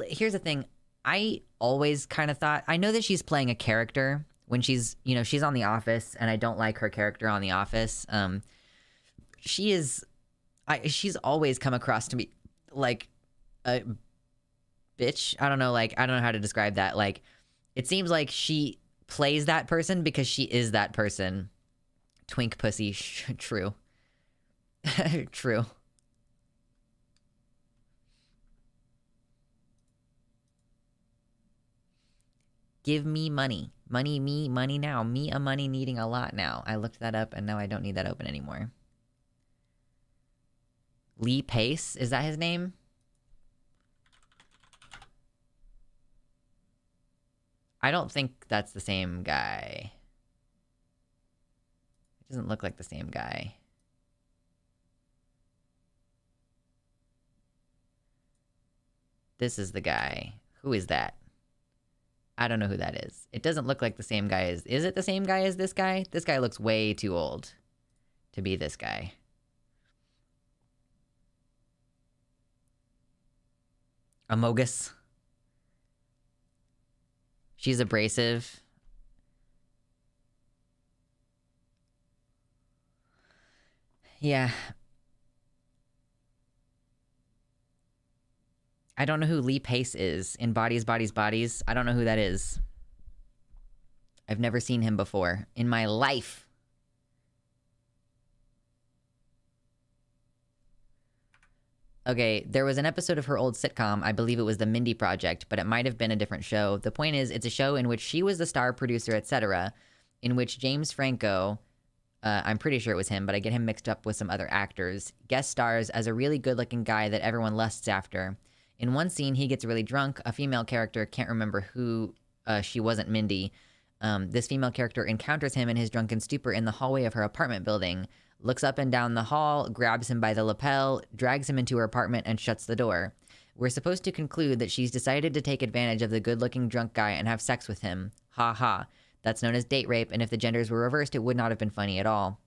Here's the thing. I always kind of thought, I know that she's playing a character when she's on The Office, and I don't like her character on The Office. She's always come across to me like a bitch. I don't know how to describe that. Like, it seems like she plays that person because she is that person. Twink pussy. True. True. Give me money. Money now. Me a money needing a lot now. I looked that up and now I don't need that open anymore. Lee Pace, is that his name? I don't think that's the same guy. It doesn't look like the same guy. This is the guy. Who is that? I don't know who that is. It doesn't look like the same guy as... Is it the same guy as this guy? This guy looks way too old to be this guy. Amogus. She's abrasive. Yeah. I don't know who Lee Pace is in Bodies, Bodies, Bodies. I don't know who that is. I've never seen him before in my life. Okay, there was an episode of her old sitcom, I believe it was The Mindy Project, but it might have been a different show. The point is, it's a show in which she was the star producer, etc., in which James Franco, I'm pretty sure it was him, but I get him mixed up with some other actors, guest stars as a really good-looking guy that everyone lusts after. In one scene, he gets really drunk. A female character, can't remember who, she wasn't Mindy. This female character encounters him in his drunken stupor in the hallway of her apartment building, looks up and down the hall, grabs him by the lapel, drags him into her apartment, and shuts the door. We're supposed to conclude that she's decided to take advantage of the good-looking drunk guy and have sex with him. Ha ha. That's known as date rape, and if the genders were reversed, it would not have been funny at all.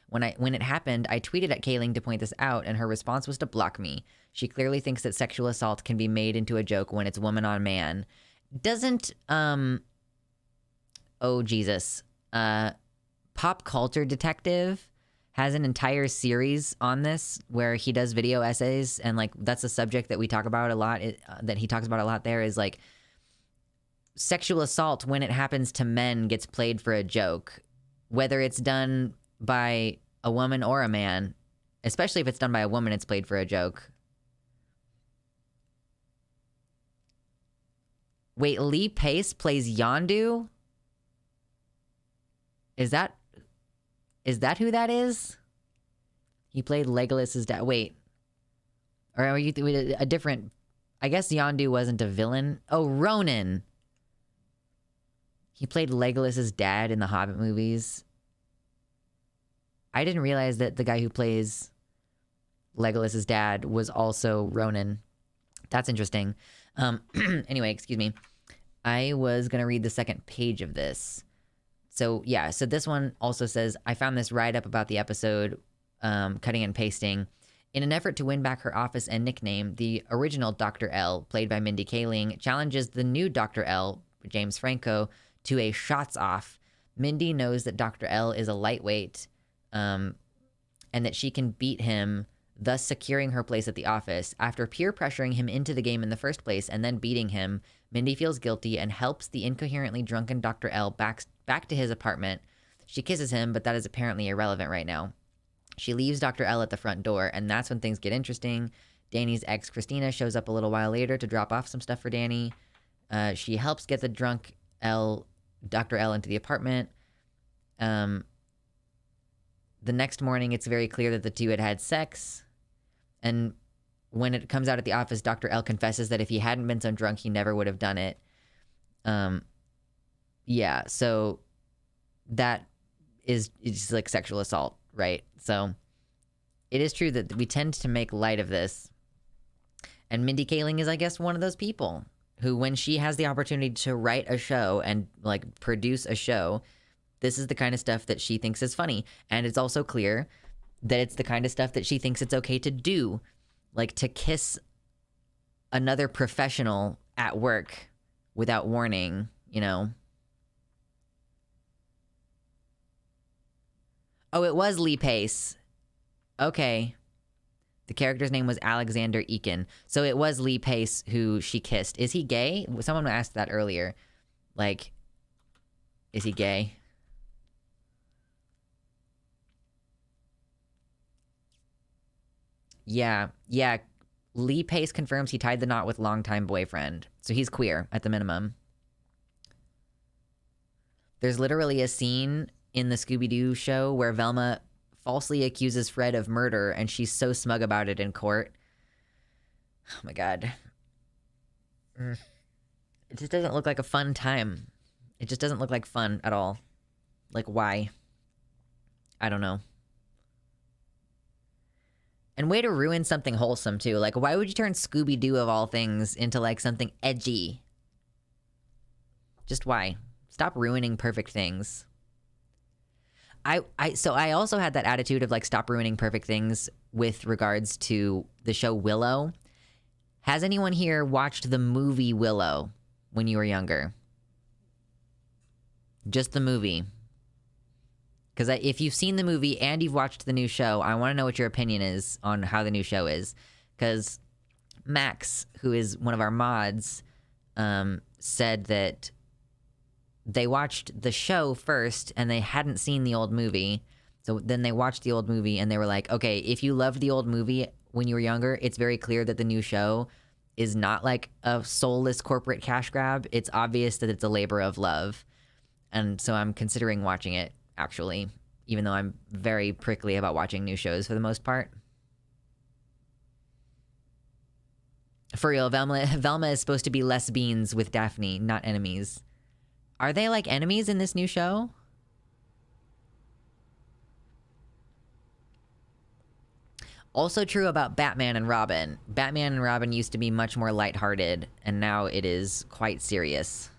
When it happened, I tweeted at Kayling to point this out, and her response was to block me. She clearly thinks that sexual assault can be made into a joke when it's woman on man. Doesn't, oh Jesus, Pop Culture Detective has an entire series on this where he does video essays, and like that's a subject that we talk about a lot, that he talks about a lot there, is like sexual assault when it happens to men gets played for a joke, whether it's done by a woman or a man. Especially if it's done by a woman, it's played for a joke. Wait, Lee Pace plays Yondu? Is that who that is? He played Legolas's dad. Wait. Or are you a different... I guess Yondu wasn't a villain. Oh, Ronan. He played Legolas's dad in the Hobbit movies. I didn't realize that the guy who plays Legolas's dad was also Ronan. That's interesting. Anyway, excuse me. I was going to read the second page of this. So, yeah. So this one also says, I found this write-up about the episode, cutting and pasting. In an effort to win back her office and nickname, the original Dr. L, played by Mindy Kaling, challenges the new Dr. L, James Franco, to a shots off. Mindy knows that Dr. L is a lightweight, and that she can beat him, thus securing her place at the office. After peer pressuring him into the game in the first place and then beating him, Mindy feels guilty and helps the incoherently drunken Dr. L back to his apartment. She kisses him, but that is apparently irrelevant right now. She leaves Dr. L at the front door, and that's when things get interesting. Danny's ex, Christina, shows up a little while later to drop off some stuff for Danny. She helps get the drunk Dr. L into the apartment. The next morning, it's very clear that the two had sex. And when it comes out at the office, Dr. L confesses that if he hadn't been so drunk, he never would have done it. Yeah, so that is like sexual assault, right? So it is true that we tend to make light of this. And Mindy Kaling is, I guess, one of those people who, when she has the opportunity to write a show and like produce a show, this is the kind of stuff that she thinks is funny. And it's also clear that it's the kind of stuff that she thinks it's okay to do, like to kiss another professional at work without warning, you know? Oh, it was Lee Pace. Okay. The character's name was Alexander Eakin. So it was Lee Pace who she kissed. Is he gay? Someone asked that earlier. Like, is he gay? Yeah. Lee Pace confirms he tied the knot with longtime boyfriend. So he's queer at the minimum. There's literally a scene in the Scooby-Doo show where Velma falsely accuses Fred of murder, and she's so smug about it in court. Oh my God. It just doesn't look like a fun time. It just doesn't look like fun at all. Like, why? I don't know. And way to ruin something wholesome, too. Like, why would you turn Scooby-Doo, of all things, into, like, something edgy? Just why? Stop ruining perfect things. So I also had that attitude of, like, stop ruining perfect things with regards to the show Willow. Has anyone here watched the movie Willow when you were younger? Just the movie. Because if you've seen the movie and you've watched the new show, I want to know what your opinion is on how the new show is. Because Max, who is one of our mods, said that they watched the show first and they hadn't seen the old movie. So then they watched the old movie and they were like, okay, if you loved the old movie when you were younger, it's very clear that the new show is not like a soulless corporate cash grab. It's obvious that it's a labor of love. And so I'm considering watching it, actually, even though I'm very prickly about watching new shows for the most part. For real, Velma is supposed to be less beans with Daphne, not enemies. Are they like enemies in this new show? Also true about Batman and Robin. Batman and Robin used to be much more lighthearted, and now it is quite serious.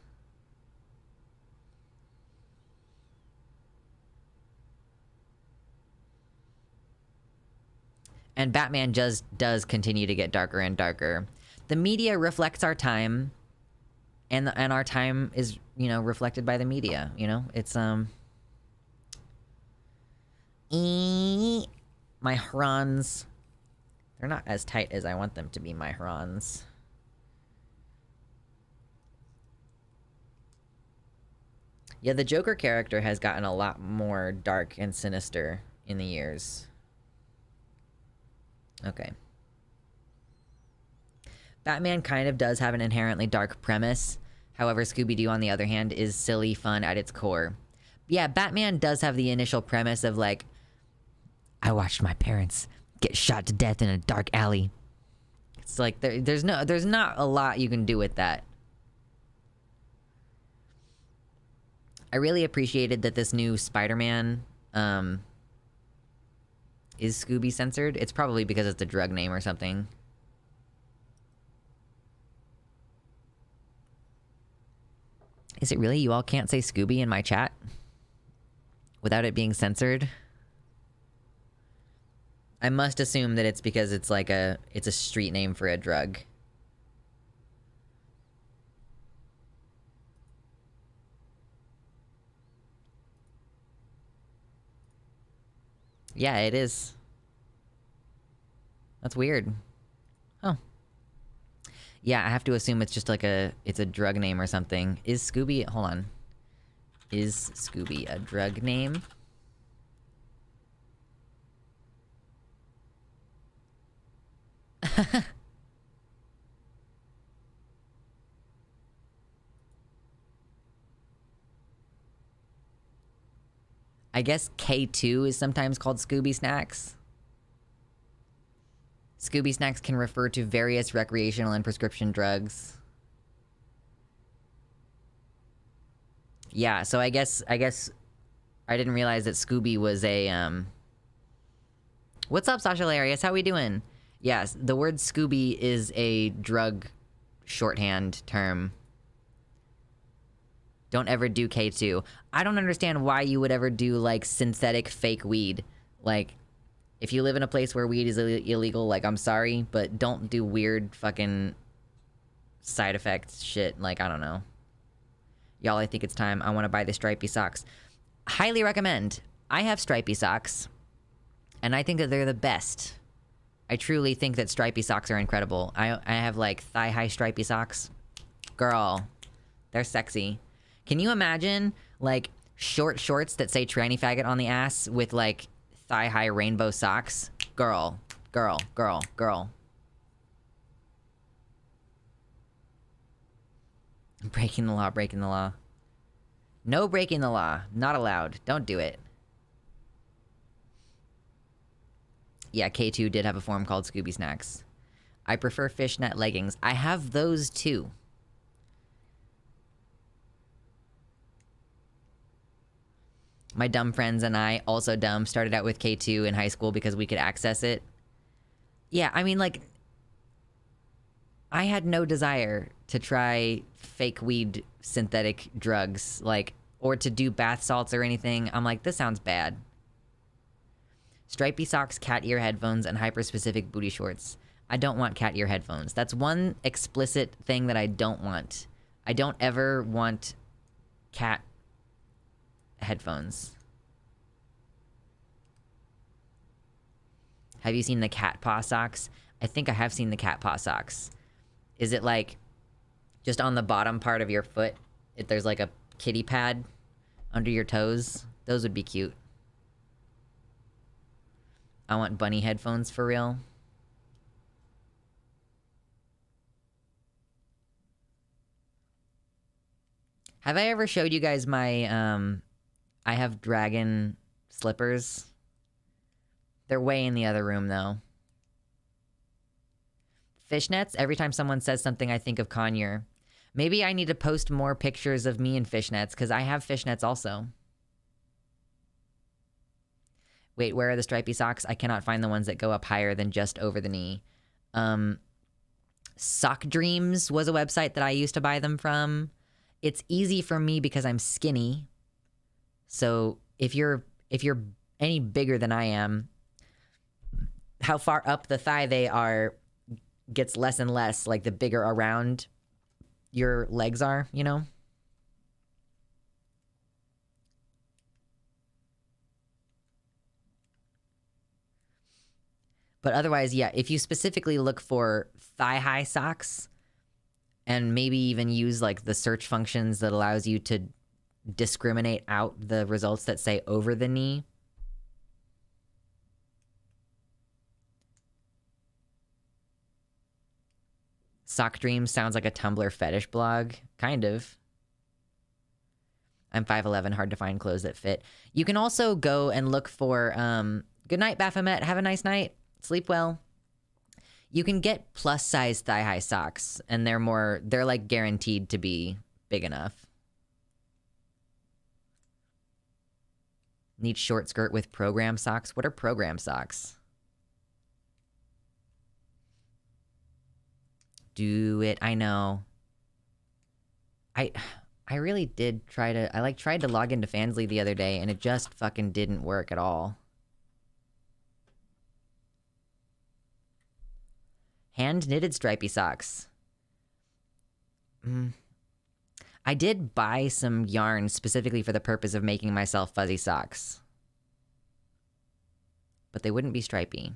And Batman just does continue to get darker and darker. The media reflects our time, and our time is, you know, reflected by the media. You know, it's my Hrons. They're not as tight as I want them to be, my Hrons. Yeah, the Joker character has gotten a lot more dark and sinister in the years. Okay. Batman kind of does have an inherently dark premise. However, Scooby-Doo, on the other hand, is silly fun at its core. Yeah, Batman does have the initial premise of, like, I watched my parents get shot to death in a dark alley. It's like, there's not a lot you can do with that. I really appreciated that this new Spider-Man, is Scooby censored? It's probably because it's a drug name or something. Is it really? You all can't say Scooby in my chat without it being censored? I must assume that it's because it's like it's a street name for a drug. Yeah, it is. That's weird. Oh. Yeah, I have to assume it's just like it's a drug name or something. Is Scooby, hold on. Is Scooby a drug name? I guess K2 is sometimes called Scooby Snacks. Scooby Snacks can refer to various recreational and prescription drugs. Yeah, so I guess I didn't realize that Scooby was a What's up, Sasha Larius? How we doing? Yes, the word Scooby is a drug shorthand term. Don't ever do K2. I don't understand why you would ever do, like, synthetic fake weed. Like, if you live in a place where weed is illegal, like, I'm sorry, but don't do weird fucking side effect shit. Like, I don't know. Y'all, I think it's time. I want to buy the stripy socks. Highly recommend. I have stripy socks, and I think that they're the best. I truly think that stripy socks are incredible. I have, like, thigh-high stripy socks. Girl, they're sexy. Can you imagine, like, short shorts that say tranny faggot on the ass with, like, thigh-high rainbow socks? Girl, girl, girl, girl. Breaking the law, breaking the law. No breaking the law. Not allowed. Don't do it. Yeah, K2 did have a form called Scooby Snacks. I prefer fishnet leggings. I have those too. My dumb friends and I, also dumb, started out with K2 in high school because we could access it. Yeah, I mean, like, I had no desire to try fake weed synthetic drugs, like, or to do bath salts or anything. I'm like, this sounds bad. Stripy socks, cat ear headphones, and hyper-specific booty shorts. I don't want cat ear headphones. That's one explicit thing that I don't want. I don't ever want cat headphones. Have you seen the cat paw socks? I think I have seen the cat paw socks. Is it like just on the bottom part of your foot? If there's like a kitty pad under your toes? Those would be cute. I want bunny headphones for real. Have I ever showed you guys my, I have dragon slippers? They're way in the other room, though. Fishnets? Every time someone says something, I think of Conyer. Maybe I need to post more pictures of me in fishnets, because I have fishnets also. Wait, where are the stripy socks? I cannot find the ones that go up higher than just over the knee. Sock Dreams was a website that I used to buy them from. It's easy for me because I'm skinny. So if you're any bigger than I am, how far up the thigh they are gets less and less, like the bigger around your legs are, you know? But otherwise, yeah, if you specifically look for thigh-high socks and maybe even use like the search functions that allows you to discriminate out the results that say over the knee. Sock Dreams sounds like a Tumblr fetish blog. Kind of. I'm 5'11", hard to find clothes that fit. You can also go and look for, good night, Baphomet. Have a nice night. Sleep well. You can get plus-size thigh-high socks, and they're like guaranteed to be big enough. Need short skirt with program socks. What are program socks? Do it. I know. I really did try to... I tried to log into Fansly the other day, and it just fucking didn't work at all. Hand-knitted stripy socks. I did buy some yarn specifically for the purpose of making myself fuzzy socks. But they wouldn't be stripy.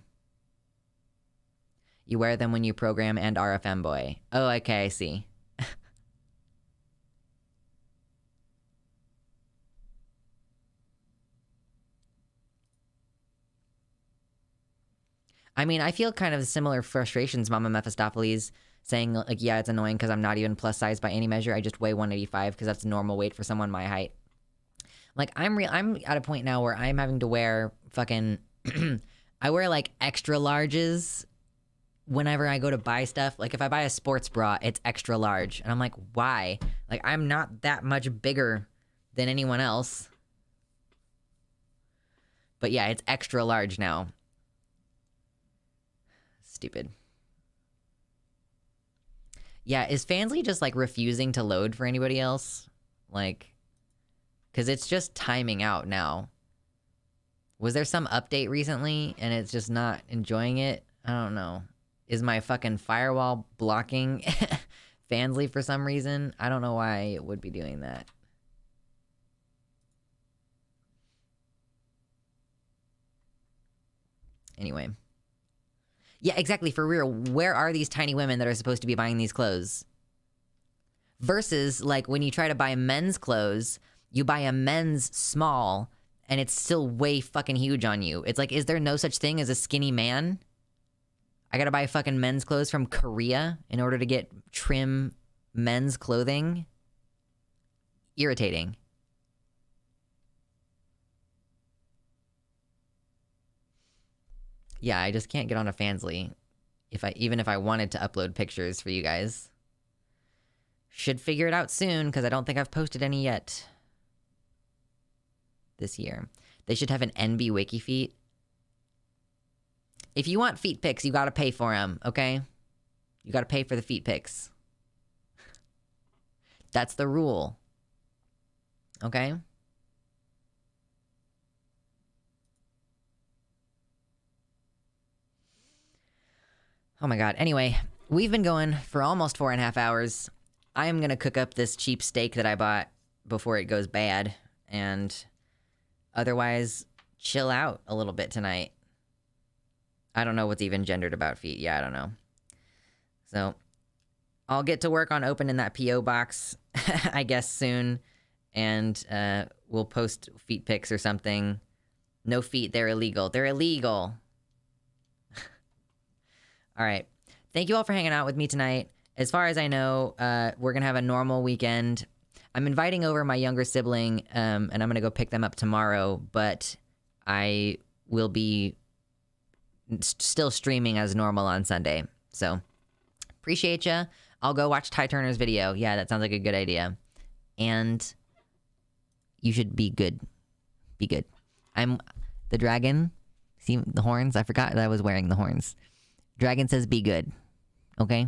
You wear them when you program and are a femboy. Oh, okay, I see. I mean, I feel kind of similar frustrations, Mama Mephistopheles, saying, like, yeah, it's annoying because I'm not even plus size by any measure. I just weigh 185 because that's normal weight for someone my height. Like, I'm at a point now where I'm having to wear fucking... I wear, like, extra larges whenever I go to buy stuff. Like, if I buy a sports bra, it's extra large. And I'm like, why? Like, I'm not that much bigger than anyone else. But yeah, it's extra large now. Stupid. Yeah, is Fansly just, like, refusing to load for anybody else? Like, because it's just timing out now. Was there some update recently and it's just not enjoying it? I don't know. Is my fucking firewall blocking Fansly for some reason? I don't know why it would be doing that. Anyway. Yeah, exactly, for real. Where are these tiny women that are supposed to be buying these clothes? Versus, like, when you try to buy men's clothes, you buy a men's small, and it's still way fucking huge on you. It's like, is there no such thing as a skinny man? I gotta buy fucking men's clothes from Korea in order to get trim men's clothing? Irritating. Yeah, I just can't get on a Fansly even if I wanted to upload pictures for you guys. Should figure it out soon, because I don't think I've posted any yet this year. They should have an NB Wiki feet. If you want feet pics, you gotta pay for them, okay? You gotta pay for the feet pics. That's the rule. Okay? Oh my god. Anyway, we've been going for almost 4.5 hours. I am gonna cook up this cheap steak that I bought before it goes bad, and Otherwise, chill out a little bit tonight. I don't know what's even gendered about feet. Yeah, I don't know. So I'll get to work on opening that P.O. box, I guess, soon. And we'll post feet pics or something. No feet, they're illegal. They're illegal. All right. Thank you all for hanging out with me tonight. As far as I know, we're going to have a normal weekend. I'm inviting over my younger sibling, and I'm going to go pick them up tomorrow, but I will be still streaming as normal on Sunday. So, appreciate ya. I'll go watch Ty Turner's video. Yeah, that sounds like a good idea. And you should be good. Be good. I'm the dragon. See the horns? I forgot that I was wearing the horns. Dragon says be good. Okay?